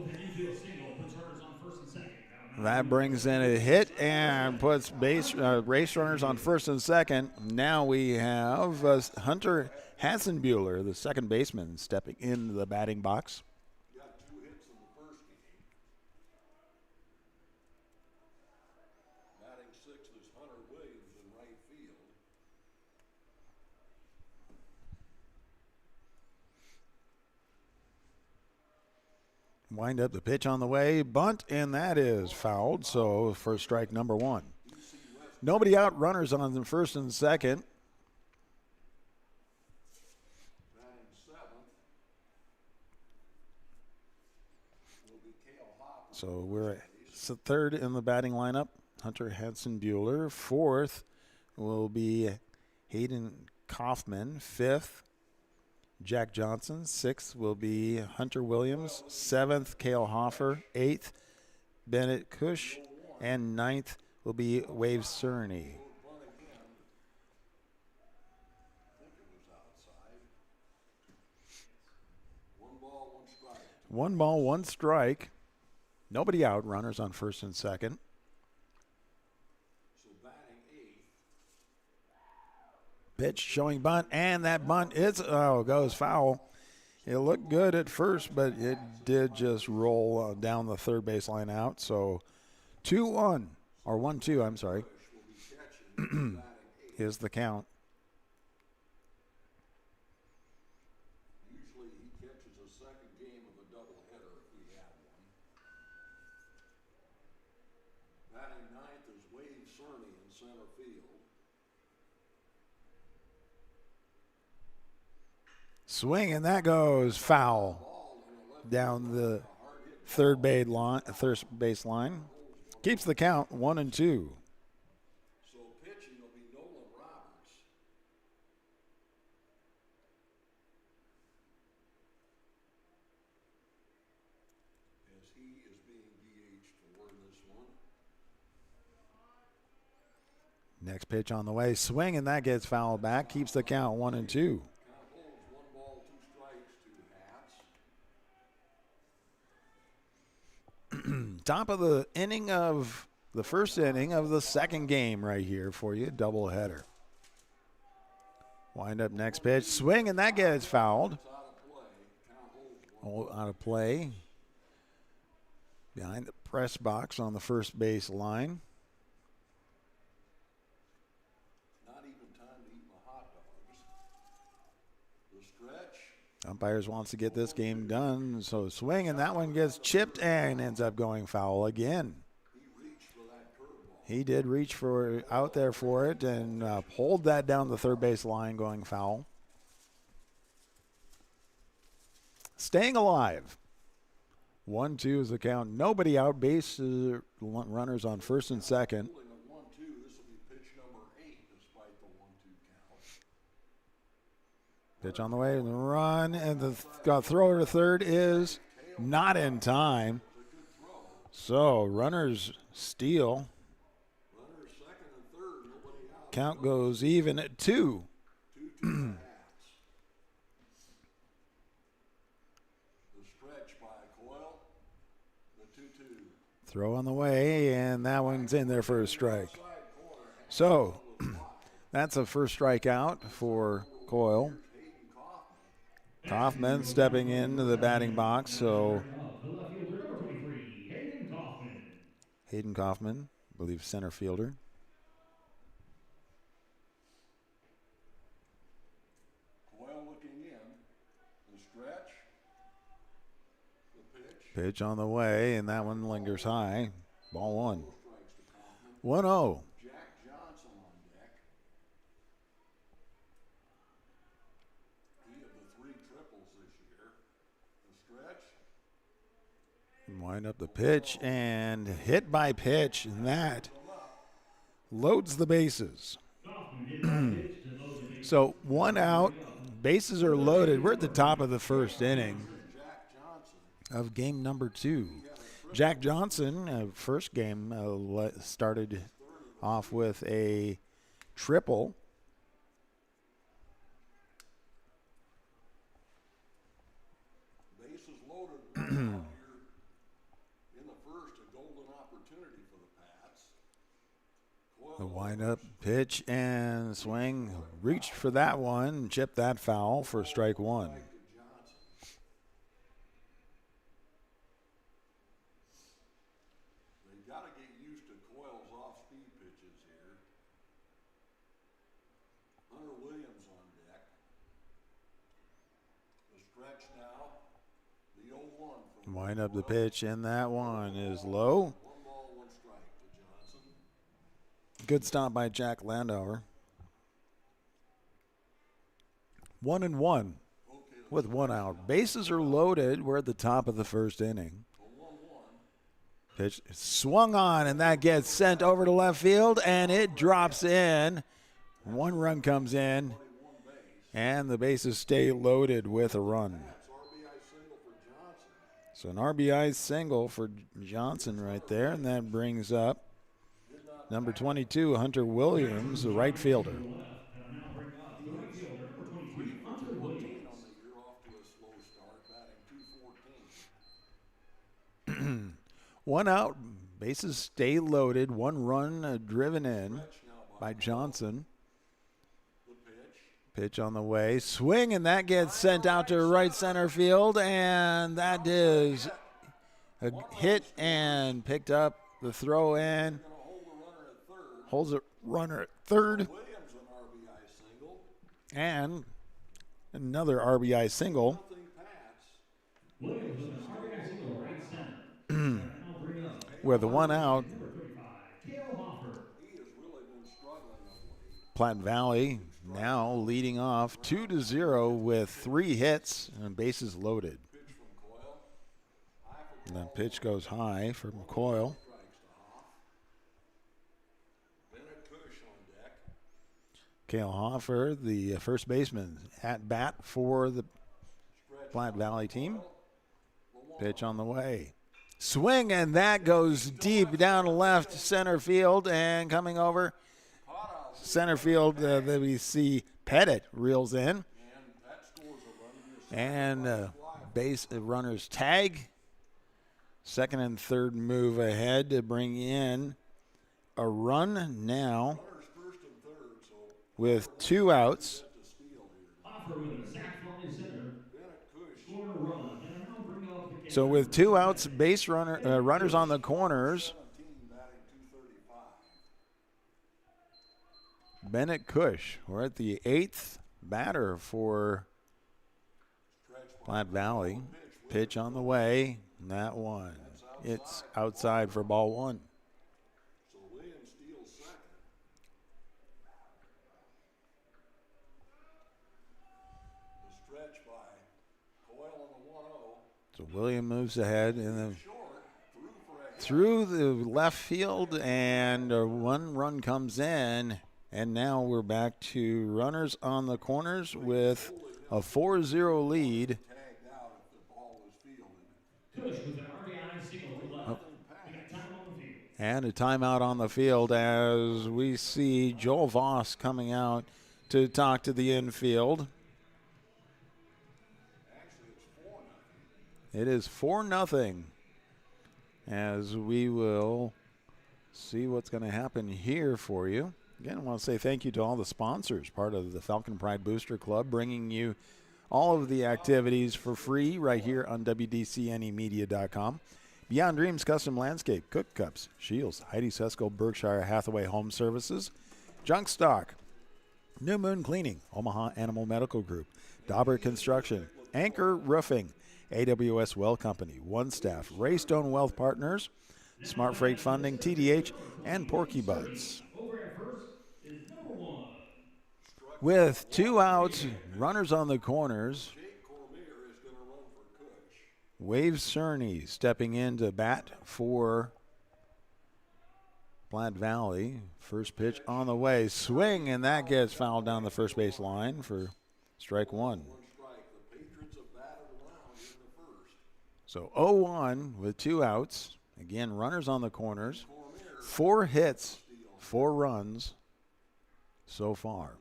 that brings in a hit and puts race runners on first and second. Now we have Hunter Hassenbuehler, the second baseman, stepping into the batting box. Got 2 hits in the first game. Batting 6th is Hunter Williams in right field. Wind up the pitch on the way, bunt, and that is fouled. So first strike number 1. Nobody out, runners on the first and second. Batting 7th will be Cale Hopper. So we're at third in the batting lineup, Hunter Hassenbuehler. Fourth will be Hayden Kaufman. 5th, Jack Johnson. 6th will be Hunter Williams. 7th, Cale Hoffer. 8th, Bennett Cush. And 9th will be Wave Cerny. One ball, one strike. Nobody out. Runners on first and second. So batting 8th. Pitch showing bunt, and that bunt goes foul. It looked good at first, but it did just roll down the third baseline out. So 2-1, or 1-2, I'm sorry, is the count. Usually he catches a second game of a doubleheader if we have one. Batting 9th is Wade Cerny in center field. Swing, and that goes foul down the third base line. Keeps the count 1-2. So pitching will be Nolan Roberts. As he is being DH'd for this one. Next pitch on the way. Swing, and that gets fouled back. Keeps the count 1-2. Count holds 1 ball, 2 strikes, 2 hats. Top of the inning of the first inning of the second game right here for you. Doubleheader. Wind up next pitch. Swing, and that gets fouled. Out of play. Behind the press box on the first base line. Not even time to eat my hot dogs. Umpires wants to get this game done, so swing, and that one gets chipped and ends up going foul again. He did reach for out there for it and pulled that down the third base line, going foul. Staying alive. 1-2 is the count. Nobody out. Base runners on first and second. Pitch on the way, and the run, and the throw to third is not in time. So runners steal. Count goes even at 2. Throw on the way, and that one's in there for a strike. So that's a first strikeout for Coyle. Kaufman stepping into the batting box, so The left fielder, number 23, Hayden Kaufman. Hayden Kaufman, I believe center fielder. Coyle looking in. The stretch. The pitch. Pitch on the way, and that one lingers high. Ball 1. 1-0. Jack Johnson on deck. He had the 3 triples this year. The stretch. Wind up the pitch and hit by pitch, and that loads the bases. So 1 out, bases are loaded. We're at the top of the first inning of game number 2. Jack Johnson, first game, started off with a triple. Bases loaded. 1 out here. In the first, a golden opportunity for the Pats. The wind-up pitch and swing. Reached for that one, chipped that foul for strike 1. They've got to get used to Coyle's off-speed pitches here. Hunter Williams on deck. The stretch now. The 0-1 from Wind up the pitch, and that one is low. 1 ball, 1 strike to Johnson. Good stop by Jack Landauer. 1-1 with 1 out. Bases are loaded. We're at the top of the first inning. Pitch swung on, and that gets sent over to left field, and it drops in. 1 run comes in, and the bases stay loaded with a run. So an RBI single for Johnson right there, and that brings up number 22, Hunter Williams, the right fielder. One out, bases stay loaded. 1 run driven in by Johnson. Pitch on the way, swing, and that gets sent out to right center field, and that is a hit and picked up. The throw in, holds a runner at third, and another RBI single. With 1 out, Platte Valley now leading off 2-0 with 3 hits and bases loaded. And the pitch goes high from Coyle. Cale Hoffer, the first baseman, at bat for the Platte Valley team. Pitch on the way. Swing, and that goes deep down left center field, and coming over center field, we see Pettit reels in. And base runners tag. Second and third move ahead to bring in a run now with 2 outs. So with 2 outs, base runners on the corners. Bennett Cush, we're at the 8th batter for Platte Valley, pitch on the way. That one, it's outside for ball one. So Williams steals second. The stretch by Coyle on the 1-0. So William moves ahead in the through the left field, and one run comes in, and now we're back to runners on the corners with a 4-0 lead. And a timeout on the field as we see Joel Voss coming out to talk to the infield. It is 4-0. As we will see what's going to happen here for you. Again, I want to say thank you to all the sponsors, part of the Falcon Pride Booster Club, bringing you all of the activities for free right here on WDCNEmedia.com. Beyond Dreams Custom Landscape, Cook Cups, Shields, Heidi Sesko, Berkshire Hathaway Home Services, Junk Stock, New Moon Cleaning, Omaha Animal Medical Group, Dauber Construction, Anchor Roofing, AWS Well Company, One Staff, Raystone Wealth Partners, Smart Freight Funding, TDH, and Porky Butts. With 2 outs, runners on the corners, Wave Cerny stepping in to bat for Platte Valley. First pitch on the way, swing, and that gets fouled down the first base line for strike one. So 0-1 with 2 outs. Again, runners on the corners. 4 hits, 4 runs so far.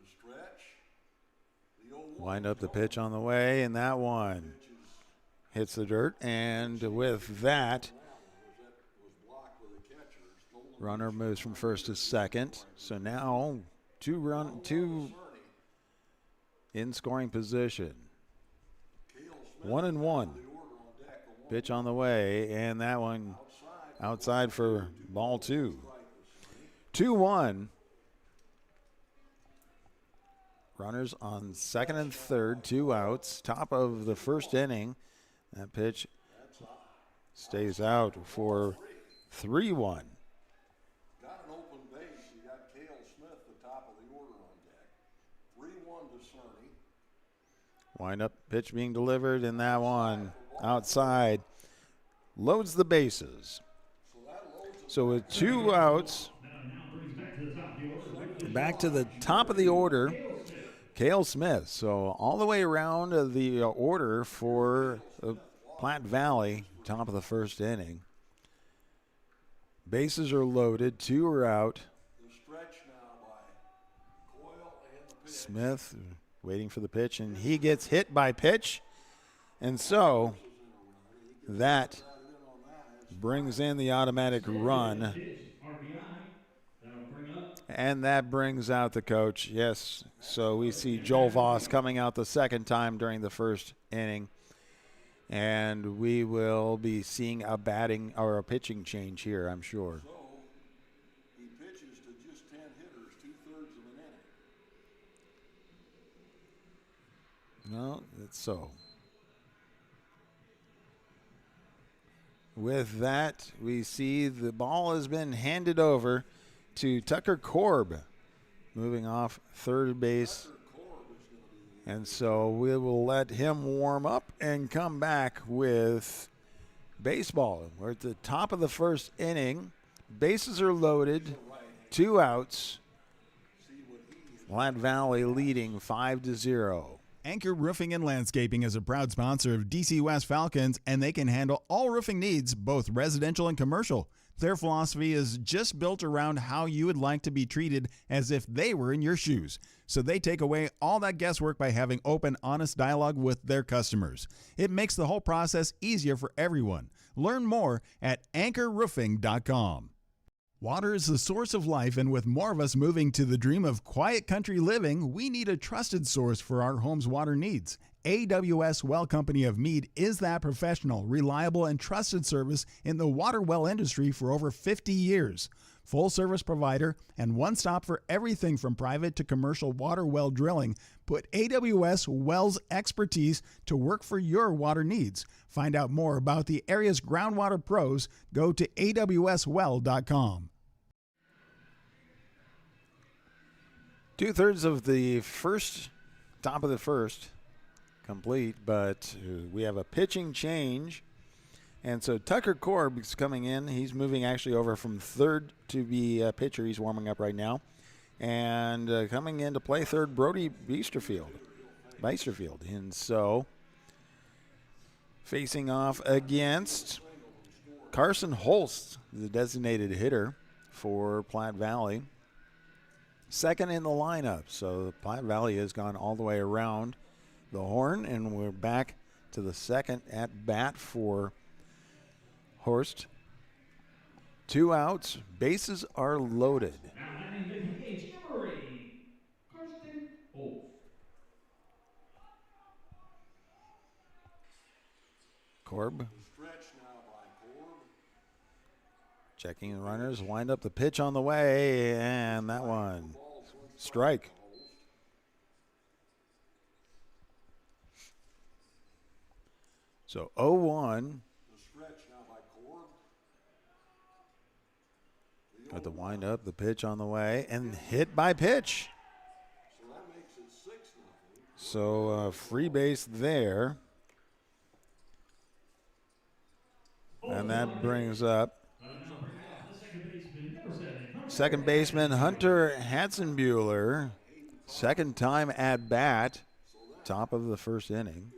Wind up the pitch on the way, and that one hits the dirt. And with that, runner moves from first to second. So now 2 in scoring position. 1-1. Pitch on the way, and that one outside for ball 2. 2-1. Runners on second and third, 2 outs. Top of the first inning. That pitch stays out for 3-1. Got an open base. You got Cale Smith, the top of the order on deck. 3-1 to Cerny. Wind up pitch being delivered, and that one outside loads the bases. So with 2 outs, back to the top of the order, Cale Smith. So all the way around the order for Platte Valley, top of the first inning. Bases are loaded, 2 are out. Smith waiting for the pitch, and he gets hit by pitch. And so that brings in the automatic run. And that brings out the coach. Yes, so we see Joel Voss coming out the second time during the first inning. And we will be seeing a batting or a pitching change here, I'm sure. So he pitches to just 10 hitters, 2/3 of an inning. No, it's so. With that, we see the ball has been handed over to Tucker Korb, moving off third base. And so we will let him warm up and come back with baseball. We're at the top of the first inning. Bases are loaded, 2 outs. Platte Valley leading 5-0. Anchor Roofing and Landscaping is a proud sponsor of DC West Falcons, and they can handle all roofing needs, both residential and commercial. Their philosophy is just built around how you would like to be treated as if they were in your shoes. So they take away all that guesswork by having open, honest dialogue with their customers. It makes the whole process easier for everyone. Learn more at anchorroofing.com. Water is the source of life, and with more of us moving to the dream of quiet country living, we need a trusted source for our home's water needs. AWS Well Company of Mead is that professional, reliable, and trusted service in the water well industry for over 50 years. Full service provider and one stop for everything from private to commercial water well drilling. Put AWS Wells expertise to work for your water needs. Find out more about the area's groundwater pros. Go to awswell.com. 2/3 of the top of the first complete, but we have a pitching change. And so Tucker Korb is coming in. He's moving actually over from third to be a pitcher. He's warming up right now. And coming in to play third, Brody Beisterfield. And so facing off against Carson Holst, the designated hitter for Platte Valley. Second in the lineup. So Platte Valley has gone all the way around the horn, and we're back to the second at bat for Horst. 2 outs. Bases are loaded. Now batting the DH, number 8, Karsten Wolf. Korb checking the runners, wind up the pitch on the way, and that one, strike. So 0-1. Got the wind up, the pitch on the way, and hit by pitch. So free base there. And that brings up second baseman Hunter Hatzenbuehler. Second time at bat, top of the first inning.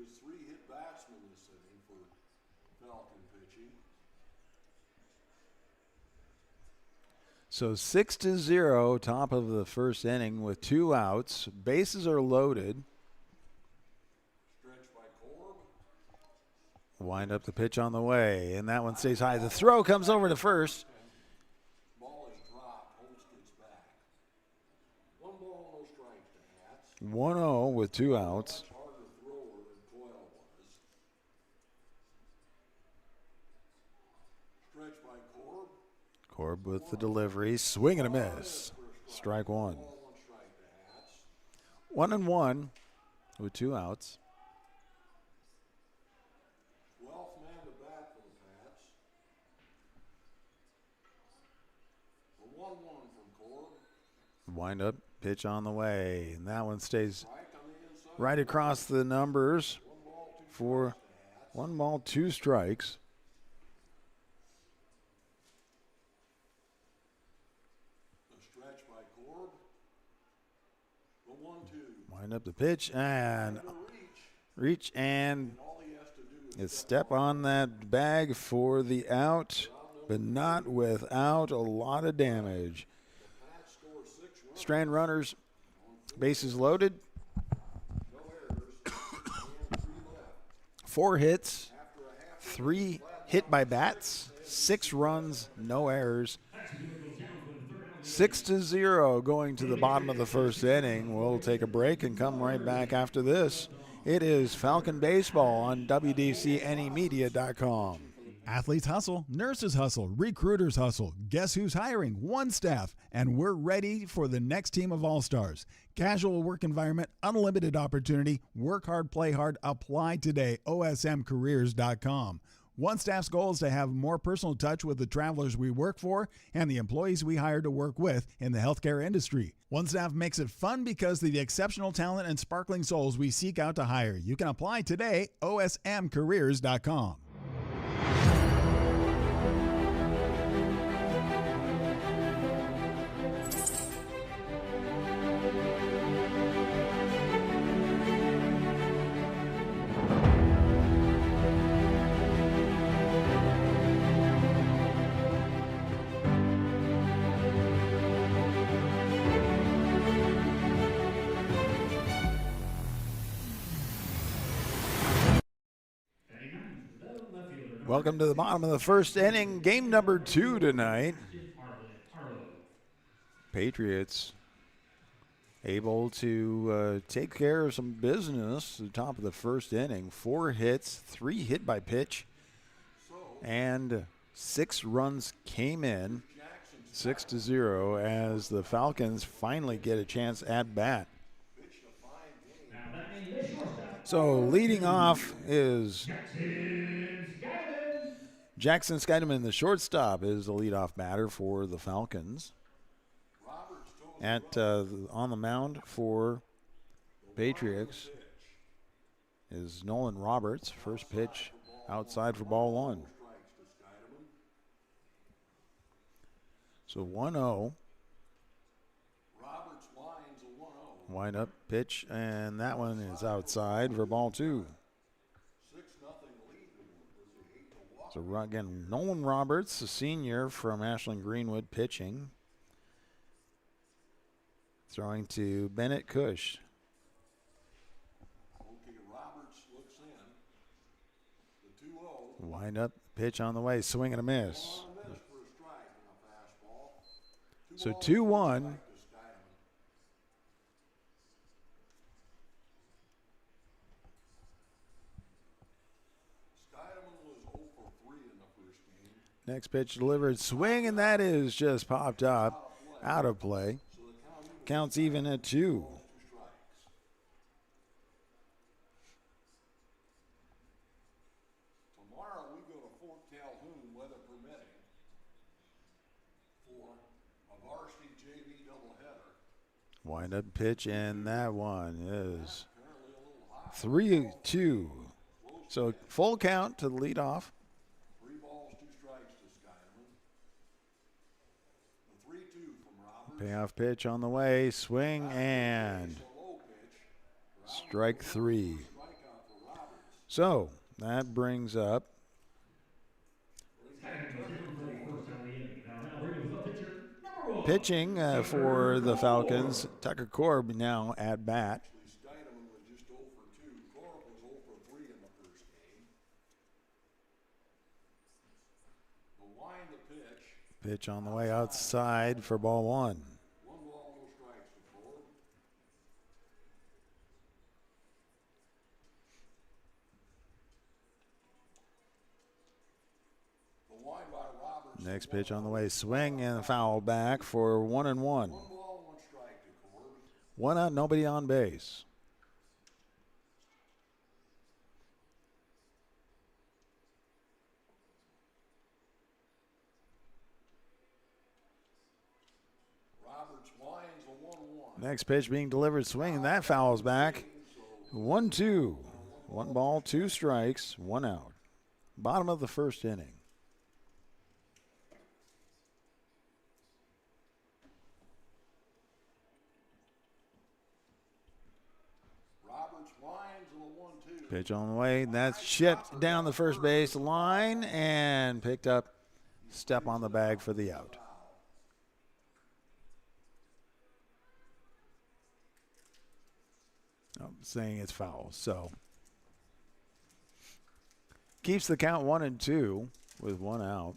So 6-0, top of the first inning with 2 outs. Bases are loaded. Wind up the pitch on the way, and that one stays high. The throw comes over to first. 1-0 with 2 outs. Korb with the delivery, swing and a miss. Strike one. 1-1 with 2 outs. 12th man to bat for the Pats. A 1-1 from Korb. Wind up, pitch on the way, and that one stays right across the numbers for 1 ball, 2 strikes. Wind up the pitch and reach and step on that bag for the out, but not without a lot of damage. Strand runners, bases loaded. 4 hits, 3 hit by bats, 6 runs, no errors. 6-0 going to the bottom of the first inning. We'll take a break and come right back after this. It is Falcon Baseball on WDCNEmedia.com. Athletes hustle, nurses hustle, recruiters hustle. Guess who's hiring? One staff, and we're ready for the next team of all-stars. Casual work environment, unlimited opportunity, work hard, play hard, apply today, osmcareers.com. One staff's goal is to have more personal touch with the travelers we work for and the employees we hire to work with in the healthcare industry. One Staff makes it fun because of the exceptional talent and sparkling souls we seek out to hire. You can apply today, osmcareers.com. Welcome to the bottom of the first inning, game number 2 tonight. Patriots able to take care of some business at the top of the first inning. 4 hits, 3 hit by pitch, and 6 runs came in, 6-0, as the Falcons finally get a chance at bat. So leading off is Jackson Skydeman, the shortstop, is the leadoff batter for the Falcons. On the mound for Patriots is Nolan Roberts. First pitch outside for ball 1. So 1-0. Wind up pitch, and that one is outside for ball 2. So again, Nolan Roberts, a senior from Ashland Greenwood, pitching. Throwing to Bennett Cush. Wind up pitch on the way, swing and a miss. So 2-1. Next pitch delivered, swing, and that is just popped up, out of play. Counts even at 2. Tomorrow we go to Fort Calhoun, weather permitting, for a varsity JV doubleheader. Wind up pitch, and that one is 3-2. So full count to the leadoff. 3 balls, 2 strikes to Skydeman. The 3-2 from Roberts. Payoff pitch on the way, swing, and strike 3. So that brings up pitching for the Falcons. Tucker Korb now at bat. Skydeman was just 0 for 2. Korb was 0 for 3 in the first game. The wind the pitch. Pitch on the way outside for ball 1. 1 ball, no strikes to Korb. The wind by Roberts. Next pitch on the way, swing and foul back for 1-1. 1 ball, 1 strike to Korb. 1 out, nobody on base. Roberts winds a 1-1. Next pitch being delivered, swing, and that fouls back. 1-2. 1 ball, 2 strikes, 1 out. Bottom of the first inning. Roberts winds a 1-2. Pitch on the way, that's chipped down the first base line and picked up. Step on the bag for the out. I'm saying it's foul, so keeps the count 1-2 with 1 out.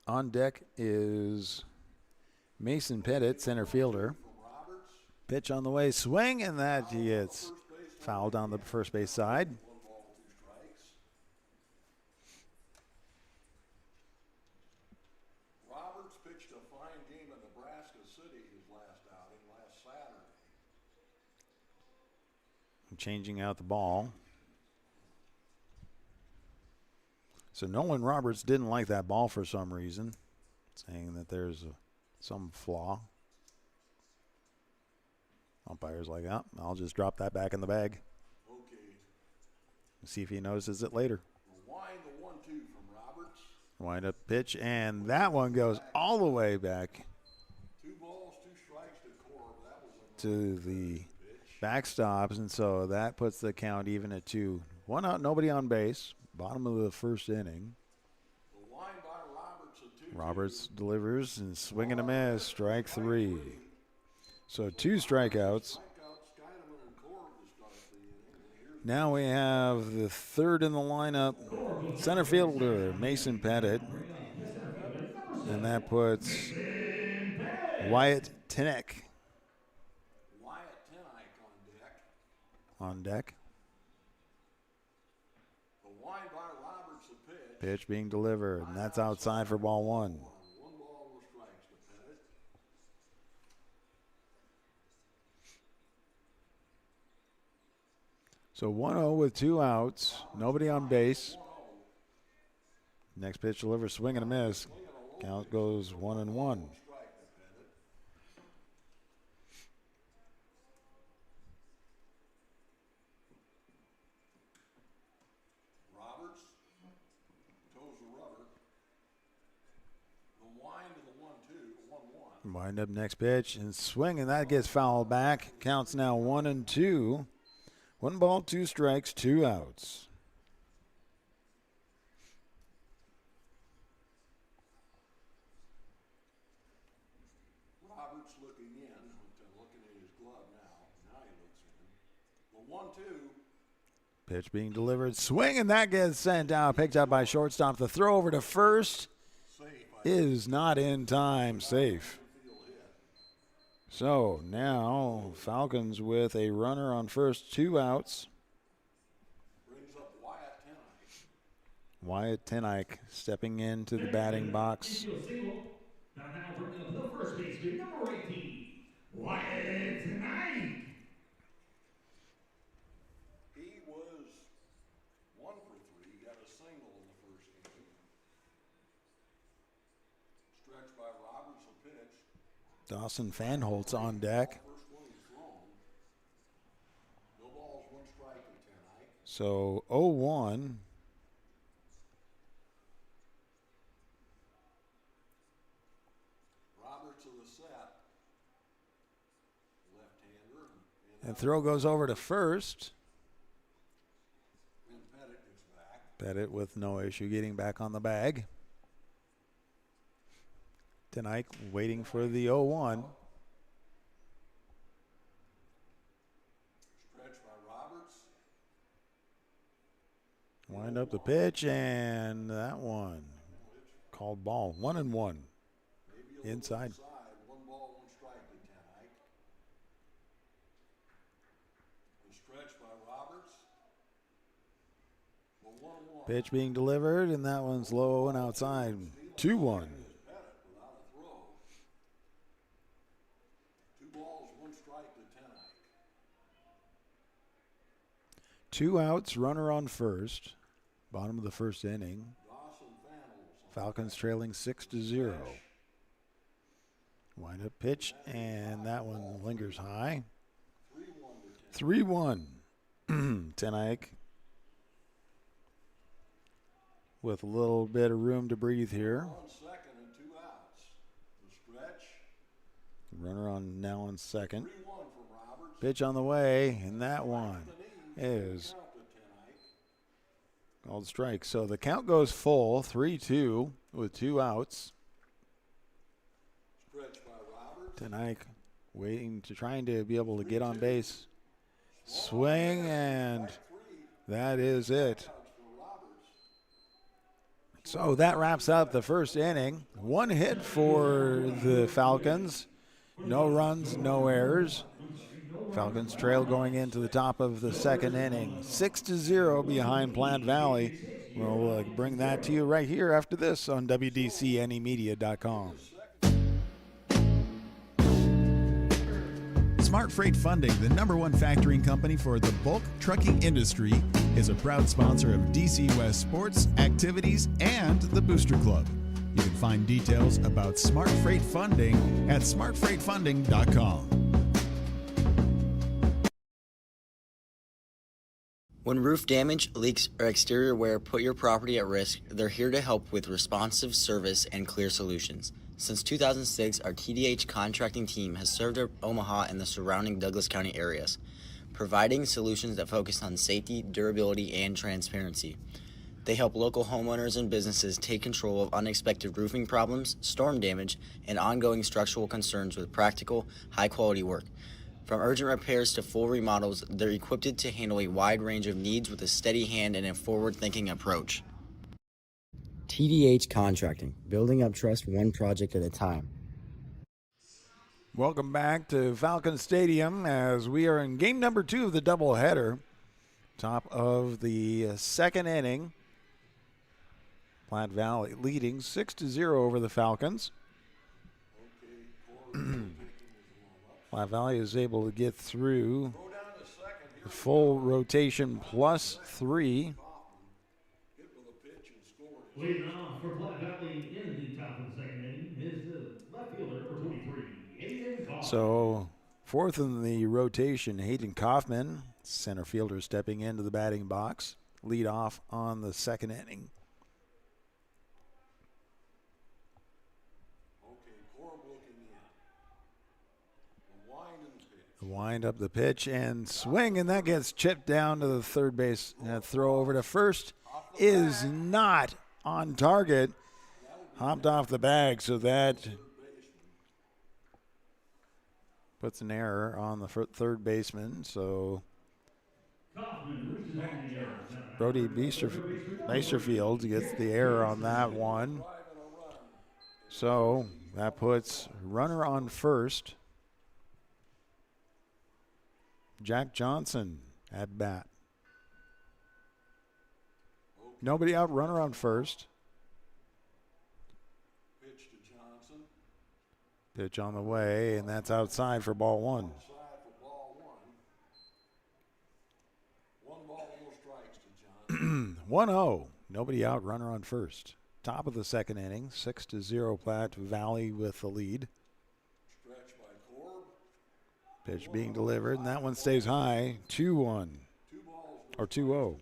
On deck is Mason Pettit, center fielder. Pitch on the way, swing, and that gets fouled on the first base side. 1 ball, 2 strikes. Roberts pitched a fine game at Nebraska City his last outing last Saturday. Changing out the ball. So Nolan Roberts didn't like that ball for some reason, saying that there's some flaw. Umpire's like, oh, I'll just drop that back in the bag. Okay. See if he notices it later. Wind the 1-2 from Roberts. Wind up pitch, and that one goes all the way back 2 balls, 2 strikes to Korb. That was a to the backstops, and so that puts the count even at 2. 1 out, nobody on base. Bottom of the first inning. the wind by Roberts a 2-2. Roberts delivers and swing and a miss, strike 3. So 2 strikeouts. Strikeouts, Skydeman and Korb to start the inning. Now we have the third in the lineup, center fielder Mason Pettit, and that puts Wyatt Tinnick Wyatt Tenike on deck. The wind by Roberts, the pitch. Pitch being delivered, and that's outside for ball one. 1 ball, no strikes to Pettit. So 1-0 with 2 outs. Nobody on base. Next pitch delivered, swing and a miss. Count goes 1-1. Roberts toes the rubber. The wind to the 1-2, 1-1. Wind up next pitch and swing, and that gets fouled back. Counts now 1-2. 1 ball, 2 strikes, 2 outs. Roberts looking in, looking at his glove now. Now he looks in. The 1-2. Pitch being delivered, swing, and that gets sent out, picked up by shortstop. The throw over to first is not in time, safe. So now Falcons with a runner on first, 2 outs. Brings up Wyatt Tenike. Wyatt Tinnick stepping into the batting box. Now bringing up the first baseman, number 18, Wyatt Tenike. He was 1 for 3. Got a single in the first inning. Stretched by Roberts, a pitch. Dawson Fanholtz on deck. First one he's thrown. No balls, 1 strike to Tenike. So 0-1. Roberts of the set. Left-hander. And throw goes over to first. And Pettit gets back. Pettit with no issue getting back on the bag. Tinnick waiting for the 0-1. Stretched by Roberts. Wind up the pitch, and that one called ball. 1-1. Inside. 1 ball, 1 strike to Tenike. And stretched by Roberts. The 1-1. Pitch being delivered, and that one's low and outside. 2-1. Pettit without a throw. 2 balls, 1 strike to Tenike. 2 outs, runner on first. Bottom of the first inning. Dawson Fanholtz. Falcons trailing 6-0. Wind up pitch, and that one lingers high. 3-1. Tinnick with a little bit of room to breathe here. 1 second and 2 outs. The stretch. Runner on now on second. 3-1 from Roberts. Pitch on the way, and that one is Count to Tenike. called strike. So the count goes full, 3-2 with 2 outs. Stretched by Roberts. Tinnick waiting to trying to be able to get on base. Swing, and that is it. So that wraps up the first inning. 1 hit for the Falcons. No runs, no errors. Falcons trail going into the top of the second inning. 6-0 behind Platte Valley. We'll bring that to you right here after this on WDCNEmedia.com. Smart Freight Funding, the #1 factoring company for the bulk trucking industry, is a proud sponsor of DC West sports, activities, and the Booster Club. You can find details about Smart Freight Funding at smartfreightfunding.com. When roof damage, leaks, or exterior wear put your property at risk, they're here to help with responsive service and clear solutions. Since 2006, our TDH contracting team has served Omaha and the surrounding Douglas County areas, providing solutions that focus on safety, durability, and transparency. They help local homeowners and businesses take control of unexpected roofing problems, storm damage, and ongoing structural concerns with practical, high-quality work. From urgent repairs to full remodels, they're equipped to handle a wide range of needs with a steady hand and a forward-thinking approach. TDH Contracting, building up trust 1 project at a time. Welcome back to Falcon Stadium as we are in game number 2 of the doubleheader. Top of the second inning. Platte Valley leading 6-0 over the Falcons. Platte Valley is able to get through the full rotation plus 3. Leading off for Platte Valley in the top of the second inning is the left fielder, number 23, Hayden Kaufman. So, fourth in the rotation, Hayden Kaufman, center fielder, stepping into the batting box. Lead off on the second inning. Wind up the pitch and swing, and that gets chipped down to the third base. Throw over to first is not on target. Hopped off the bag, so that puts an error on the third baseman. So Brody Beisterfield gets the error on that one. So that puts runner on first. Jack Johnson at bat. Nobody out, runner on first. Pitch on the way, and that's outside for ball 1. 1-0. Nobody out, runner on first. Top of the second inning, 6-0 Platte Valley with the lead. Pitch being delivered, and that one stays high. 2-1 or 2-0.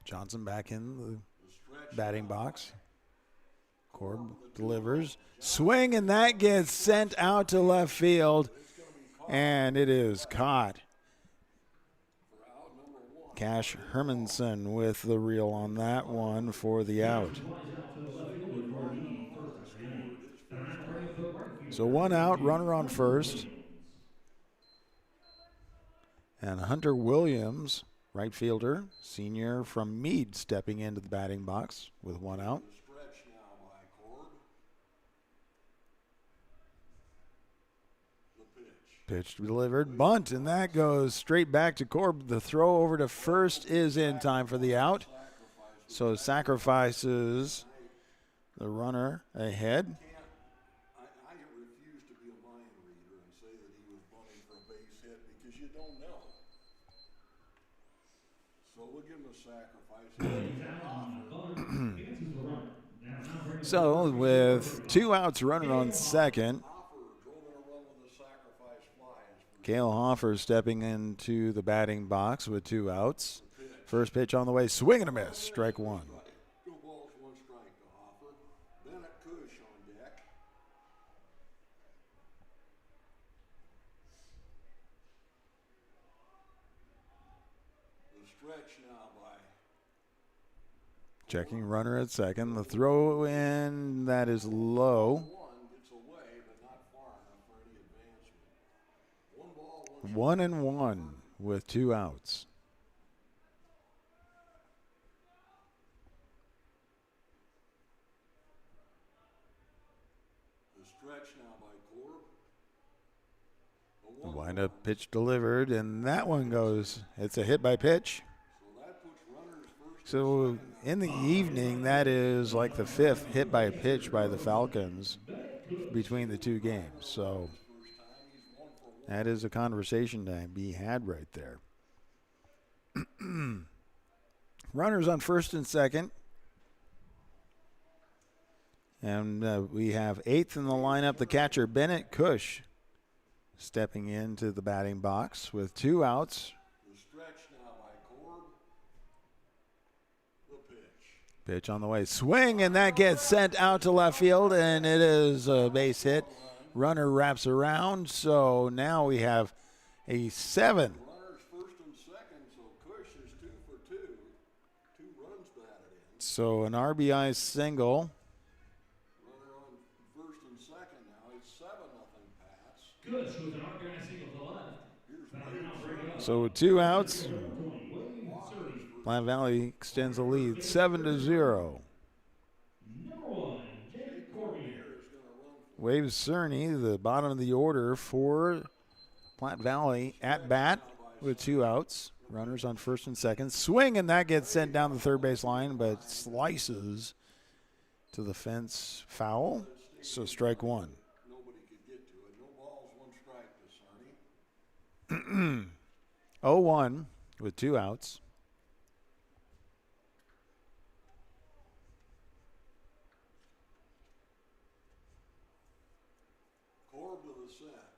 Johnson back in the batting box. Korb delivers. Swing, and that gets sent out to left field, and it is caught. Cash Hermanson with the reel on that one for the out. So 1 out, runner on first. And Hunter Williams, right fielder, senior from Meade, stepping into the batting box with 1 out. Pitch delivered, bunt, and that goes straight back to Korb. The throw over to first is in time for the out. So sacrifices the runner ahead. I refuse to be a mind reader and say that he was bunting for a base hit because you don't know. So we'll give him a sacrifice. So with 2 outs, runner on second. Cale Hoffer stepping into the batting box with 2 outs. First pitch on the way, swing and a miss, strike 1. 2 balls, 1 strike to Hoffer. Bennett Cush on deck. The stretch now by Checking runner at second. The throw in, that is low. 1-1 with 2 outs. the stretch now by Korb. The windup pitch delivered, and that one goes. It's a hit by pitch. So in the evening, that is like the 5th hit by pitch by the Falcons between the 2 games. So that is a conversation to be had right there. Runners on first and second. And we have 8th in the lineup, the catcher, Bennett Cush, stepping into the batting box with 2 outs. The stretch now by Korb. The pitch. Pitch on the way. Swing, and that gets sent out to left field, and it is a base hit. Runner wraps around, so now we have a 7. Runners first and second, so Cush is 2 for 2. 2 runs batted in. So an RBI single. Runner on first and second now. It's 7-0 pass. Cush with an RBI single to left. So with 2 outs, Number 20, Wade Surrey. Platte Valley extends the lead 7-0. Number 1, Jake Cormier. Wave Cerny, the bottom of the order for Platte Valley, at bat with 2 outs. Runners on first and second. Swing, and that gets sent down the third base line, but slices to the fence, foul. So strike 1. Nobody could get to it. No balls, 1 strike to Sarney. 0-1 with 2 outs. Corb to the set.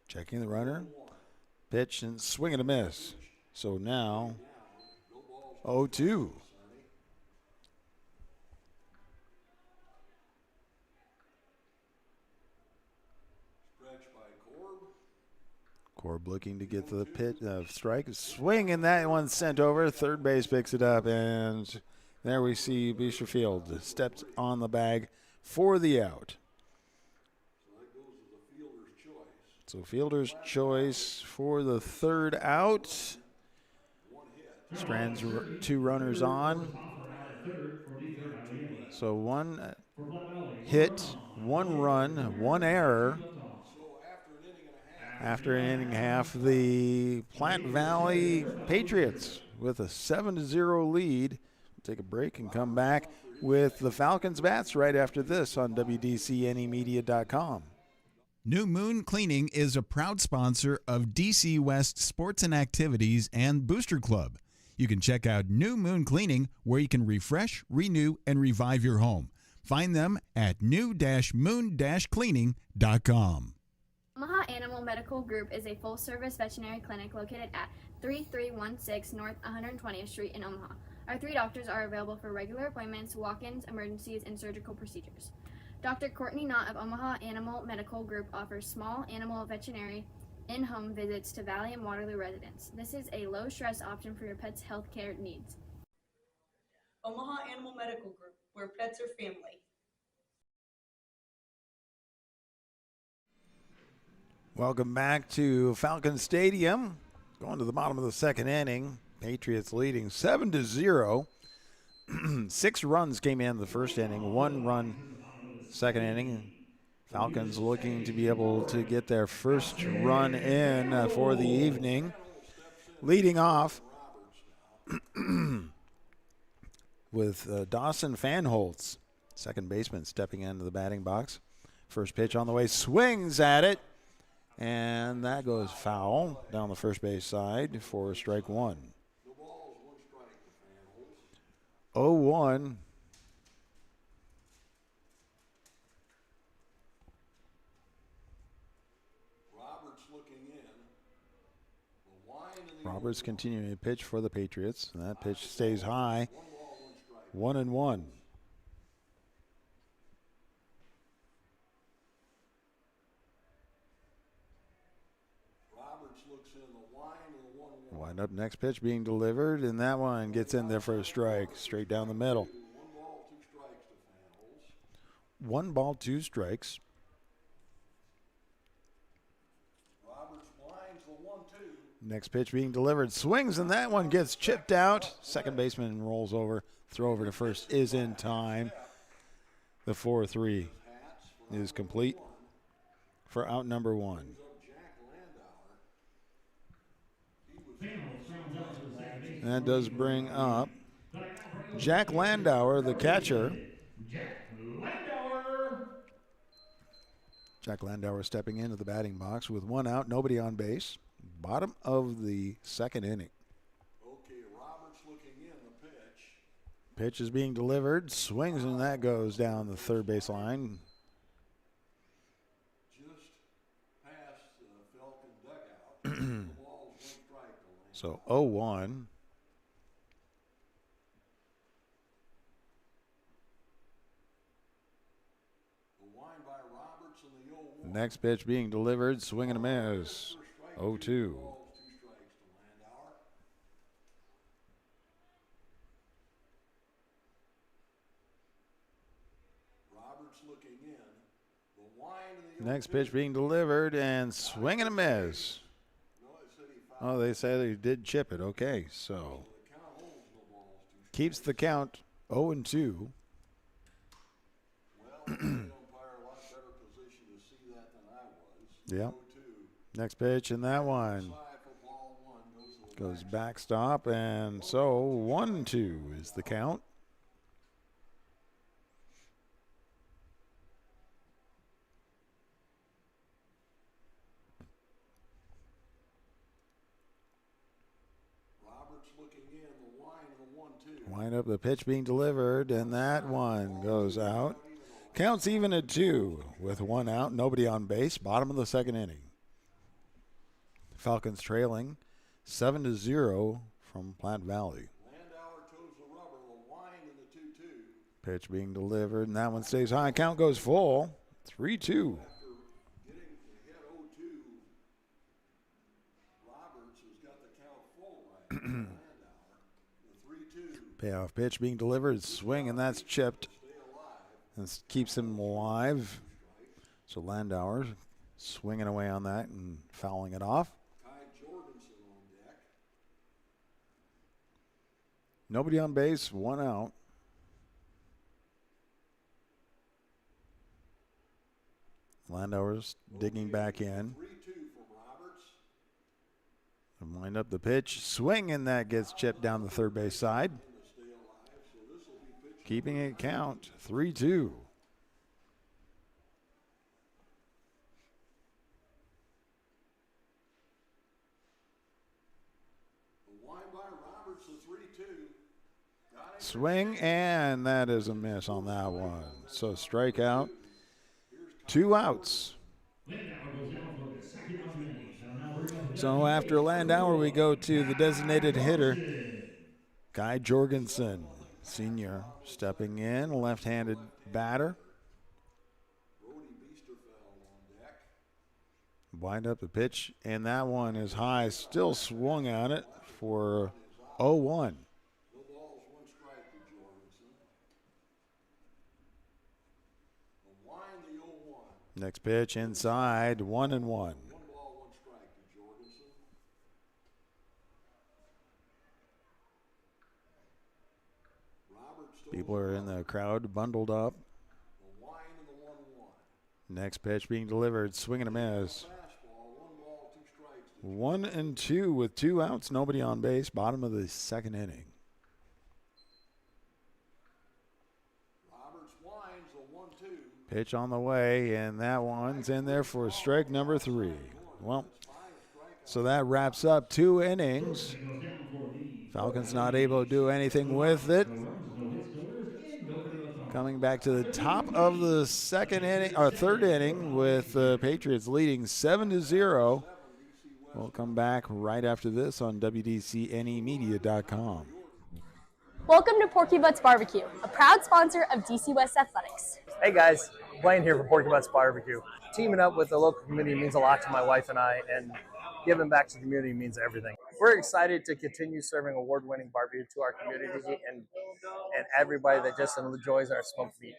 Checking the runner. Pitch and swing and a miss. So now 0-2. Stretch by Corb. Corb looking to get to the strike. Swing, and that one's sent over. Third base picks it up, and there we see Beecherfield stepped on the bag for the out. So that goes to the fielder's choice. So fielder's choice for the third out. 1 hit. Strands 2 runners on. So 1 hit, 1 run, 1 error. So After an inning and a half, the Platte Valley Patriots with a 7-0 lead. Take a break and come back with the Falcons bats right after this on WDCNEmedia.com. New Moon Cleaning is a proud sponsor of DC West Sports and Activities and Booster Club. You can check out New Moon Cleaning, where you can refresh, renew, and revive your home. Find them at new-moon-cleaning.com. Omaha Animal Medical Group is a full-service veterinary clinic located at 3316 North 120th Street in Omaha. Our 3 doctors are available for regular appointments, walk-ins, emergencies, and surgical procedures. Dr. Courtney Knott of Omaha Animal Medical Group offers small animal veterinary in-home visits to Valley and Waterloo residents. This is a low-stress option for your pet's health care needs. Omaha Animal Medical Group, where pets are family. Welcome back to Falcon Stadium. Going to the bottom of the second inning. Patriots leading 7-0. 6 runs came in the first inning, 1 run second inning. Falcons looking to be able to get their first run in for the evening. Leading off with Dawson Fanholtz, second baseman, stepping into the batting box. First pitch on the way, swings at it, and that goes foul down the first base side for strike 1. 0-1. Roberts continuing to pitch for the Patriots, and that pitch stays high. 1-1. Wind up, next pitch being delivered, and that one gets in there for a strike, straight down the middle. 1 ball, 2 strikes. Next pitch being delivered, swings, and that one gets chipped out. Second baseman rolls over, throw over to first is in time. The 4-3 is complete for out number 1. And that does bring up Jack Landauer, the catcher. Jack Landauer stepping into the batting box with 1 out, nobody on base. Bottom of the second inning. Okay, Roberts looking in the pitch. Pitch is being delivered, swings, and that goes down the third base line. Just past the Falcon dugout. The ball's 1 strike to So 0-1. The wind by Roberts and the 0-1. Next pitch being delivered, swing and a miss. 0-2. Roberts looking in. Next pitch being delivered and swing and a miss. Oh, they say they did chip it. Okay, so keeps the count 0-2. Yep. Next pitch, and that one goes backstop, and so 1-2 is the count. Wind up the pitch being delivered, and that one goes out. Counts even at 2 with 1 out, nobody on base. Bottom of the second inning. Falcons trailing 7-0 from Platte Valley. Pitch being delivered, and that one stays high. Count goes full. 3-2. Payoff pitch being delivered, swing, and that's chipped. This keeps him alive. So Landauer swinging away on that and fouling it off. Nobody on base, 1 out. Landauer's digging back in. And wind up the pitch, swing, and that gets chipped down the third base side. Keeping it count, 3-2. Swing, and that is a miss on that one. So strikeout, 2 outs. So after Landauer, we go to the designated hitter, Guy Jorgensen, senior, stepping in, left-handed batter. Wind up the pitch, and that one is high, still swung at it for 0-1. Next pitch inside, 1-1. People are in the crowd, bundled up. Next pitch being delivered, swing and a miss. 1-2 with 2 outs, nobody on base, bottom of the second inning. Pitch on the way, and that one's in there for strike number 3. Well, so that wraps up 2 innings. Falcons not able to do anything with it. Coming back to the top of the second inning, or third inning, with the Patriots leading 7-0. We'll come back right after this on WDCNEmedia.com. Welcome to Porky Butts Barbecue, a proud sponsor of DC West Athletics. Hey guys, Blaine here for Porky Butts Barbecue. Teaming up with the local community means a lot to my wife and I, and giving back to the community means everything. We're excited to continue serving award-winning barbecue to our community and everybody that just enjoys our smoked meat.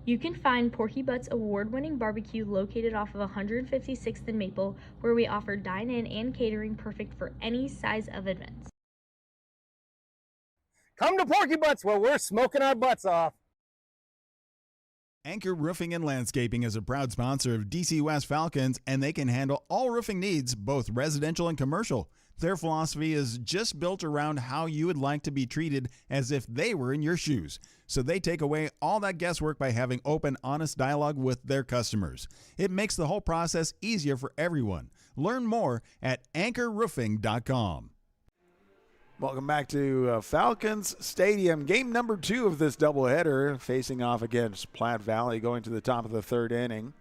You can find Porky Butts award-winning barbecue located off of 156th and Maple, where we offer dine-in and catering perfect for any size of events. Come to Porky Butts where we're smoking our butts off. Anchor Roofing and Landscaping is a proud sponsor of DC West Falcons, and they can handle all roofing needs, both residential and commercial. Their philosophy is just built around how you would like to be treated as if they were in your shoes. So they take away all that guesswork by having open, honest dialogue with their customers. It makes the whole process easier for everyone. Learn more at anchorroofing.com. Welcome back to Falcons Stadium. Game number 2 of this doubleheader, facing off against Platte Valley, going to the top of the third inning.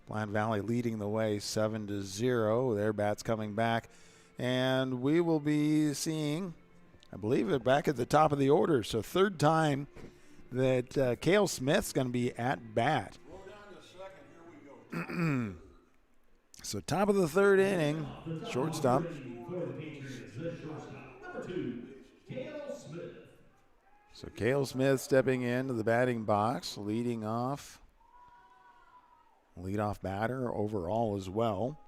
Platte Valley leading the way 7-0. Their bats coming back. And we will be seeing, I believe, it back at the top of the order. So third time that Cale Smith's going to be at bat. So top of the third inning, shortstop. So Cale Smith stepping into the batting box, leading off leadoff batter overall as well.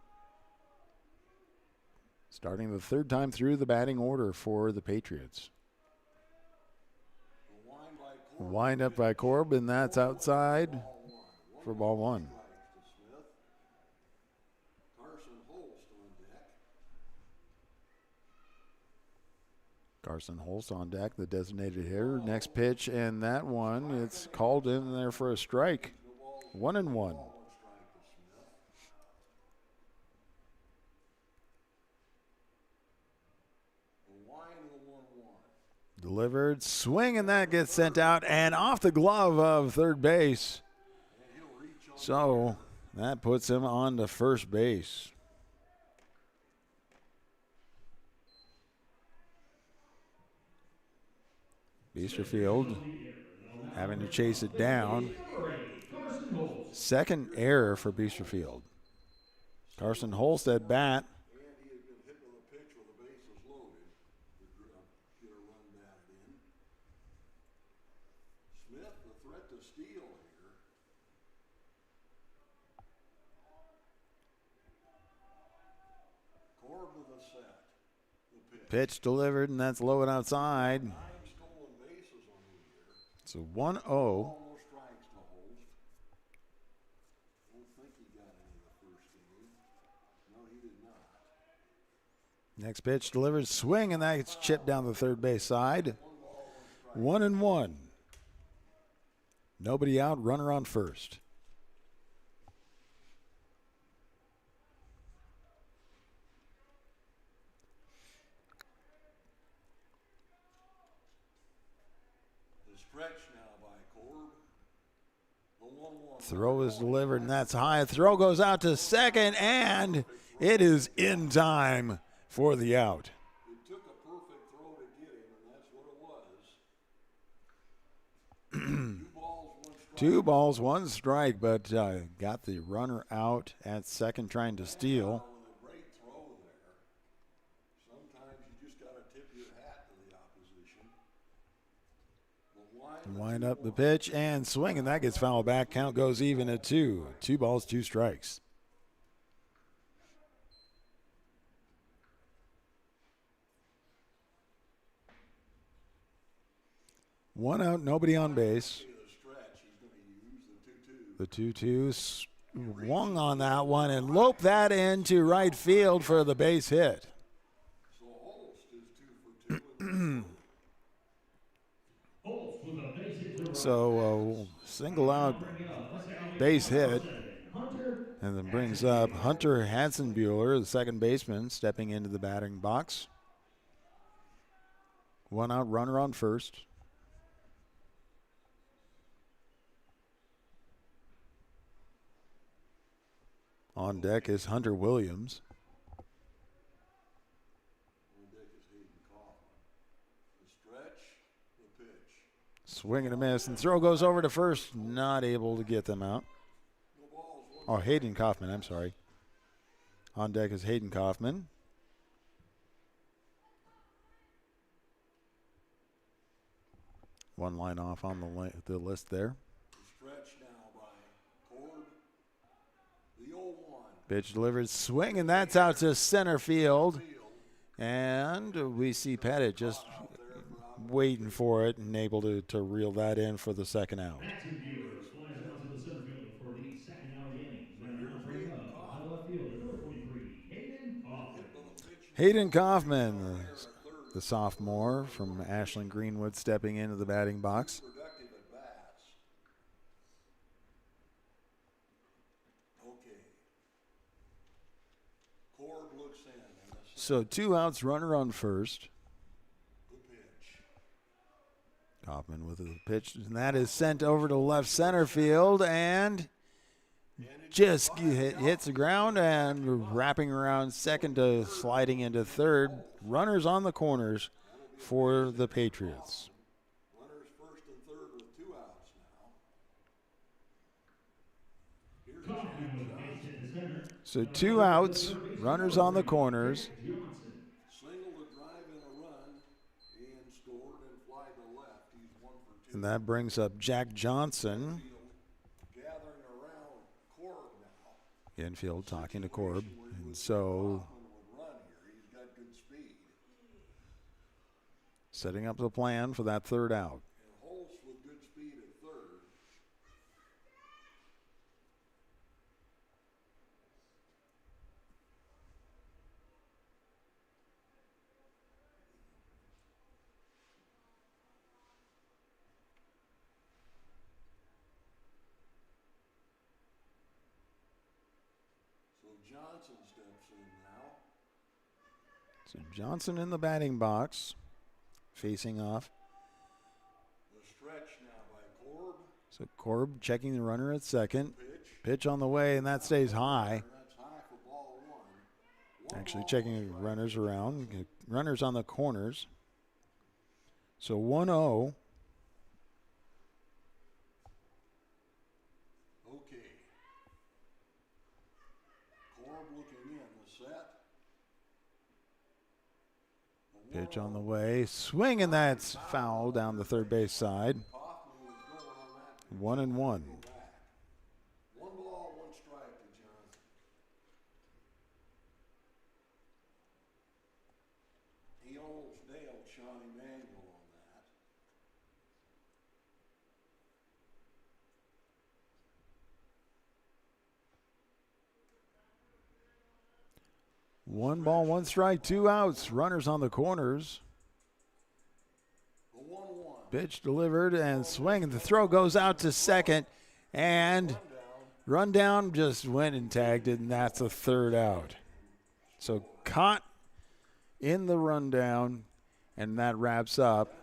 Starting the third time through the batting order for the Patriots. Wind up by Korb, and that's outside for ball one. Carson Holst on deck, the designated hitter. Next pitch, and that one, it's called in there for a strike. 1-1. Delivered, swing, and that gets sent out and off the glove of third base. So that puts him on to first base. Biesterfield having to chase it down. Second error for Biesterfield. Carson Holst at bat. Pitch delivered, and that's low and outside. It's a 1-0. Next pitch delivered, swing, and that gets chipped down the third base side. 1-1. Nobody out, runner on first. Throw is delivered, and that's high. Throw goes out to second, and it is in time for the out. It took a perfect throw to get him, and that's what it was. 2 balls, 1 strike, but got the runner out at second trying to steal. With a great throw there. Sometimes you just got to tip your hat to the opposition. Wind up the pitch and swing, and that gets fouled back. Count goes even at 2. 2 balls, 2 strikes. One out, nobody on base. The 2-2 swung on that one and loped that into right field for the base hit. So Holst is 2 for 2. So single out base hit, and then brings up Hunter Hansenbuehler, the second baseman, stepping into the batting box. 1 out, runner on first. On deck is Hunter Williams. Swing and a miss, and throw goes over to first. Not able to get them out. Oh, Hayden Kaufman, I'm sorry. On deck is Hayden Kaufman. One line off on the list there. Stretch now by Korb. The 0-1. Pitch delivered, swing, and that's out to center field. And we see Pettit just waiting for it and able to reel that in for the second out. Hayden Kaufman, the sophomore from Ashland Greenwood, stepping into the batting box. So 2 outs, runner on first. Kaufman with a pitch, and that is sent over to left center field, and just hits the ground and wrapping around second to sliding into third. Runners on the corners for the Patriots. Runners first and third with 2 outs now. So 2 outs, runners on the corners. Single to drive in a run and scored and fly to left. He's 1 for 2. And that brings up Jack Johnson. Gathering around Korb Infield talking to Korb. And so setting up the plan for that third out. And Holtz with good speed at third. So Johnson steps in now. So Johnson in the batting box, facing off. The stretch now by Korb. So Korb checking the runner at second. Pitch on the way, and that stays high. That's high for ball one. Actually checking the runners around. Runners on the corners. So 1-0. Okay. Korb looking in the set. Pitch on the way. Swing, and that's foul down the third base side. 1-1. One ball, one strike to Johnson. He almost nailed Shawnee Manuel on that. One ball, one strike, 2 outs. Runners on the corners. The 1-1. Pitch delivered and swing, and the throw goes out to second. And rundown just went and tagged it, and that's a third out. So caught in the rundown, and that wraps up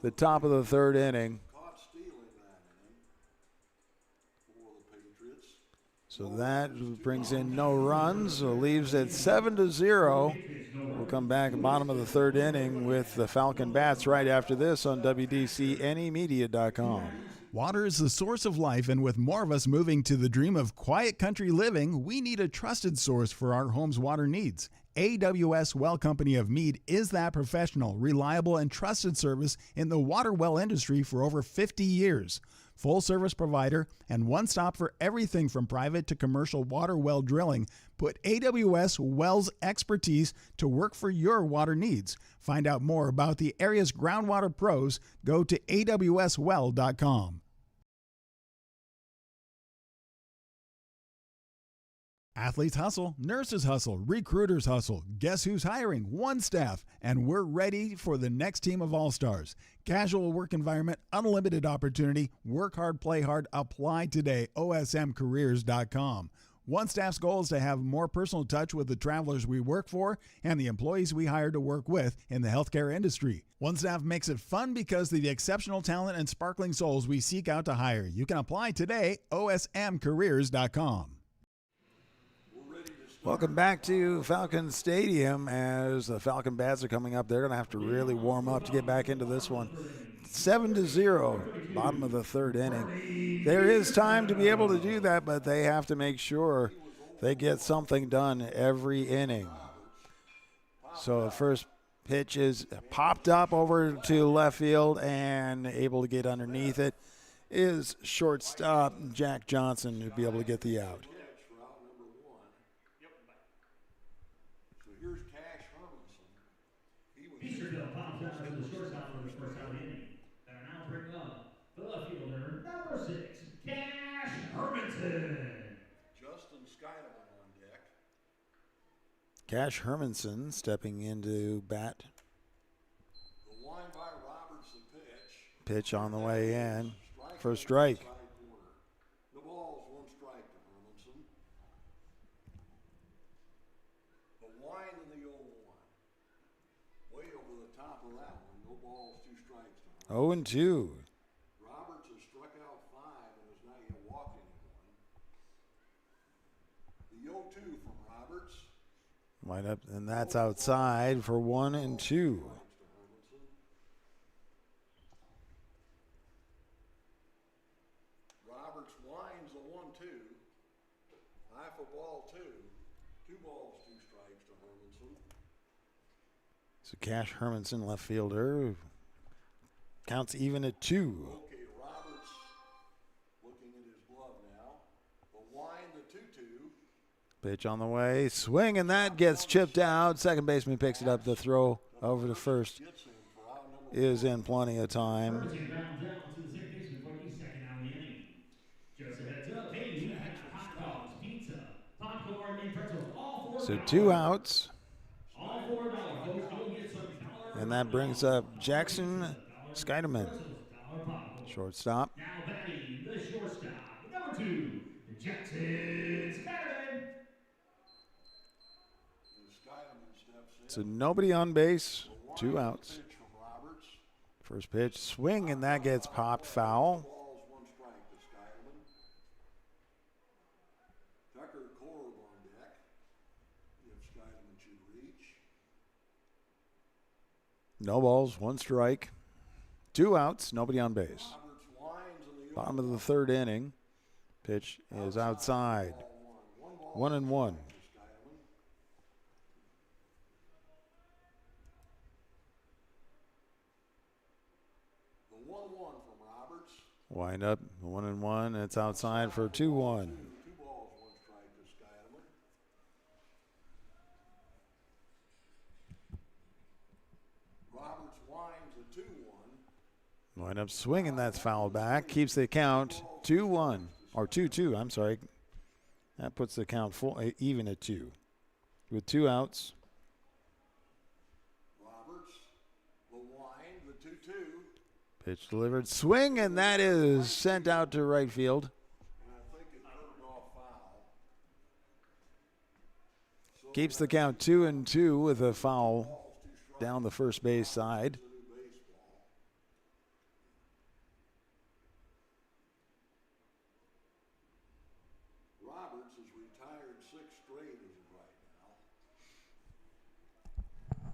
the top of the third inning. Caught stealing that inning for the Patriots. So that brings in no runs, so leaves it 7-0. We'll come back at bottom of the third inning with the Falcon Bats right after this on WDCNEmedia.com. Water is the source of life, and with more of us moving to the dream of quiet country living, we need a trusted source for our home's water needs. AWS Well Company of Meade is that professional, reliable, and trusted service in the water well industry for over 50 years. Full service provider and one stop for everything from private to commercial water well drilling. Put AWS Wells expertise to work for your water needs. Find out more about the area's groundwater pros. Go to awswell.com. Athletes hustle, nurses hustle, recruiters hustle. Guess who's hiring? One Staff, and we're ready for the next team of all-stars. Casual work environment, unlimited opportunity, work hard, play hard. Apply today, osmcareers.com. One Staff's goal is to have more personal touch with the travelers we work for and the employees we hire to work with in the healthcare industry. One Staff makes it fun because of the exceptional talent and sparkling souls we seek out to hire. You can apply today, osmcareers.com. Welcome back to Falcon Stadium as the Falcon Bats are coming up. They're going to have to really warm up to get back into this one. 7-0, bottom of the third inning. There is time to be able to do that, but they have to make sure they get something done every inning. So the first pitch is popped up over to left field, and able to get underneath it is shortstop Jack Johnson to be able to get the out. Easterville pops out to the shortstop for the first out inning. And now bring up the left fielder, number 6, Cash Hermanson. Justin Skyler on deck. Cash Hermanson stepping into bat. The line by Roberts, the pitch. Pitch on the way in for a strike. The ball's one strike to Hermanson. The line in the 0-1. Way over the top of that one. No balls, 2 strikes to Hermanson. 0-2. Roberts has struck out 5 and has not yet walked anyone. The 0-2 from Roberts. Wind up, and that's outside for 1-2. Roberts winds a 1-2. High for ball 2. 2 balls, 2 strikes to Hermanson. So Cash Hermanson, left fielder, counts even at 2. Okay, Roberts looking at his glove now. The wind, the 2-2. Pitch on the way. Swing, and that gets chipped out. Second baseman picks it up. The throw over to first is in plenty of time. Emergency ground down to the second baseman for the second out of the inning. Just a heads up, hey, we have hot dogs, pizza, popcorn, and pretzels, all for So $1. 2 outs. All for $1. Folks, go get some dollar. And that brings up Jackson Scheidemann, Dollar popcorn. shortstop. Now batting the shortstop, number 2, Jackson Scatterman. So nobody on base, 2 outs. First pitch, swing, and that gets popped foul. Tucker Korb on deck. If Scheidemann should reach. No balls, 1 strike. 2 outs, nobody on base. Roberts winds in the Bottom of the third inning. Pitch is outside. 1-1. The 1-1 from Roberts. Wind up, 1-1. It's outside for 2-1. 2 balls, 1 strike to Scheidemann. Roberts winds a 2-1. Wind up swinging, that's fouled back. Keeps the count 2-1, or 2-2, I'm sorry. That puts the count even at 2. With 2 outs. Roberts, the wind, the 2-2. Pitch delivered, swing, and that is sent out to right field. And I think it turned off foul. So Keeps the count 2-2 with a foul down the first base side. baseball. Roberts has retired 6 straight as of right now.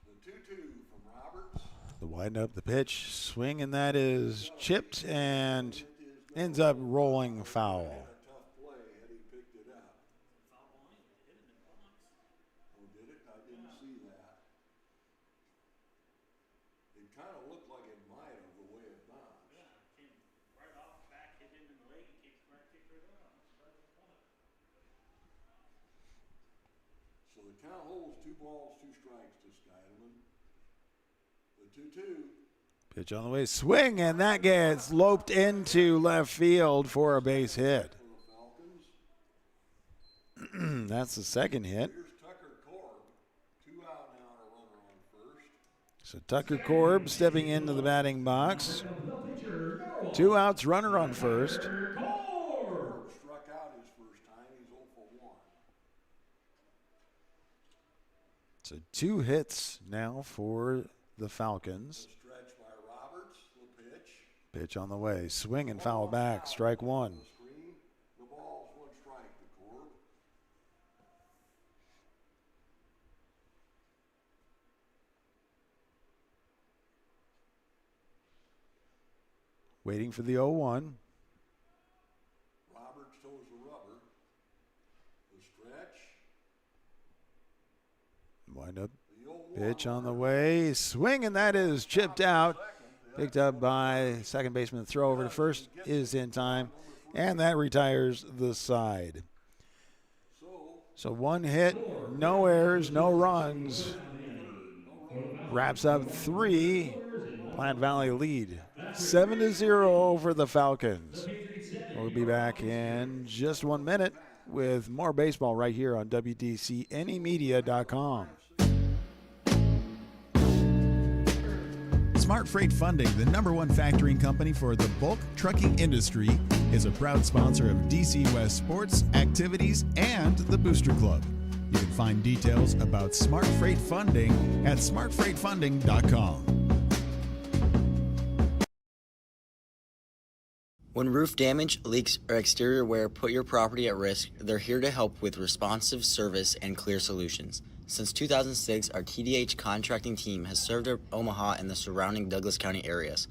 The 2-2 from Roberts. The wind up, the pitch, swing, and that is chipped and ends up rolling foul. A tough play had he picked it up. Oh, did it? I didn't see that. It kind of looked like it might have the way it bounced. Yeah, came right off, back, hit him in the leg, and kicked right off. So the count holds 2 balls, 2 strikes to Scheidemann. The 2-2. Pitch on the way, swing, and that gets loped into left field for a base hit. For the Falcons. That's the second hit. Here's Tucker Korb. 2 out now and a runner on first. So Tucker Korb stepping into the batting box. 2 outs, runner on first. Korb struck out his first time. He's 0 for 1. So 2 hits now for the Falcons. The stretch by Roberts. The pitch. Pitch on the way, swing and foul back, strike 1. The screen. The ball's 1 strike to Korb. Waiting for the 0-1. Roberts toes the rubber. The stretch. Wind up, The 0-1. pitch on the way, swing, and that is chipped out. Picked up by second baseman. The throw over to first is in time, and that retires the side. So 1 hit, no errors, no runs. Wraps up 3. Platte Valley lead 7-0 over the Falcons. We'll be back in just 1 minute with more baseball right here on WDCNEmedia.com. Smart Freight Funding, the #1 factoring company for the bulk trucking industry, is a proud sponsor of DC West sports, activities, and the Booster Club. You can find details about Smart Freight Funding at smartfreightfunding.com. When roof damage, leaks, or exterior wear put your property at risk, they're here to help with responsive service and clear solutions. Since 2006, our TDH contracting team has served Omaha and the surrounding Douglas County areas,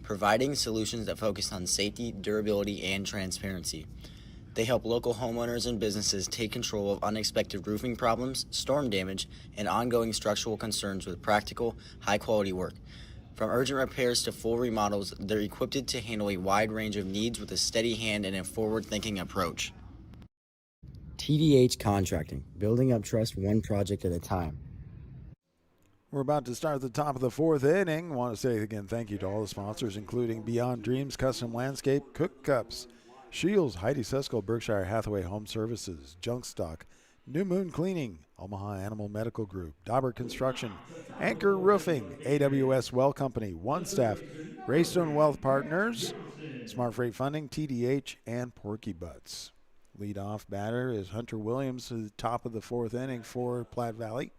providing solutions that focus on safety, durability, and transparency. They help local homeowners and businesses take control of unexpected roofing problems, storm damage, and ongoing structural concerns with practical, high-quality work. From urgent repairs to full remodels, they're equipped to handle a wide range of needs with a steady hand and a forward-thinking approach. TDH Contracting, building up trust one project at a time. We're about to start the top of the fourth inning. I want to say again thank you to all the sponsors, including Beyond Dreams Custom Landscape, Cook Cups, Shields, Heidi Sesco, Berkshire Hathaway Home Services, Junk Stock, New Moon Cleaning, Omaha Animal Medical Group, Dauber Construction, Anchor Roofing, AWS Well Company, One Staff, Raystone Wealth Partners, Smart Freight Funding, TDH, and Porky Butts. Leadoff batter is Hunter Williams to the top of the fourth inning for Platte Valley.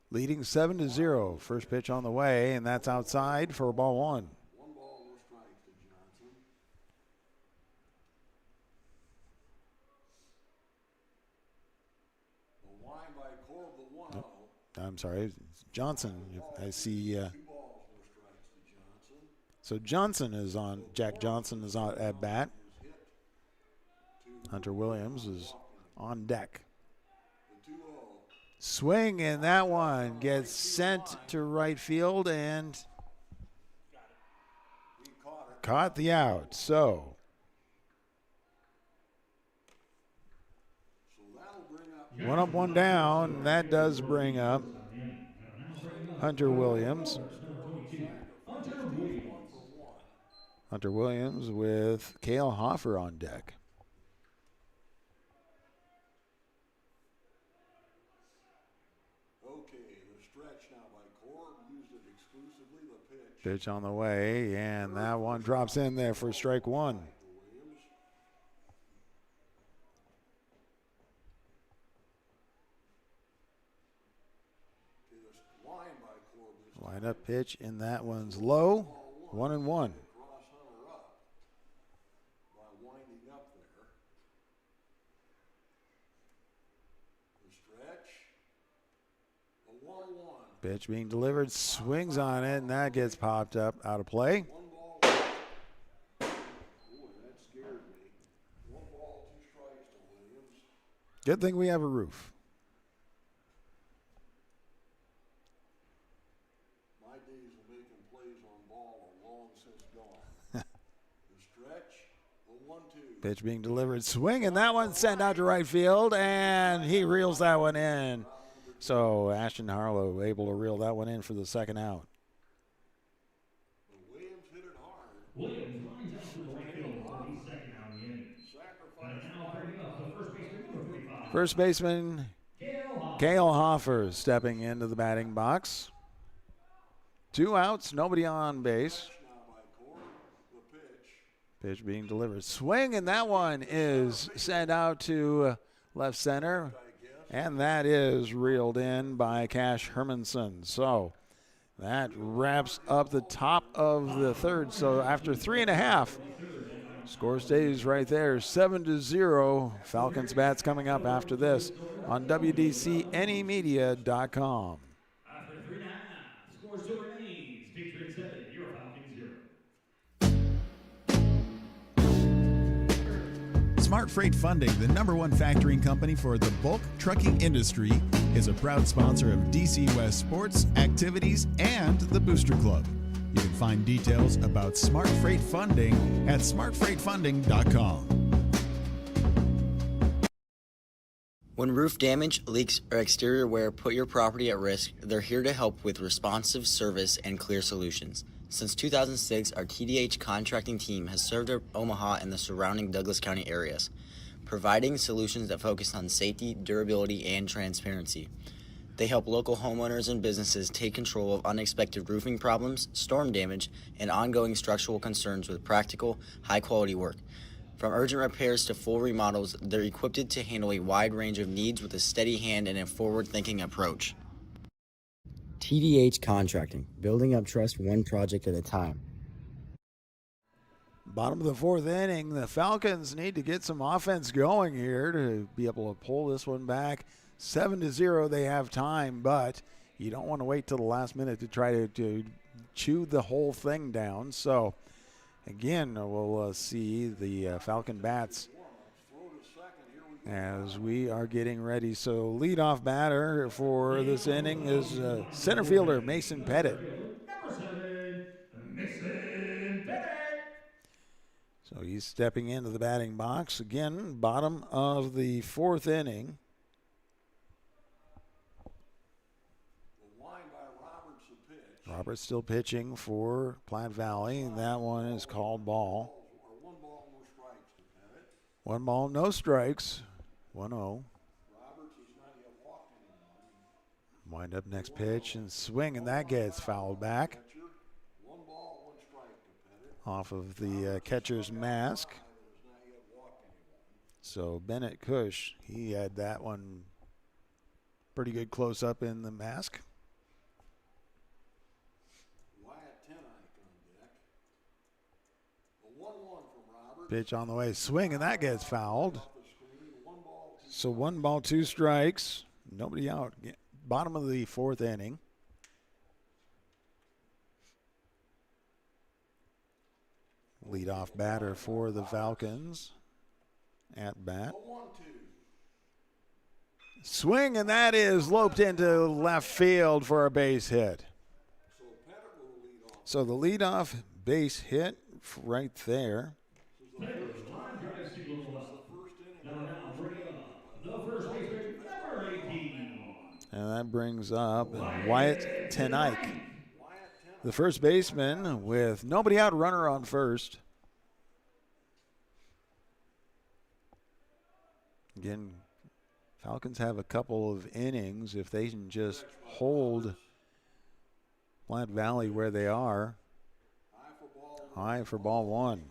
Leading 7-0. First pitch on the way, and that's outside for ball one. One ball, no strikes to Johnson. The line by Corb, the 1-0. I'm sorry, it's Johnson. I see. 2 balls, no strikes to Johnson. So Johnson is on. Jack Johnson is on at bat. Hunter Williams is on deck. The 2-0. Swing, and that one gets sent to right field and caught the out. So That'll bring up one up, one down. That does bring up Hunter Williams. Hunter Williams with Cale Hoffer on deck. Pitch on the way, and that one drops in there for strike one. Line up pitch, and that one's low. 1-1. Pitch being delivered, swings on it, and that gets popped up out of play. Boy, that scared me. 1 ball, 2 strikes to Williams. Good thing we have a roof. My days of making plays on ball are long since gone. The stretch, the 1-2. Pitch being delivered, swing, and that one sent out to right field, and he reels that one in. So Ashton Harlow able to reel that one in for the second out. Williams hit it hard. Williams lines out to the right field for the second out of the inning. And now bringing up the first baseman, number 45. First baseman Cale Hoffer stepping into the batting box. 2 outs, nobody on base. Pitch being delivered. Swing, and that one is sent out to left center. And that is reeled in by Cash Hermanson. So that wraps up the top of the third. So after 3.5, score stays right there, 7-0. Falcons bats coming up after this on WDCNEmedia.com. After 3.5, the score still remains Patriots 7, your Falcons 0. Smart Freight Funding, the #1 factoring company for the bulk trucking industry, is a proud sponsor of DC West sports, activities, and the Booster Club. You can find details about Smart Freight Funding at smartfreightfunding.com. When roof damage, leaks, or exterior wear put your property at risk, they're here to help with responsive service and clear solutions. Since 2006, our TDH contracting team has served Omaha and the surrounding Douglas County areas, providing solutions that focus on safety, durability, and transparency. They help local homeowners and businesses take control of unexpected roofing problems, storm damage, and ongoing structural concerns with practical, high-quality work. From urgent repairs to full remodels, they're equipped to handle a wide range of needs with a steady hand and a forward-thinking approach. TDH Contracting, building up trust one project at a time. Bottom of the fourth inning, the Falcons need to get some offense going here to be able to pull this one back. 7-0, they have time, but you don't want to wait till the last minute to try to chew the whole thing down. So, again, we'll see the Falcon bats as we are getting ready. So leadoff batter for this inning is center fielder Mason Pettit. Number 7, Mason Pettit. So he's stepping into the batting box. Again, bottom of the fourth inning. Roberts still pitching for Platte Valley. That one is called ball. 1 ball, no strikes. 1-0. Wind up next pitch and swing, and that gets fouled back off of the catcher's mask. So Bennett Cush, he had that one pretty good close up in the mask. Pitch on the way, swing, and that gets fouled. So 1 ball, 2 strikes, nobody out. Bottom of the fourth inning. Leadoff batter for the Falcons at bat. Swing, and that is loped into left field for a base hit. So the leadoff base hit right there. And that brings up Wyatt Tenike, the first baseman, with nobody out, runner on first. Again, Falcons have a couple of innings. If they can just hold Platte Valley where they are. High for ball 1.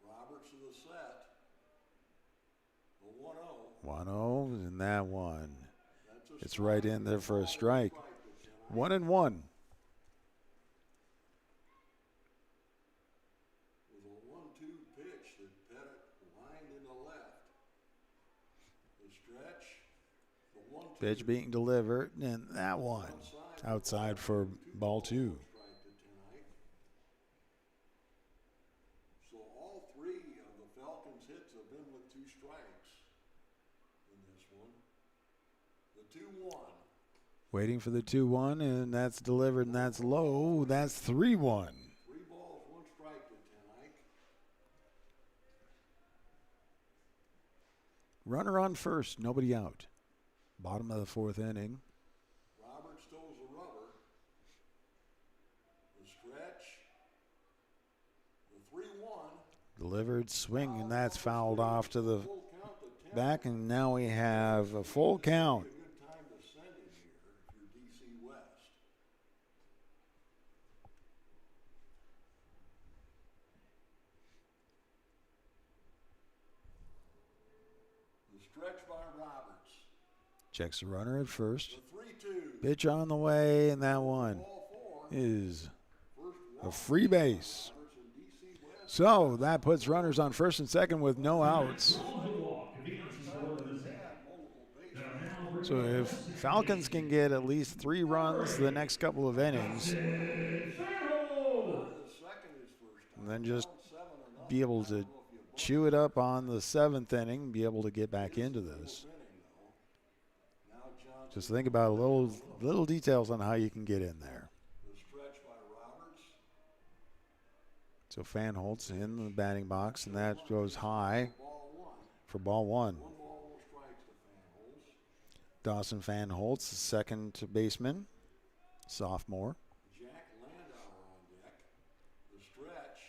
Roberts to the set. The 1-0 in that one. It's right in there for a strike. 1-1. With a 1-2 pitch that Pettit lined into left. The stretch. The 1-2. Pitch being delivered, and that one outside for ball 2. So all 3 of the Falcons' hits have been with 2 strikes in this one. The 2-1. Waiting for the 2-1, and that's delivered, and that's low. That's 3-1. 3 balls, 1 strike to Tenike. Runner on first, nobody out. Bottom of the fourth inning. Roberts throws the rubber. The stretch. The 3-1. Delivered, swing, and that's fouled off to the back, and now we have a full count. Good time to send him here if you're DC West. The stretch by Roberts. Checks the runner at first. The 3-2. Pitch on the way, and that one is a free base. So that puts runners on first and second with no outs. So if Falcons can get at least 3 runs the next couple of innings, and then just be able to chew it up on the 7th inning, be able to get back into this. Just think about little details on how you can get in there. So Fanholtz in the batting box, and that goes high for ball 1. Dawson Fanholtz, second baseman, sophomore. Jack Landauer on deck. The stretch.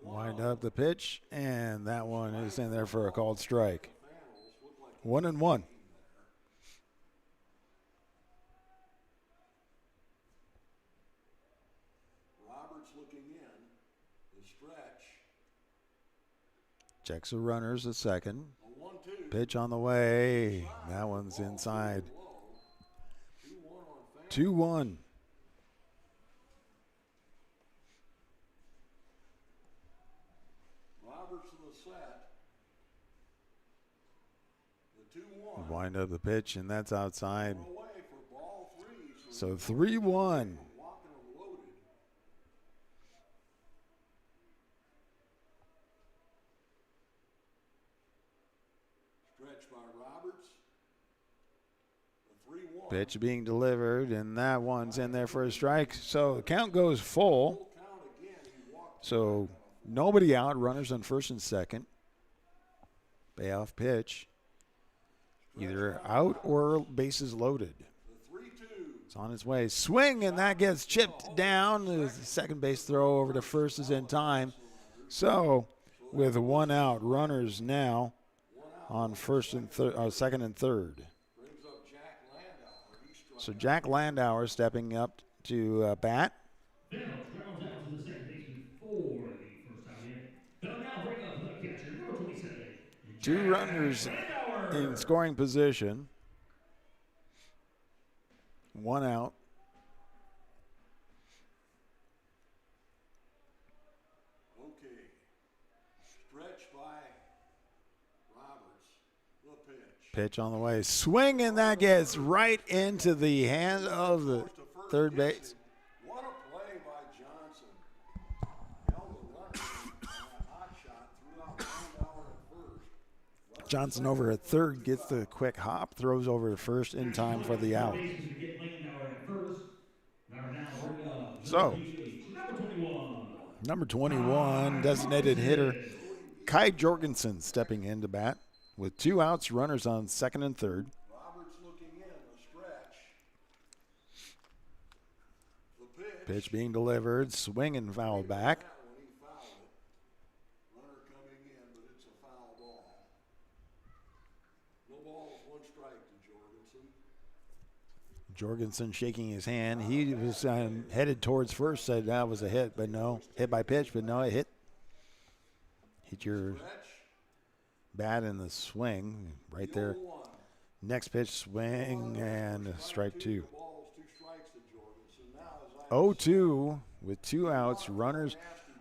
Wind up the pitch, and that one is in there for a called strike. 1-1. Roberts looking in. The stretch. Checks the runners at second. A 1-2. Pitch on the way. That one's inside. 2-1. Roberts to the set. The 2-1. Wind up the pitch, and that's outside. Away for ball 3. So 3-1. Walking them loaded. Stretch by Roberts. The 3-1. Pitch being delivered, and that one's in there for a strike. So the count goes full. So nobody out, runners on first and second. Payoff pitch. Either out or bases loaded. It's on its way. Swing, and that gets chipped down. The second base throw over to first is in time. So with one out, runners now on first and second and third. So Jack Landauer stepping up to bat. They'll travels out to the second baseman for the first out of the inning. They'll now bring up the catcher, number 27. Two runners in scoring position. One out. Okay. Stretch by Roberts. The pitch. Pitch on the way. Swing, and that gets right into the hand of the third base. What a play by Johnson. Held the runner and a hot shot threw out Landauer at first. Johnson over at third, gets the quick hop, throws over to first in time for the out. So, number 21, designated hitter Kai Jorgensen stepping in to bat with two outs, runners on second and third. Roberts looking in, a stretch. The Pitch being delivered, swing and foul back. When he fouled it. Runner coming in, but it's a foul ball. No balls, one strike to Jorgensen. Jorgensen shaking his hand. He was headed towards first, said that was a hit, but no. Hit by pitch, but no, it hit. Hit your bat in the swing right there. Next pitch, swing, and strike two. 0-2 with two outs, runners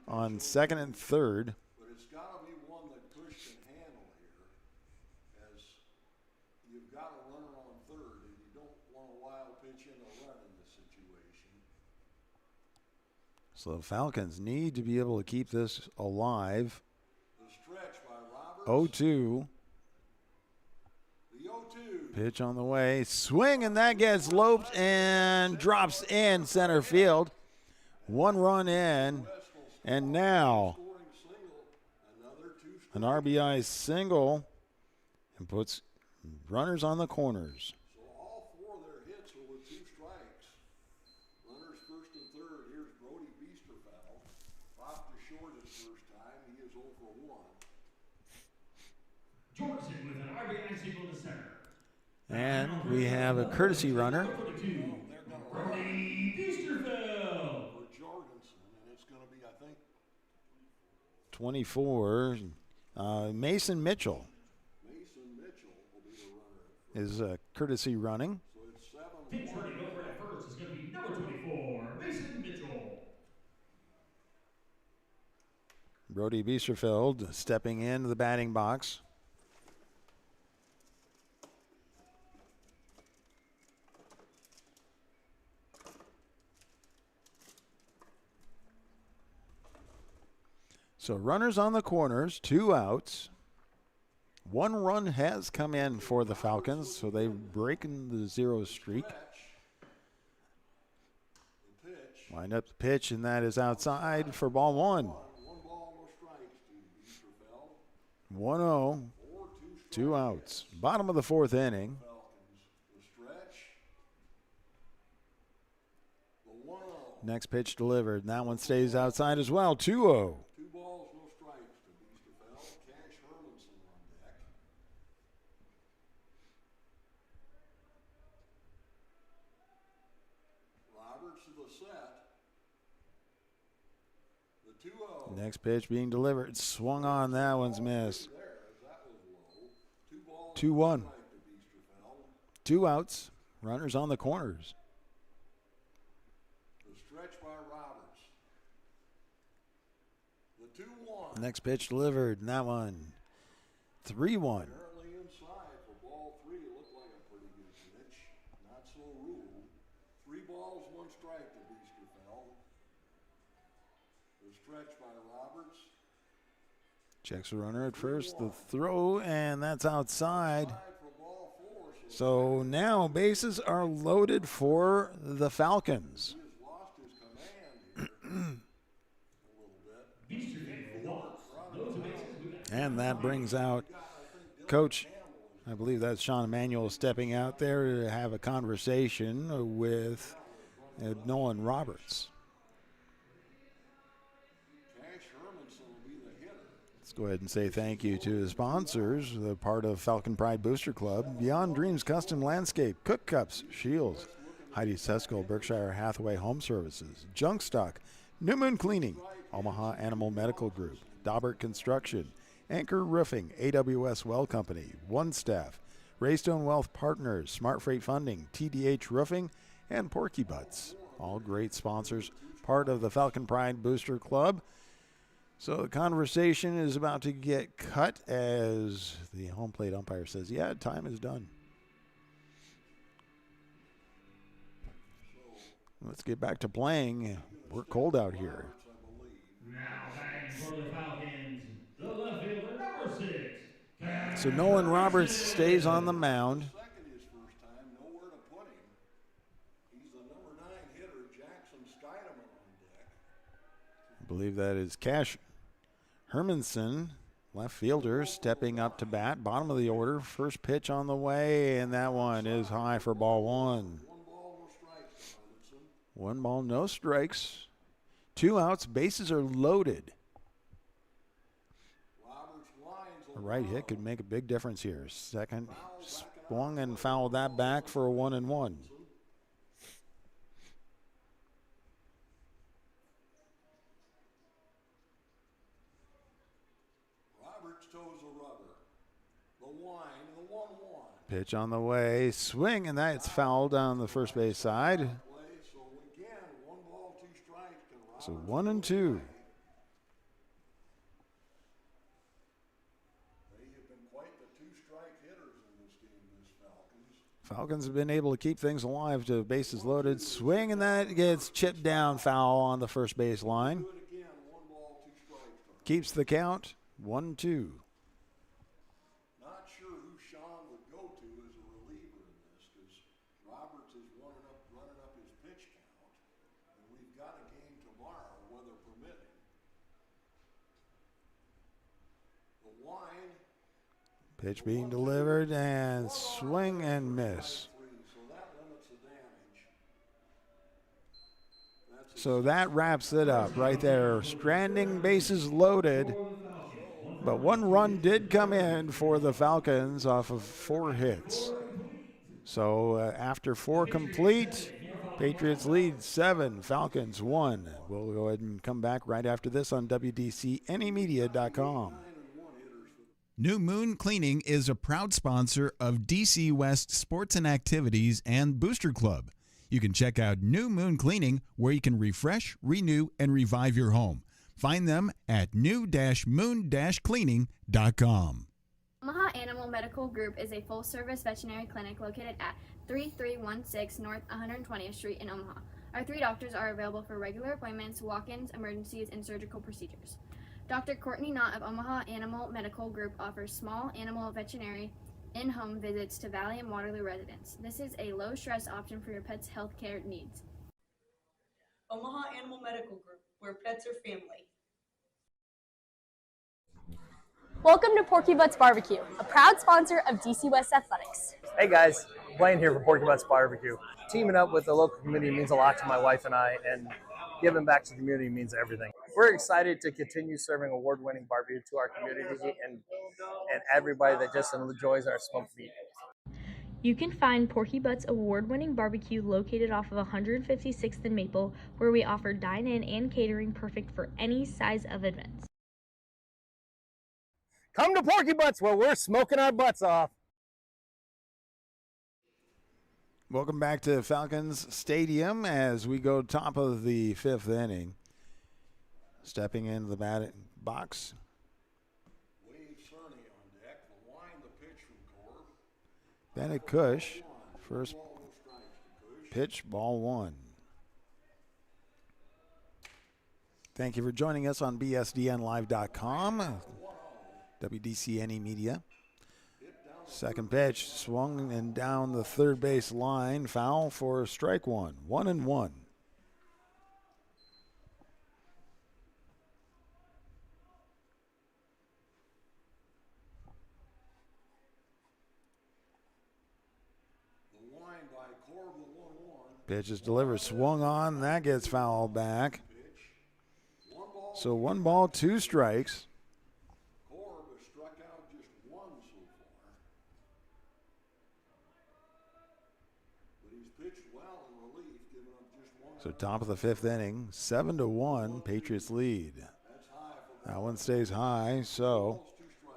on second and third. But it's got to be one that Cush can handle here, as you've got a runner on third, and you don't want a wild pitch in a run in this situation. So the Falcons need to be able to keep this alive. The stretch by Roberts. 0-2. The 0-2. Pitch on the way. Swing, and that gets loped and drops in center field. One run in, and now an RBI single and puts runners on the corners. So all four of their hits are with two strikes. Runners first and third. Here's Brody Biesterfeld. Popped to short his first time. He is 0 for 1. Jorgensen with an RBI single to center. And we have a courtesy runner. Brody Biesterfeld. For Jorgensen, and it's going to be, I think, 24. Mason Mitchell Mason Mitchell will be the runner. is courtesy running. So it's 7. Pitch running over at first is going to be number 24, Mason Mitchell. Brody Biesterfeld stepping into the batting box. So runners on the corners, two outs. One run has come in for the Falcons, so they've broken the zero streak. Wind up the pitch, and that is outside for ball one. 1-0, two outs. Bottom of the fourth inning. Next pitch delivered, and that one stays outside as well. 2-0. Next pitch being delivered. Swung on. That one's missed. 2-1. Two outs. Runners on the corners. The stretch by Roberts. The 2-1. Next pitch delivered. And that one. 3-1. Apparently inside for ball 3. It looked like a pretty good pitch. Not so ruled. 3 balls, 1 strike to Biesterfeld. The stretch by Roberts. Checks the runner at first. The throw, and that's outside. So now bases are loaded for the Falcons. And that brings out Coach, I believe that's Sean Emanuel, stepping out there to have a conversation with Nolan Roberts. Let's go ahead and say thank you to the sponsors, the part of Falcon Pride Booster Club, Beyond Dreams Custom Landscape, Cook Cups, Shields, Heidi Sesko, Berkshire Hathaway Home Services, Junk Stock, New Moon Cleaning, Omaha Animal Medical Group, Daubert Construction, Anchor Roofing, AWS Well Company, One Staff, Raystone Wealth Partners, Smart Freight Funding, TDH Roofing, and Porky Butts. All great sponsors, part of the Falcon Pride Booster Club. So the conversation is about to get cut as the home plate umpire says, yeah, time is done. Let's get back to playing. We're cold out here. Now batting for the Falcons, the left fielder, number 6. So Nolan Roberts stays on the mound. Second his first time, nowhere to put him. He's the number 9 hitter, Jackson Steidemann on deck. I believe that is Cash Hermanson, left fielder, stepping up to bat. Bottom of the order, first pitch on the way, and that one is high for ball 1. 1 ball, no strikes. 2 outs, bases are loaded. A right hit could make a big difference here. Second, swung and fouled that back for a 1-1. Roberts toes a rubber. The line, the 1-1. Pitch on the way, swing, and that's fouled down the first base side. So again, 1 ball, 2 strikes. So 1-2. They have been quite the 2-strike hitters in this game, this Falcons. Falcons have been able to keep things alive to bases loaded. Swing, and that gets chipped down, foul on the first base line. Do it again, 1 ball, 2 strikes. Keeps the count, 1-2. Not sure who Sean would go to as a reliever in this, because Roberts is running up his pitch count, and we've got a game tomorrow, weather permitting. The line. Pitch being delivered, and swing and miss. So that limits the damage. So that wraps it up right there. Stranding, bases loaded. But 1 run did come in for the Falcons off of 4 hits. So after 4 complete, Patriots lead 7, Falcons 1. We'll go ahead and come back right after this on WDCNEmedia.com. New Moon Cleaning is a proud sponsor of DC West Sports and Activities and Booster Club. You can check out New Moon Cleaning, where you can refresh, renew, and revive your home. Find them at new-moon-cleaning.com. Omaha Animal Medical Group is a full-service veterinary clinic located at 3316 North 120th Street in Omaha. Our 3 doctors are available for regular appointments, walk-ins, emergencies, and surgical procedures. Dr. Courtney Knott of Omaha Animal Medical Group offers small animal veterinary in-home visits to Valley and Waterloo residents. This is a low-stress option for your pet's health care needs. Omaha Animal Medical Group, where pets are family. Welcome to Porky Butts Barbecue, a proud sponsor of DC West Athletics. Hey guys, Blaine here for Porky Butts Barbecue. Teaming up with the local community means a lot to my wife and I, and giving back to the community means everything. We're excited to continue serving award-winning barbecue to our community and everybody that just enjoys our smoked meat. You can find Porky Butts award-winning barbecue located off of 156th and Maple, where we offer dine-in and catering perfect for any size of events. Come to Porky Butts, where we're smoking our butts off. Welcome back to Falcons Stadium as we go top of the 5th inning. Stepping into the batting box. Wade Cerny on deck. The line, the pitch from Corb. Bennett Cush, first pitch, ball 1. Thank you for joining us on BSDNlive.com. WDCNE Media. Second pitch swung and down the third base line. Foul for strike one. 1-1. Pitch is delivered, swung on, that gets fouled back. So 1 ball, 2 strikes. Korb has struck out just one so far. But he's pitched well in relief, giving up just one. So top of the 5th inning, 7-1, Patriots lead. That one stays high, so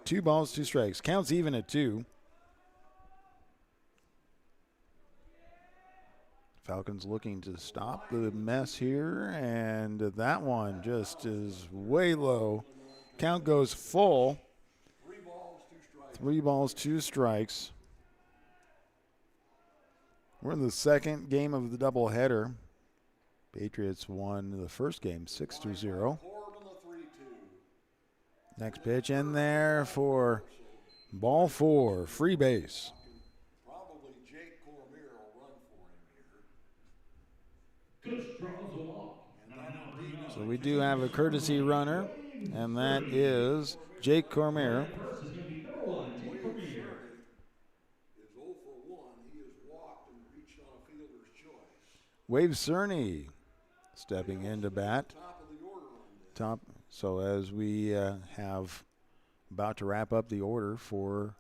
2 balls, 2 strikes. Counts even at 2. Falcons looking to stop the mess here, and that one just is way low. Count goes full. 3 balls, 2 strikes. We're in the second game of the doubleheader. Patriots won the first game 6-0. Next pitch in there for ball 4, free base. So we do have a courtesy runner, and that is Jake Cormier. Wave Cerny stepping into bat. Top. So as we have about to wrap up the order for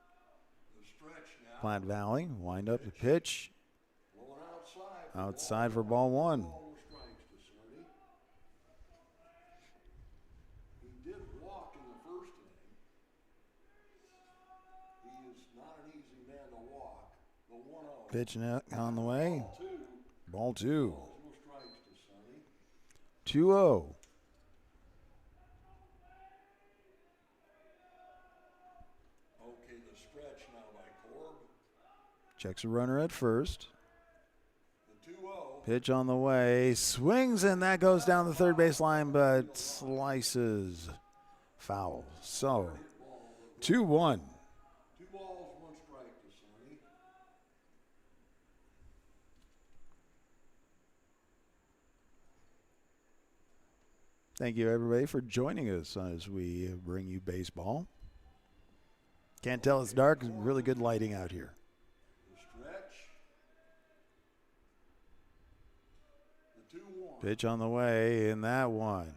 Platte Valley, wind up the pitch. Outside for ball 1. He did walk in the first inning. He is not an easy man to walk. The 1-0. Pitch on the way. Ball 2. 2-0. Okay, the stretch now by Korb. Checks a runner at first. The 2-0. Pitch on the way. Swings, and that goes down the third base line, but slices foul. So 2-1. 2 balls, 1 strike to Sonny. Thank you, everybody, for joining us as we bring you baseball. Can't tell it's dark. Really good lighting out here. The stretch. The 2-1. Pitch on the way in that one.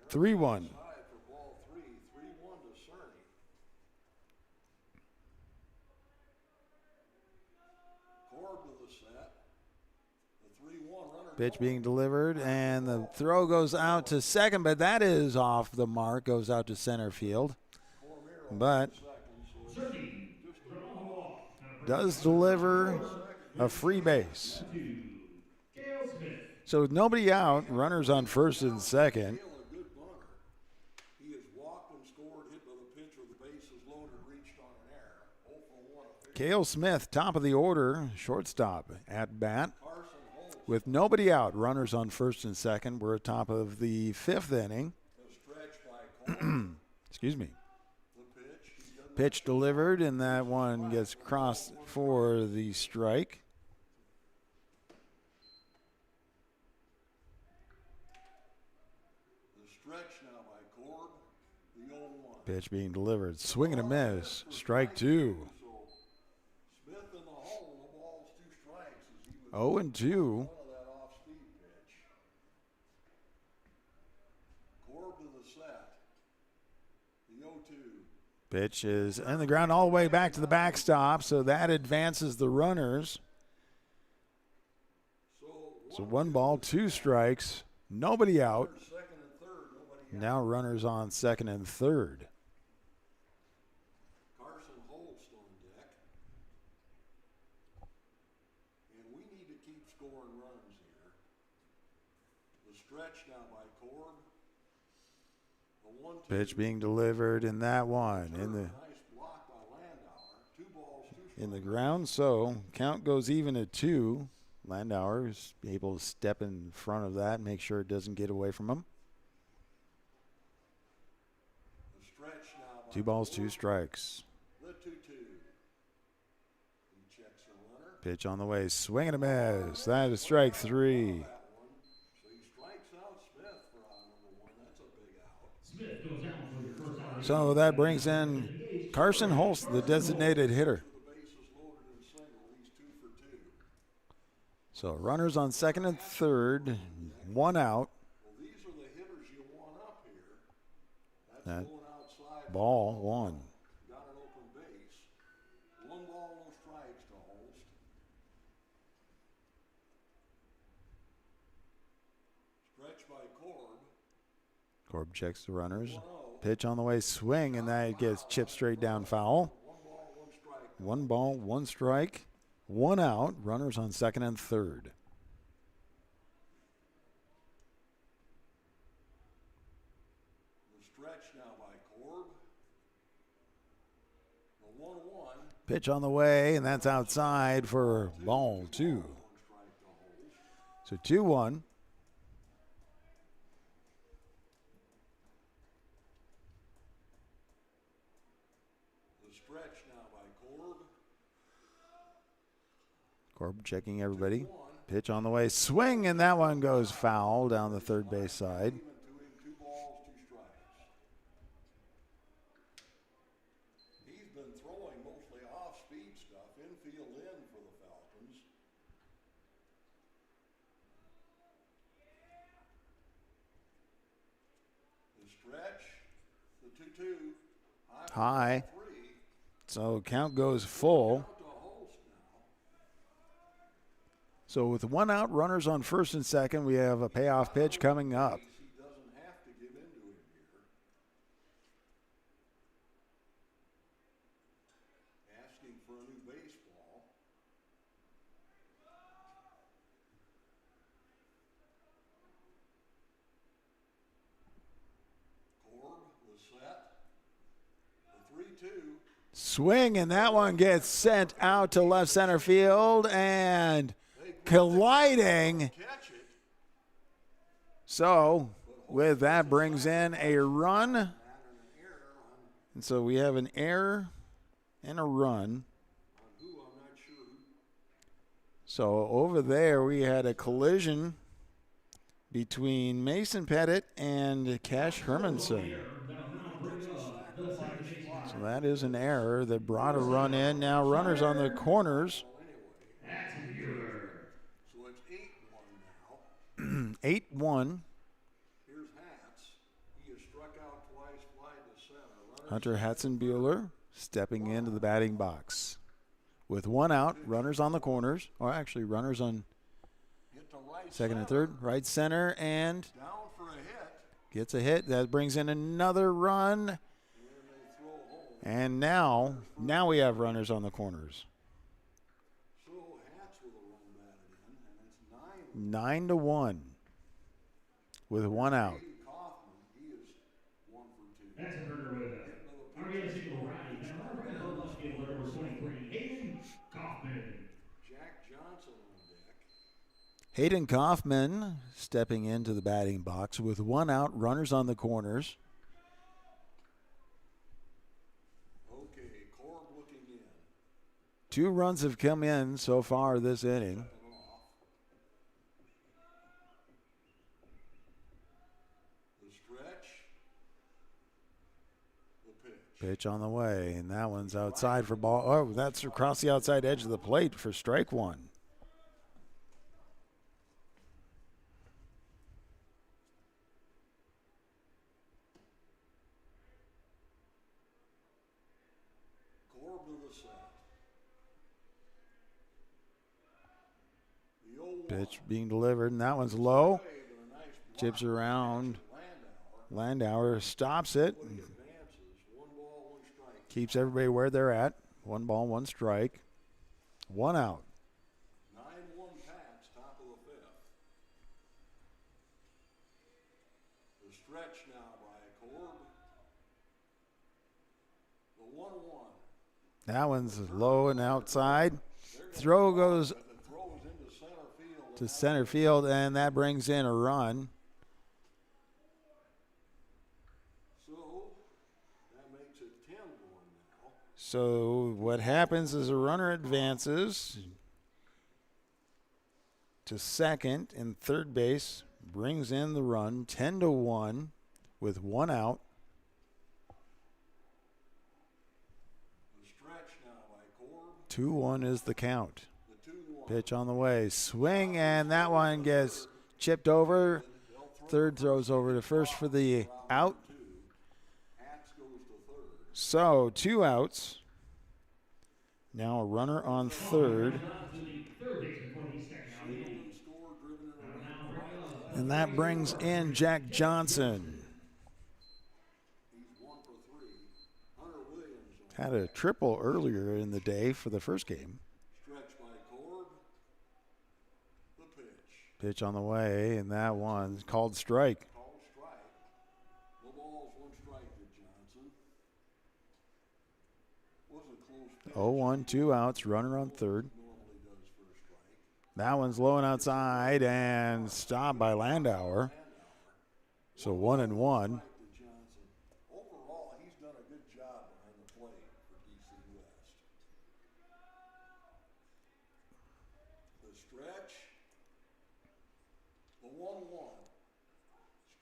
3-1. For ball 3, 3-1 to Cerny. Korb to the set. The 3-1 runner. Pitch being delivered, and the throw goes out to second, but that is off the mark. Goes out to center field. But does deliver a free base. So with nobody out, runners on first and second. He has walked and scored, hit by the pitch with the bases loaded, reached on an error. 0 for 1. Cale Smith, top of the order, shortstop at bat. With nobody out, runners on first and second. We're at top of the 5th inning. Excuse me. Pitch delivered, and that one gets crossed for the strike. The stretch now by Korb. The 0-1. Pitch being delivered. Swing and a miss. Strike 2. Smith in the hole. No balls, 2 strikes. As he was 0-2. one of that off-speed pitch. Korb to the set. The 0-2. Pitch is in the ground all the way back to the backstop, so that advances the runners. So 1 ball, 2 strikes, nobody out. Second and third, nobody out. Now runners on second and third. Carson Holst on deck. And we need to keep scoring runs here. The stretch now by Korb. The 1-2. Pitch being delivered in that one Nice block by Landauer. 2 balls, 2 strikes. in the ground, so count goes even at 2. Landauer is able to step in front of that and make sure it doesn't get away from him. The stretch 2 balls, 2 strikes. The 2-2. He checks the runner. Pitch on the way. Swing and a miss. That is strike 3. So he strikes out Smith for number 1. That's a big out. Smith goes out for your first out. So that brings in Carson Holst, the designated hitter. The bases loaded and single. He's 2 for 2. So runners on second and third, 1 out. Well, these are the hitters you want up here. That's That going outside. ball 1. Got an open base. 1 ball, no strikes to Holst. Stretch by Korb. Corb checks the runners. Pitch on the way, swing, and that gets chipped straight down foul. 1 ball, 1 strike, 1 out. Runners on second and third. The stretch now by Korb. The 1-1. Pitch on the way, and that's outside for ball 2. So 2-1. The stretch now by Korb. Corb checking everybody. Pitch on the way, swing, and that one goes foul down the third base side. Even to him, 2 balls, 2 strikes. He's been throwing mostly off-speed stuff, infield in for the Falcons. The stretch, the 2-2. High. 3. So count goes full. Out to Holst now. So with 1 out, runners on first and second, we have a payoff pitch coming up. He doesn't have to give in to him here. Asking for a new baseball. Korb was set. The 3-2. Swing, and that one gets sent out to left center field and colliding. Catch it. So with that brings in a run. And so we have an error and a run. Who, I'm not sure who. So over there we had a collision between Mason Pettit and Cash Hermanson. So that is an error that brought a run in. Now runners on the corners. So it's 8-1 now. 8-1. Here's Hatz. He has struck out twice, fly to center. Hunter Hatzenbuehler stepping into the batting box. With 1 out, runners on the corners. Or actually runners on Hit to right second and center. third. Right center and Down for a hit. gets a hit. That brings in another run. And they throw home. And now we have runners on the corners. So Hatz with a run batted in, and it's 9-1 with 1 out. Kaufman, he is 1 for 2. That's a burger with a RBI single right. Now, our regular left fielder, number 23, Hayden Kaufman. Jack Johnson on deck. Hayden Kaufman stepping into the batting box with 1 out, runners on the corners. Okay, Korb looking in. 2 runs have come in so far this inning. Off. The stretch. The pitch. Pitch on the way, and that one's outside for ball. Oh, that's across the outside edge of the plate for strike 1. Korb to the set. The 0-1. Pitch being delivered, and that one's low. But a nice block. Chips around. Landauer. Landauer stops it. He advances. 1 ball, 1 strike. Keeps everybody where they're at. 1 ball, 1 strike. 1 out. 9-1 Pats, top of the 5th. The stretch now by Korb. The 1-1. That one's low and outside. Throw goes The throw is into center field. to center field, and that brings in a run. So that makes it So what happens is a runner advances to second and third base, brings in the run, 10-1 with 1 out. The stretch now by Korb. 2-1 is the count. The 2-1. Pitch on the way. Swing, and that one gets chipped over. Third throws over to first for the out. Hats goes to third. So 2 outs. Now a runner on third. And that brings in Jack Johnson. He's 1 for 3. Hunter Williams Had a triple earlier in the day for the first game. stretch by Korb. The pitch. Pitch on the way, and that one's called strike. Called strike. No balls, 1 strike to Johnson. Wasn't a close pitch. 0-1, 2 outs, runner on third. Normally does for a strike. That one's low and outside and stopped by Landauer. So 1-1. To Johnson. Overall, he's done a good job behind the plate for DC West. The stretch. The 1-1.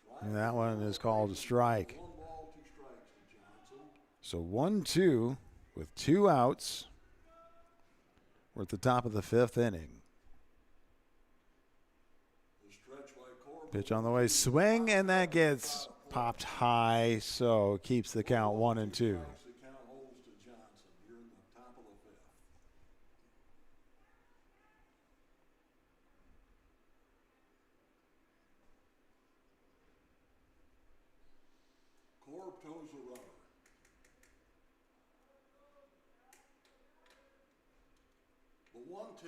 Strike. And that one is called a strike. 1 ball, 2 strikes to Johnson. So 1-2 with 2 outs. We're at the top of the 5th inning. The stretch by Korb. Pitch on the way, swing, and that gets popped high, so keeps the count 1-2. The count holds to Johnson. You're in the top of the 5th. Korb toes the runner. The 1-2.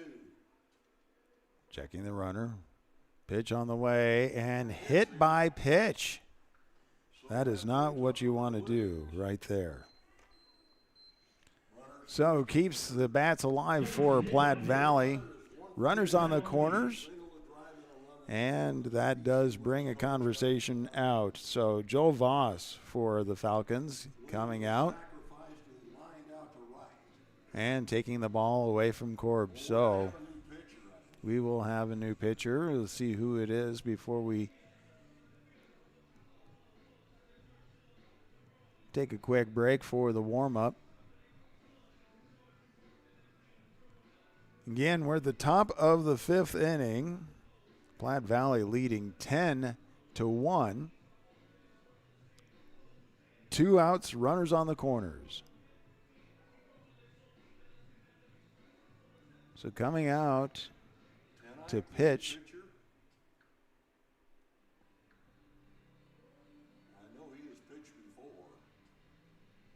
Checking the runner. Pitch on the way, and hit by pitch. That is not what you want to do right there. So keeps the bats alive for Platte Valley. Runners on the corners. And that does bring a conversation out. So Joe Voss for the Falcons coming out and taking the ball away from Korb. So we will have a new pitcher. We'll see who it is before we take a quick break for the warm-up. Again, we're at the top of the 5th inning. Platte Valley leading 10-1. 2 outs, runners on the corners. So coming out to pitch. I know he has pitched before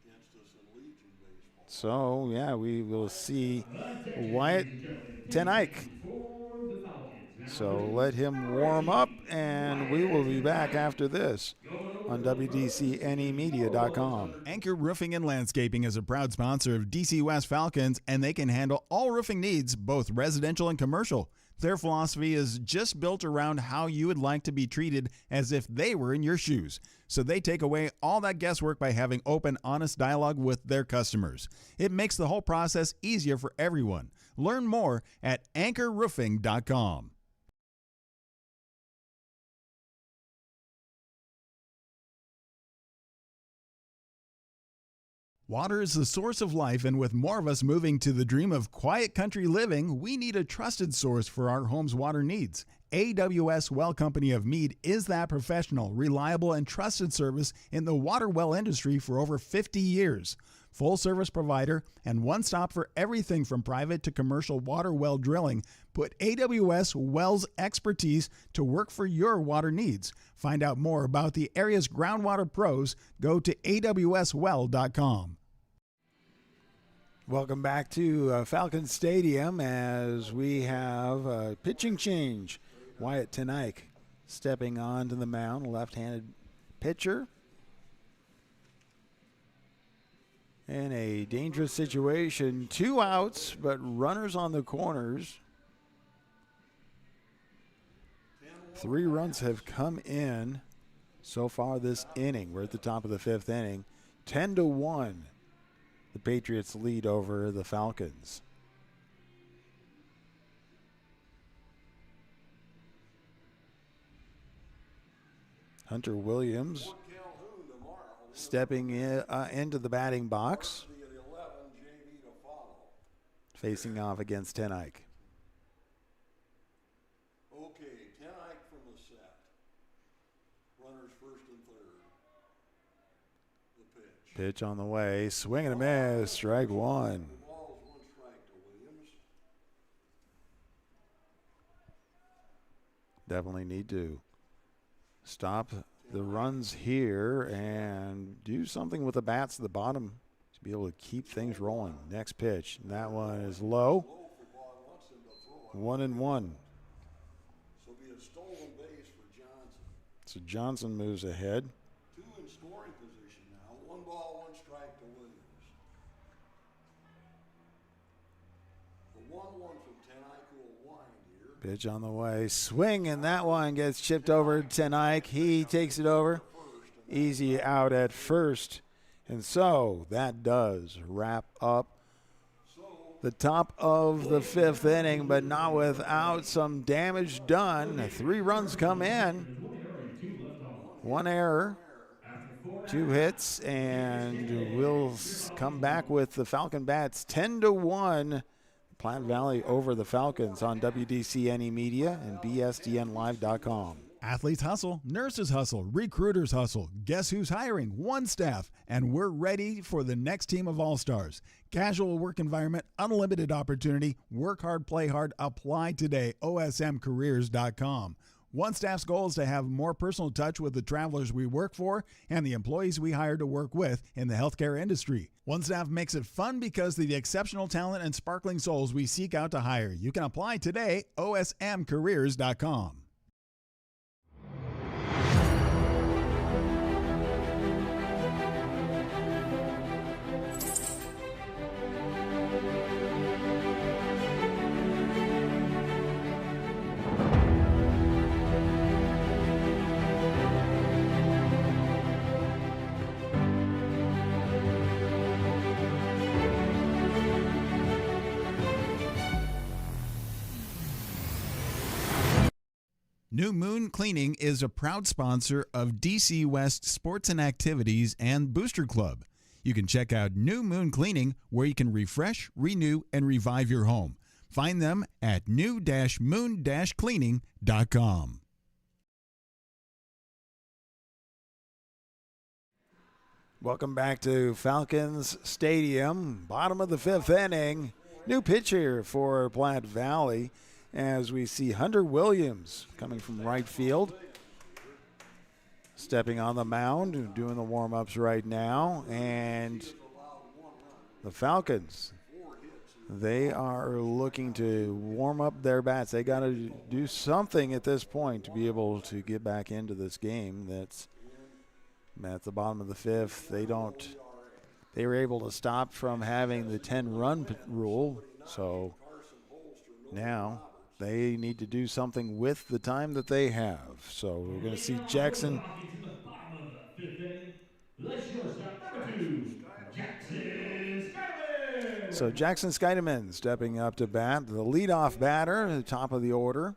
against us in Legion baseball. So, yeah, we will see Wyatt Tenike. So let him warm up, and we will be back after this on WDCNEmedia.com. Anchor Roofing and Landscaping is a proud sponsor of DC West Falcons, and they can handle all roofing needs, both residential and commercial. Their philosophy is just built around how you would like to be treated as if they were in your shoes. So they take away all that guesswork by having open, honest dialogue with their customers. It makes the whole process easier for everyone. Learn more at anchorroofing.com. Water is the source of life, and with more of us moving to the dream of quiet country living, we need a trusted source for our home's water needs. AWS Well Company of Meade is that professional, reliable, and trusted service in the water well industry for over 50 years. Full service provider and one stop for everything from private to commercial water well drilling. Put AWS Wells expertise to work for your water needs. Find out more about the area's groundwater pros. Go to awswell.com. Welcome back to Falcon Stadium as we have a pitching change. Wyatt Tenike stepping onto the mound, left-handed pitcher. In a dangerous situation, 2 outs, but runners on the corners. 3 runs have come in so far this inning. We're at the top of the 5th inning. 10-1. the Patriots lead over the Falcons. Hunter Williams stepping into the batting box, facing off against Ten Eyck. Okay, Ten Eyck from the set. Runners first and third. The pitch. Pitch on the way. Swing and a miss. Strike one. The ball is 1 strike to Williams. Definitely need to stop the runs here and do something with the bats at the bottom to be able to keep things rolling. Next pitch. And that one is low. 1-1. So be a stolen base for Johnson. So Johnson moves ahead. 2 in scoring position now. 1 ball, 1 strike to Williams. The 1-1 from Ten Eyck will wind here. Pitch on the way. Swing, and that one gets chipped over to Ten Eyck. He takes it over. Easy out at first. And so that does wrap up the top of the 5th inning, but not without some damage done. 3 runs come in. 1 error. 2 hits, and we'll come back with the Falcon Bats 10-1. Platte Valley over the Falcons on WDCNE Media and BSDNLive.com. Athletes hustle, nurses hustle, recruiters hustle. Guess who's hiring? One staff, and we're ready for the next team of all-stars. Casual work environment, unlimited opportunity, work hard, play hard. Apply today, osmcareers.com. One Staff's goal is to have more personal touch with the travelers we work for and the employees we hire to work with in the healthcare industry. One Staff makes it fun because of the exceptional talent and sparkling souls we seek out to hire. You can apply today, osmcareers.com. New Moon Cleaning is a proud sponsor of DC West Sports and Activities and Booster Club. You can check out New Moon Cleaning, where you can refresh, renew, and revive your home. Find them at new-moon-cleaning.com. Welcome back to Falcons Stadium. Bottom of the 5th inning. New pitcher for Platte Valley, as we see Hunter Williams coming from right field, stepping on the mound, doing the warm-ups right now. And the Falcons, they are looking to warm up their bats. They got to do something at this point to be able to get back into this game. That's at the bottom of the 5th. They were able to stop from having the 10-run rule, so now they need to do something with the time that they have. So we're going to see Jackson. So Jackson Scheidemann stepping up to bat, the leadoff batter at the top of the order.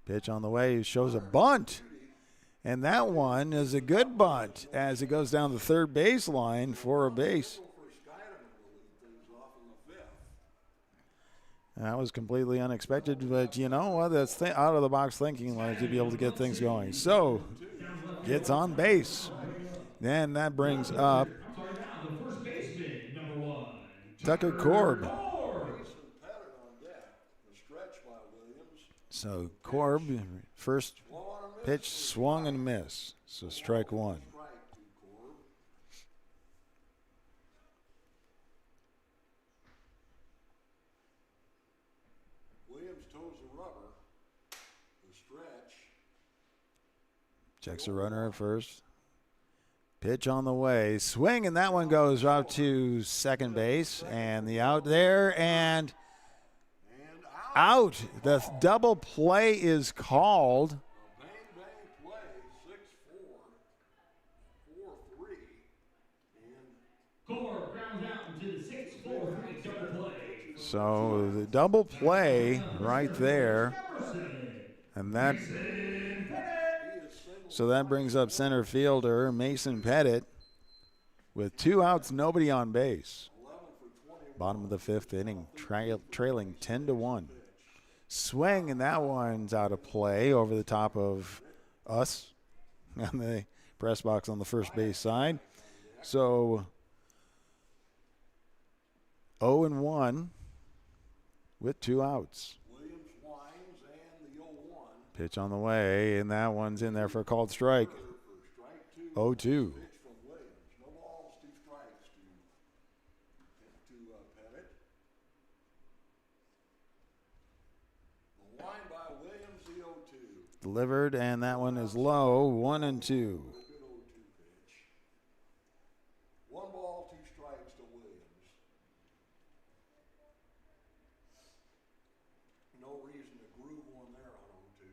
Pitch on the way, shows a bunt. And that one is a good bunt as it goes down the third baseline for a base. That was completely unexpected, but you know what? That's out of the box thinking, like, to be able to get things going. So gets on base. Then that brings up Tucker Korb. So Korb, first pitch swung and missed. So strike one. Checks the runner at first. Pitch on the way. Swing, and that one goes out to second base. And the out there, and out. The double play is called. Bang, bang play, 6-4, 4-3. to the 6-4-3 double play. So the double play right there. Number 7. And that, Mason Pettit. so that brings up center fielder Mason Pettit with 2 outs, nobody on base. Bottom of the 5th inning, trailing 10-1. Swing, and that one's out of play over the top of us on the press box on the first base side. So 0-1 with 2 outs. Pitch on the way, and that one's in there for a called strike. 0-2. Delivered, and that one is low. 1-2. 1 ball, 2 strikes to Williams. No reason to groove one there on 0-2.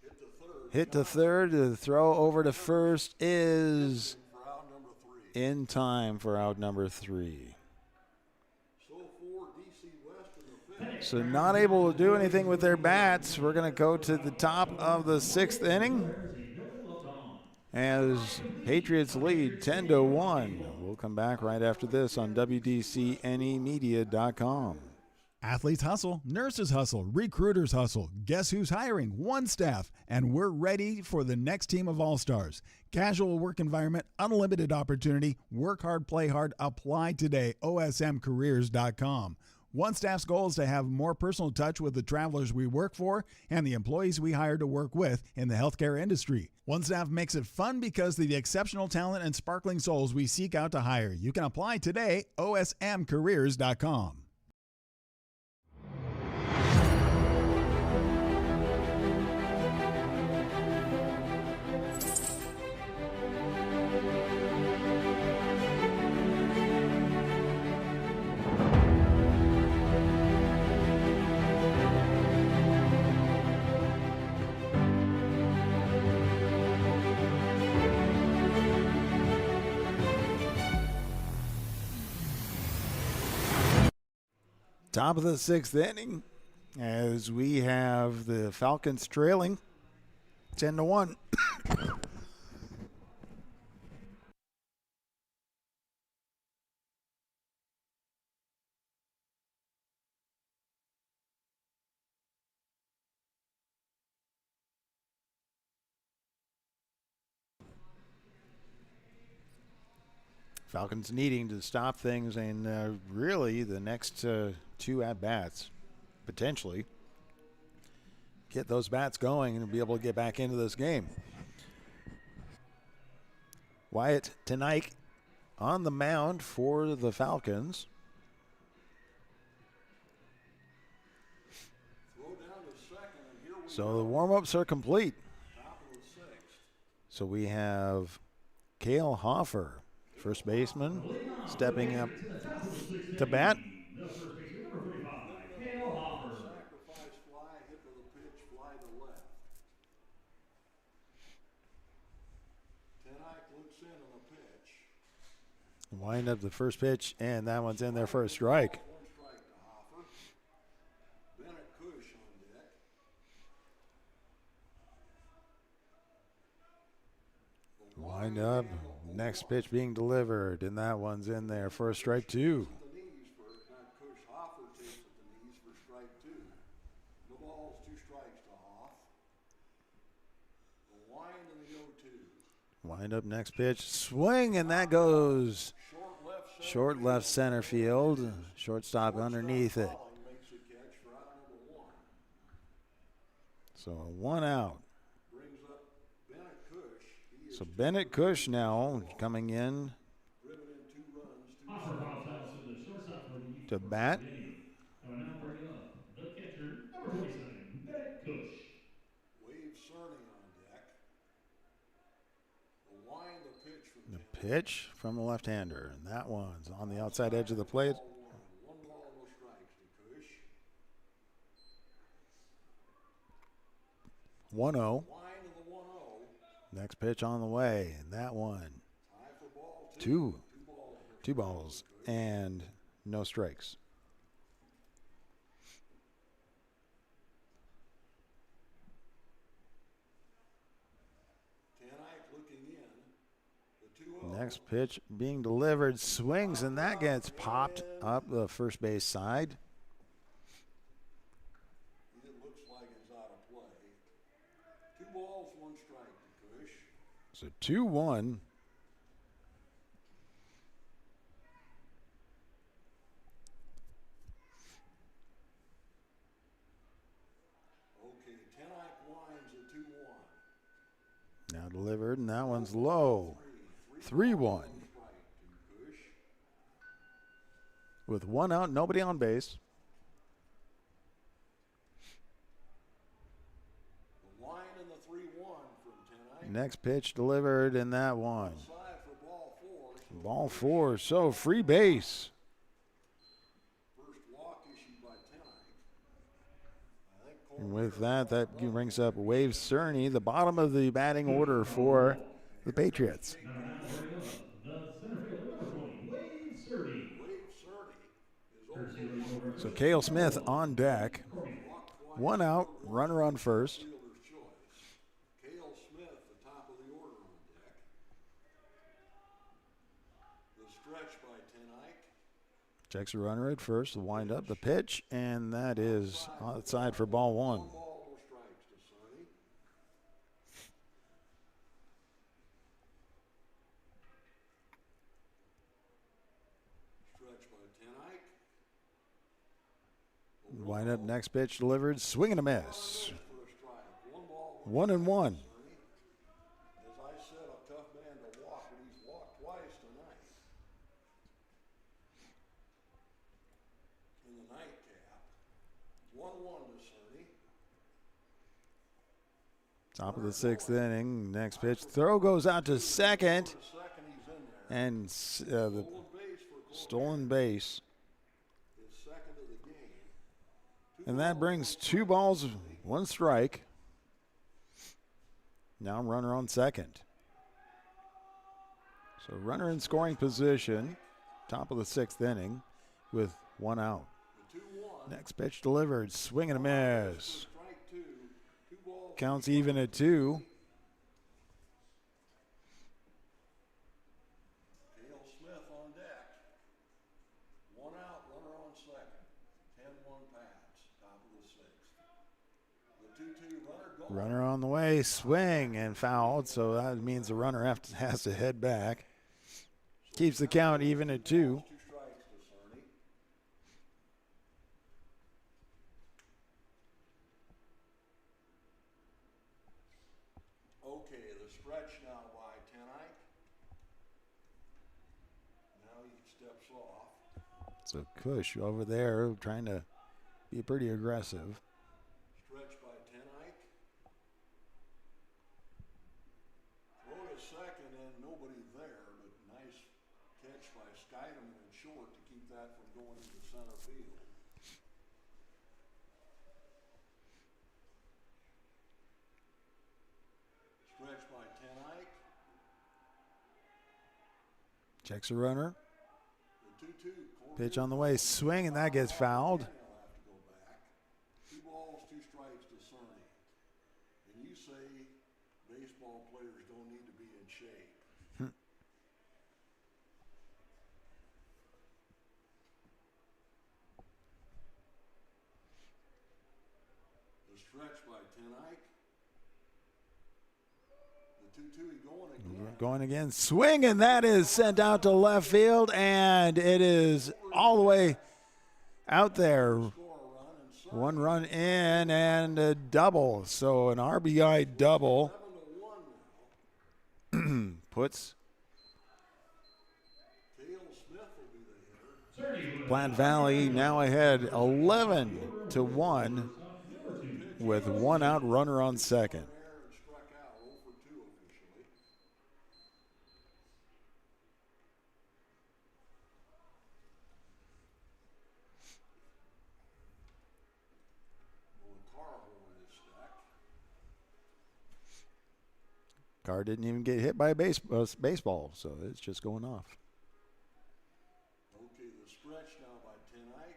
Hit to third. Hit to third. The throw over to first is For out number 3. in time for out number 3. So for DC West in the 5th. So not able to do anything with their bats. We're going to go to the top of the 6th inning as Patriots lead 10-1. We'll come back right after this on WDCNEmedia.com. Athletes hustle, nurses hustle, recruiters hustle. Guess who's hiring? One staff, and we're ready for the next team of all-stars. Casual work environment, unlimited opportunity, work hard, play hard, apply today, osmcareers.com. One staff's goal is to have more personal touch with the travelers we work for and the employees we hire to work with in the healthcare industry. One Staff makes it fun because of the exceptional talent and sparkling souls we seek out to hire. You can apply today, osmcareers.com. Top of the 6th inning as we have the Falcons trailing 10-1. Falcons needing to stop things and really the next 2 at-bats, potentially. Get those bats going and be able to get back into this game. Wyatt Tenike on the mound for the Falcons. So the warm-ups are complete. So we have Cale Hoffer, first baseman, stepping up to bat. The first baseman, number 45, Cale Hoffer. Sacrifice fly, hit to the pitch, fly to left. Tenike looks in on the pitch. Wind up the first pitch, and that one's in there for a strike. 1 strike to Hoffer. Bennett Cush on deck. Wind up, next pitch being delivered, and that one's in there for a strike 2. The knees for not Cush. Hoffer takes at the knees for strike 2. No balls, 2 strikes to Hoff. The wind in the 0-2. Wind up, next pitch, swing, and that goes short left center field. Shortstop underneath it. Makes a catch for out number 1. So 1 out. Brings up Bennett Cush. He is So Bennett Cush now coming in driven in 2 runs. 2 Hoffer pops out to the shortstop for the to bat. I will now bring up the catcher, number 27, Bennett Cush. Wave Cerny on deck. The wind, the pitch from The pitch from the left-hander, and that one's on the outside edge of the plate. 1 ball, no strikes to Cush. 1-0. Wind of the 1-0. Next pitch on the way, and that one, Tie for ball 2. 2. 2 balls here 2 balls and no strikes. Next pitch being delivered, swings, and that gets popped up the first base side. It looks like it's out of play. 2 balls, 1 strike to Cush. So 2-1. Okay, Tenike winds at 2-1. Now delivered, and that one's low. 3-1. With 1 out, nobody on base. The line and the 3-1 from Tenike. Next pitch delivered, and that one. Ball 4, so free base. First walk issued by Tenike. And with that, that brings up Wave Cerny, the bottom of the batting order for the Patriots. The center fielder, number 20, Wade Surdy. So Cale Smith on deck. 1 out, runner on first. Cale Smith, the top of the order on deck. The stretch by Tenike. Checks a runner at first to wind up the pitch, and that is outside for ball 1. 1 ball, no strikes to Cerny. Stretch by Tenike. Wind up, next pitch delivered, swing and a miss. 1-1. As I said, a tough man to walk, but he's walked twice tonight. In the nightcap. 1-1 to Cerny. Top of the 6th inning. Next pitch throw goes out to second, and the stolen base. And that brings 2 balls, 1 strike. Now runner on second. So runner in scoring position, top of the 6th inning with 1 out. Next pitch delivered, swing and a miss. Counts even at 2. Cale Smith on deck. 1 out, runner on second. 10-1 Pats, top of the 6th. The 2-2 runner going. Runner on the way, swing and fouled, so that means the runner has to head back. Keeps the count even at 2. 2 strikes to Cerny. Okay, the stretch now by Tenike. Now he steps off. So Cush over there trying to be pretty aggressive. Stretch by Tenike. Throw to second and nobody there, but nice catch by Skydeman in short to keep that from going into center field. Stretch by Tenike. Checks a runner. The 2-2. Pitch on the way, swing, and that gets fouled. He'll have to go back. 2 balls, 2 strikes to Cerny. And you say baseball players don't need to be in shape. The stretch by Tenike. The 2-2, he going again. Going again, swing, and that is sent out to left field, and it is all the way out there. 1 run in and a double, so an RBI double puts Platte Valley now ahead 11-1 with 1 out, runner on second. Car didn't even get hit by a baseball, so it's just going off. stretch now by Ten Eyck.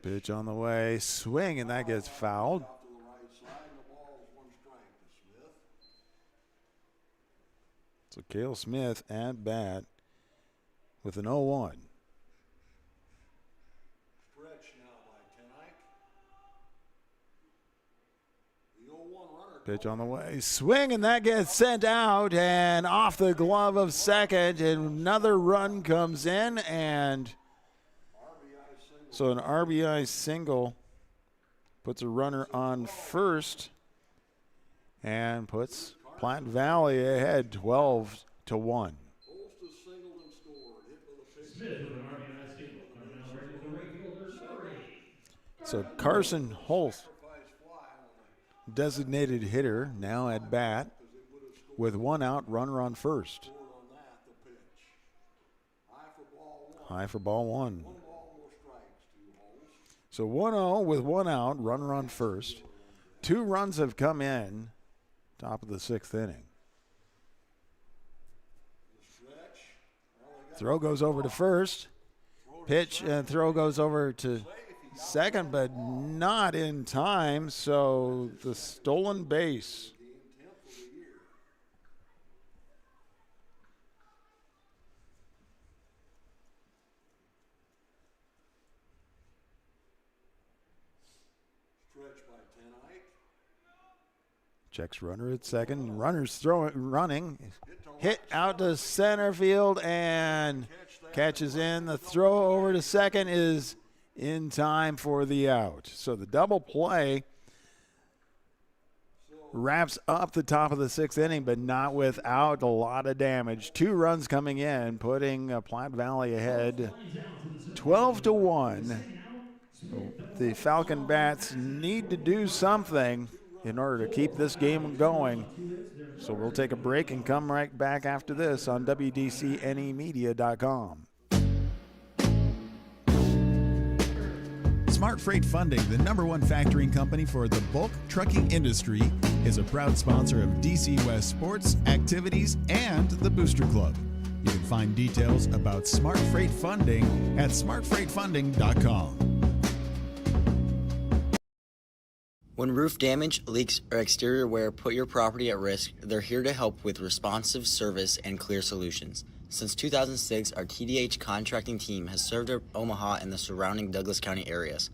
The Pitch on the way, swing, and that gets fouled. off to the right side, and the ball is one strike to Smith. So Cale Smith at bat with an 0-1. Stretch now by Ten Eyck. The 0-1 runner. Pitch on the way, swing, and that gets sent out and off the glove of second. And another run comes in, and so an RBI single puts a runner on first and puts Platte Valley ahead 12-1. Holst is singled and scored. Hit with a pitch. Smith with an RBI single. Coming out ready with the right fielder, number 8. So Carson Holst, designated hitter, now at bat with 1 out, runner on first. Scored on that, the pitch. High for ball 1. High for ball 1. One ball, no strikes to Holst. So 1-0 with 1 out, runner on first. 2 runs have come in, top of the 6th inning. The stretch. Throw goes over to first. Pitch and throw goes over to second, but not in time. So the stolen base. 10th of the year. Stretch by Ten Eyck. Checks runner at second. Runner's running. Hit out to center field and catches in. The throw over to second is in time for the out. So the double play wraps up the top of the 6th inning, but not without a lot of damage. 2 runs coming in, putting Platte Valley ahead 12-1. The Falcon Bats need to do something in order to keep this game going. So we'll take a break and come right back after this on WDCNEmedia.com. Smart Freight Funding, the #1 factoring company for the bulk trucking industry, is a proud sponsor of DC West sports, activities, and the Booster Club. You can find details about Smart Freight Funding at smartfreightfunding.com. When roof damage, leaks, or exterior wear put your property at risk, they're here to help with responsive service and clear solutions. Since 2006, our TDH contracting team has served Omaha and the surrounding Douglas County areas,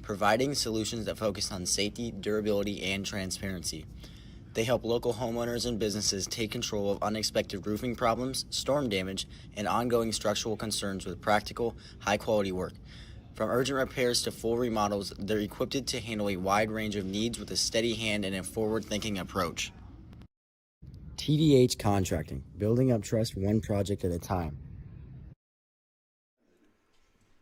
providing solutions that focus on safety, durability, and transparency. They help local homeowners and businesses take control of unexpected roofing problems, storm damage, and ongoing structural concerns with practical, high-quality work. From urgent repairs to full remodels, they're equipped to handle a wide range of needs with a steady hand and a forward-thinking approach. TDH Contracting, building up trust one project at a time.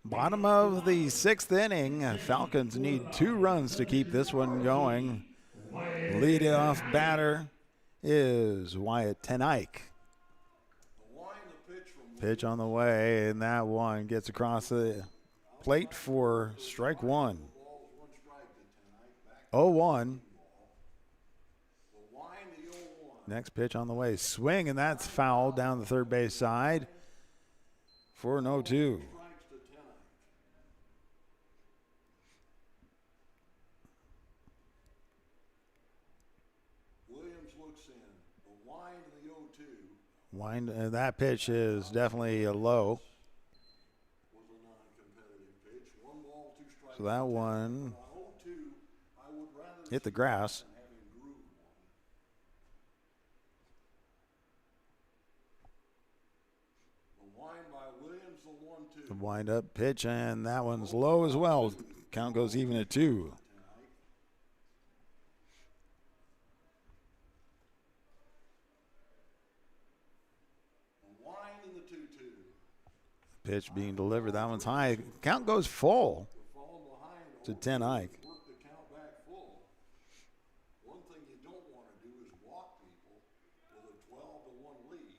Bottom of the 6th inning, Falcons need 2 runs to keep this one going. Leadoff batter is Wyatt Ten Eyck. Pitch on the way, and that one gets across the plate for strike 1. 0-1. Next pitch on the way. Swing, and that's fouled down the third base side for an 0-2. Williams looks in. The wind of the 0-2. Wind, that pitch is definitely a low. Was a non-competitive pitch. 1 ball, 2 strikes. So that one 0-2, I would rather hit the grass. than having grooved one. The wind by Williams, the 1-2. The wind up pitch, and that one's low as well. Count goes even at 2. The wind in the 2-2. Pitch being delivered. That one's high. Count goes full Falling behind to Ten Eyck. work the count back full. One thing you don't want to do is walk people with a 12-1 lead.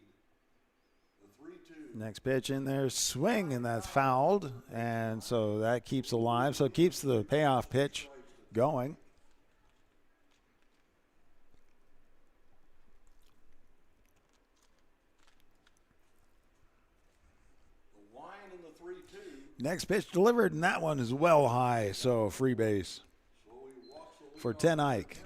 The 3-2. Next pitch in there, swing, and that's fouled. And so that keeps alive. So it keeps the payoff pitch going. Next pitch delivered, and that one is well high, so free base for 10 Ike.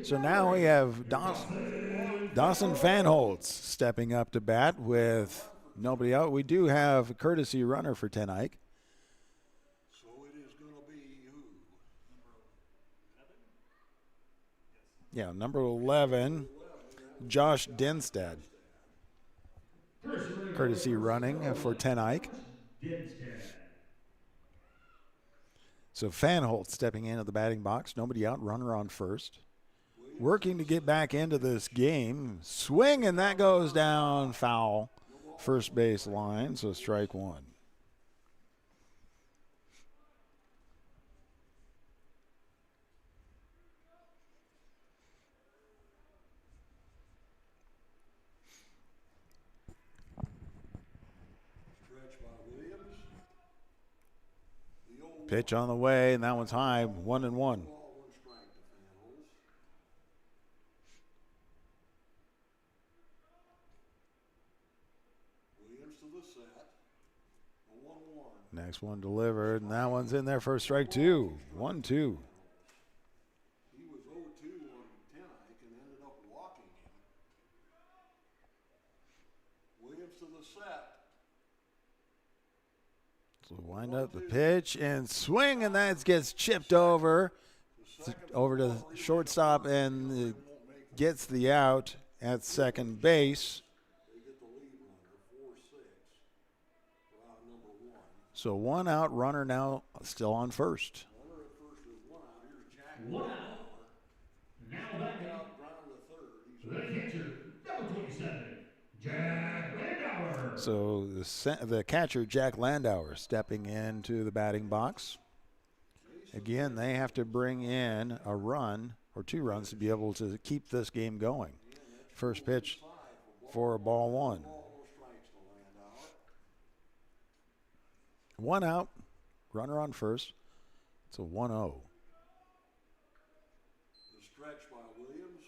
So now we have Dawson Fanholtz stepping up to bat with nobody out. We do have a courtesy runner for 10 Ike. So it is going to be who? Yeah, number 11, Josh Denstead. Courtesy running for 10 Ike. So Fanholt stepping in at the batting box. Nobody out, runner on first. Working to get back into this game. Swing, and that goes down foul. First base line, so strike one. Pitch on the way, and that one's high, 1-1. Next one delivered, and that one's in there for strike two. 1-2. He was 0-2 on 10 Ike and ended up walking him. Williams to the set. So wind up the pitch and swing, and that gets chipped over to the shortstop and gets the out at second base. So one out, runner now still on first. One out. Now batting. The catcher, number 27, Jack Landauer. So the catcher, Jack Landauer, stepping into the batting box. Again, they have to bring in a run or 2 runs to be able to keep this game going. First pitch for a ball 1. 1 out, runner on first. It's a 1-0. The stretch by Williams.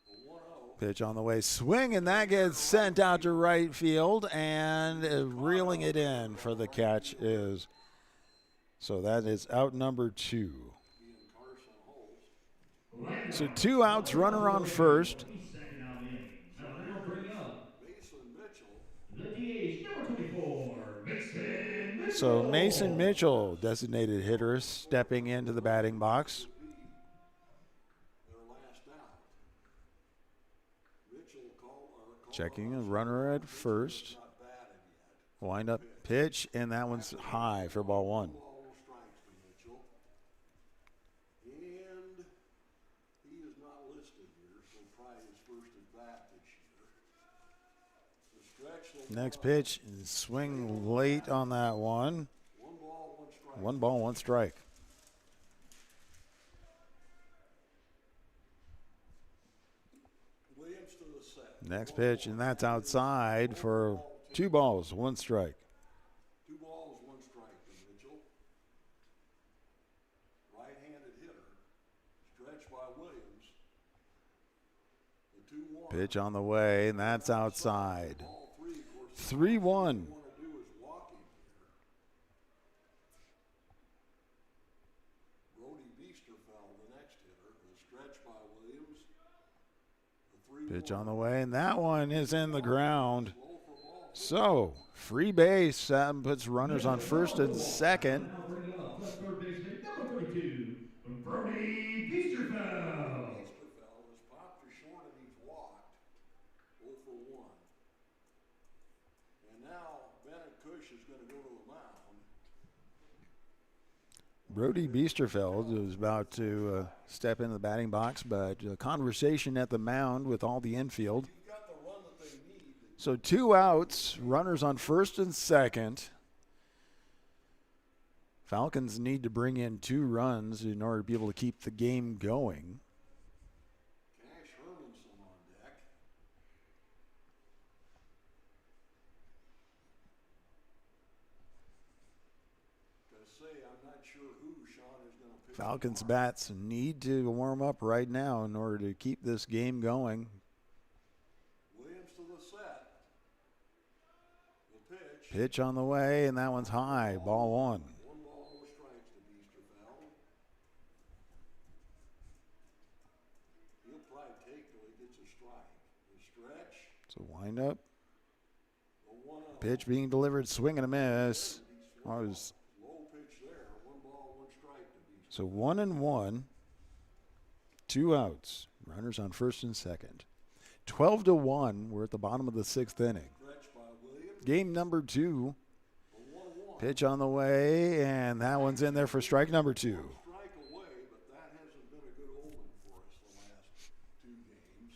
A 1-0. Pitch on the way, swing, and that gets sent out to right field, and reeling it in for the catch is. So that is out number 2. So 2 outs, runner on first. So Mason Mitchell, designated hitter, stepping into the batting box. Checking a runner at first. Wind up pitch, and that one's high for ball 1. Next pitch, swing late on that one. 1 ball, 1 strike. Next pitch, and that's outside for 2 balls, 1 strike. 2 balls, 1 strike to Mitchell. Right-handed hitter. Stretch by Williams. The 2-1. Pitch on the way, and that's outside. 3-1. Pitch on the way, and that one is in the ground. So, free base puts runners on first and second. Third baseman, number 32, Brody Biesterfeld. Biesterfeld is popped to short and he's walked. 0 for 1. And now Bennett Cush is going to go to the mound. Brody Biesterfeld is about to step into the batting box, but a conversation at the mound with all the infield. So 2 outs, runners on first and second. Falcons need to bring in 2 runs in order to be able to keep the game going. Cash Hermanson on deck. Gonna say, I'm not sure who Sean is going to pick. Falcons bats need to warm up right now in order to keep this game going. Pitch on the way, and that one's high. Ball one. 1 ball, no strikes to Biesterfeld. He'll probably take till he gets a strike. The stretch. It's a windup. The 1-0. Pitch being delivered, swing and a miss. Was Low pitch there. 1 ball, 1 strike to Biesterfeld. so 1-1, 2 outs. Runners on first and second. 12-1. We're at the bottom of the 6th inning. Stretch by Williams. Game number 2. The 1-1. Pitch on the way, and that one's in there for strike number 2. Strike away, but that hasn't been a good omen for us the last 2 games.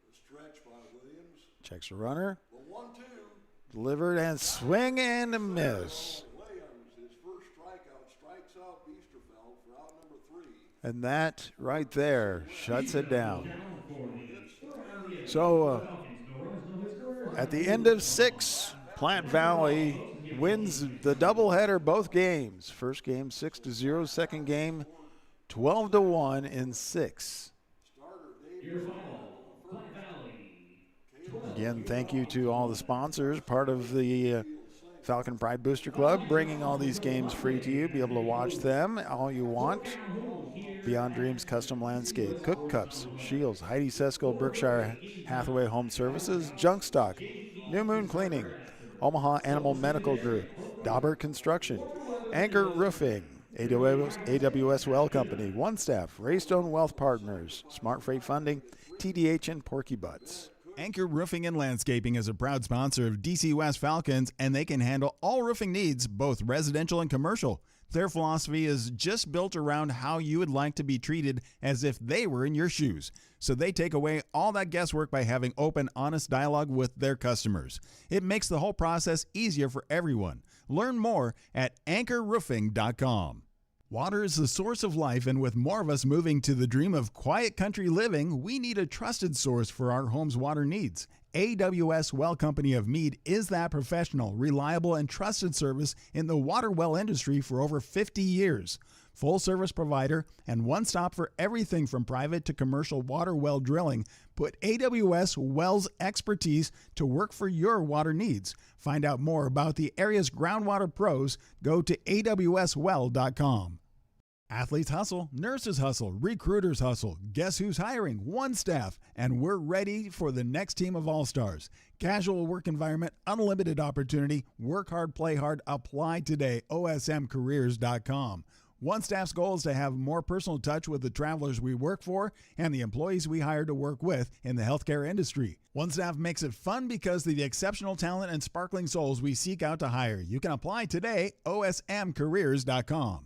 The stretch by Williams. Checks the runner. The 1-2. Delivered and swing and a miss. Williams, his first strikeout, strikes out Biesterfeld for out number 3. And that right there shuts it down. So at the end of 6, Platte Valley wins the doubleheader both games. First game 6-0, second game 12-1 in 6. Again, thank you to all the sponsors, part of the Falcon Pride Booster Club, bringing all these games free to you. Be able to watch them all you want. Beyond Dreams Custom Landscape, Cook Cups, Shields, Heidi Sesko, Berkshire Hathaway Home Services, Junk Stock, New Moon Cleaning, Omaha Animal Medical Group, Daubert Construction, Anchor Roofing, AWS Well Company, One Staff, Raystone Wealth Partners, Smart Freight Funding, TDH, and Porky Butts. Anchor Roofing and Landscaping is a proud sponsor of DC West Falcons, and they can handle all roofing needs, both residential and commercial. Their philosophy is just built around how you would like to be treated as if they were in your shoes. So they take away all that guesswork by having open, honest dialogue with their customers. It makes the whole process easier for everyone. Learn more at anchorroofing.com. Water is the source of life, and with more of us moving to the dream of quiet country living, we need a trusted source for our home's water needs. AWS Well Company of Meade is that professional, reliable, and trusted service in the water well industry for over 50 years. Full service provider and one stop for everything from private to commercial water well drilling. Put AWS Wells expertise to work for your water needs. Find out more about the area's groundwater pros. Go to awswell.com. Athletes hustle, nurses hustle, recruiters hustle. Guess who's hiring? One Staff, and we're ready for the next team of all-stars. Casual work environment, unlimited opportunity, work hard, play hard. Apply today, osmcareers.com. One Staff's goal is to have more personal touch with the travelers we work for and the employees we hire to work with in the healthcare industry. One Staff makes it fun because of the exceptional talent and sparkling souls we seek out to hire. You can apply today, osmcareers.com.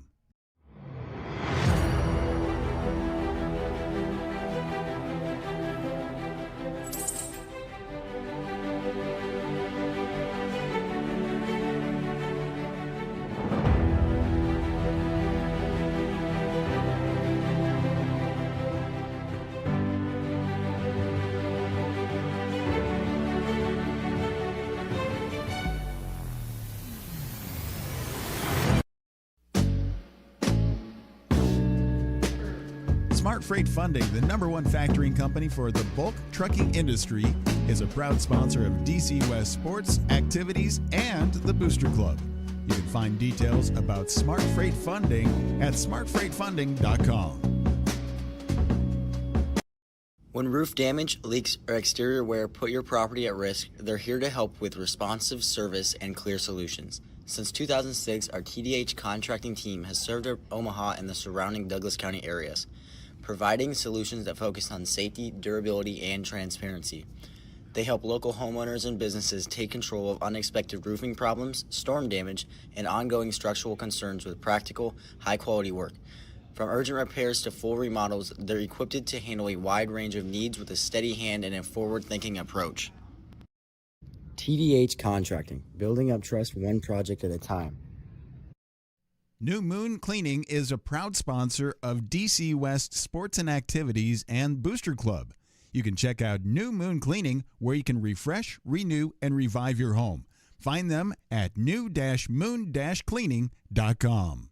Smart Freight Funding, the #1 factoring company for the bulk trucking industry, is a proud sponsor of DC West sports, activities, and the Booster Club. You can find details about Smart Freight Funding at smartfreightfunding.com. When roof damage, leaks, or exterior wear put your property at risk, they're here to help with responsive service and clear solutions. Since 2006, our TDH contracting team has served Omaha and the surrounding Douglas County areas, providing solutions that focus on safety, durability, and transparency. They help local homeowners and businesses take control of unexpected roofing problems, storm damage, and ongoing structural concerns with practical, high-quality work. From urgent repairs to full remodels, they're equipped to handle a wide range of needs with a steady hand and a forward-thinking approach. TDH Contracting, building up trust one project at a time. New Moon Cleaning is a proud sponsor of DC West Sports and Activities and Booster Club. You can check out New Moon Cleaning, where you can refresh, renew, and revive your home. Find them at new-moon-cleaning.com.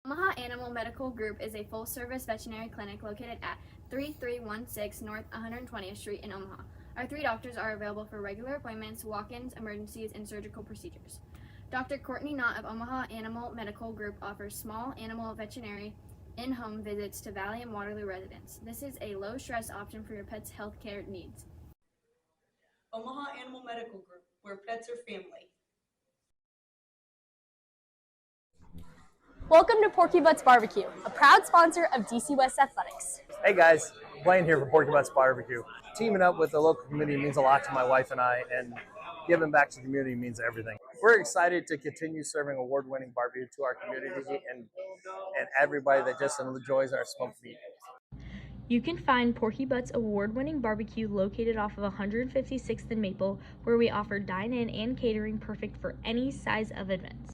Omaha Animal Medical Group is a full-service veterinary clinic located at 3316 North 120th Street in Omaha. Our 3 doctors are available for regular appointments, walk-ins, emergencies, and surgical procedures. Dr. Courtney Knott of Omaha Animal Medical Group offers small animal veterinary in-home visits to Valley and Waterloo residents. This is a low-stress option for your pet's health care needs. Omaha Animal Medical Group, where pets are family. Welcome to Porky Butts Barbecue, a proud sponsor of DC West Athletics. Hey guys, Blaine here for Porky Butts Barbecue. Teaming up with the local community means a lot to my wife and I, and giving back to the community means everything. We're excited to continue serving award-winning barbecue to our community and everybody that just enjoys our smoked meat. You can find Porky Butts award-winning barbecue located off of 156th and Maple, where we offer dine-in and catering perfect for any size of events.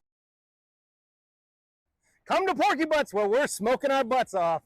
Come to Porky Butts where we're smoking our butts off.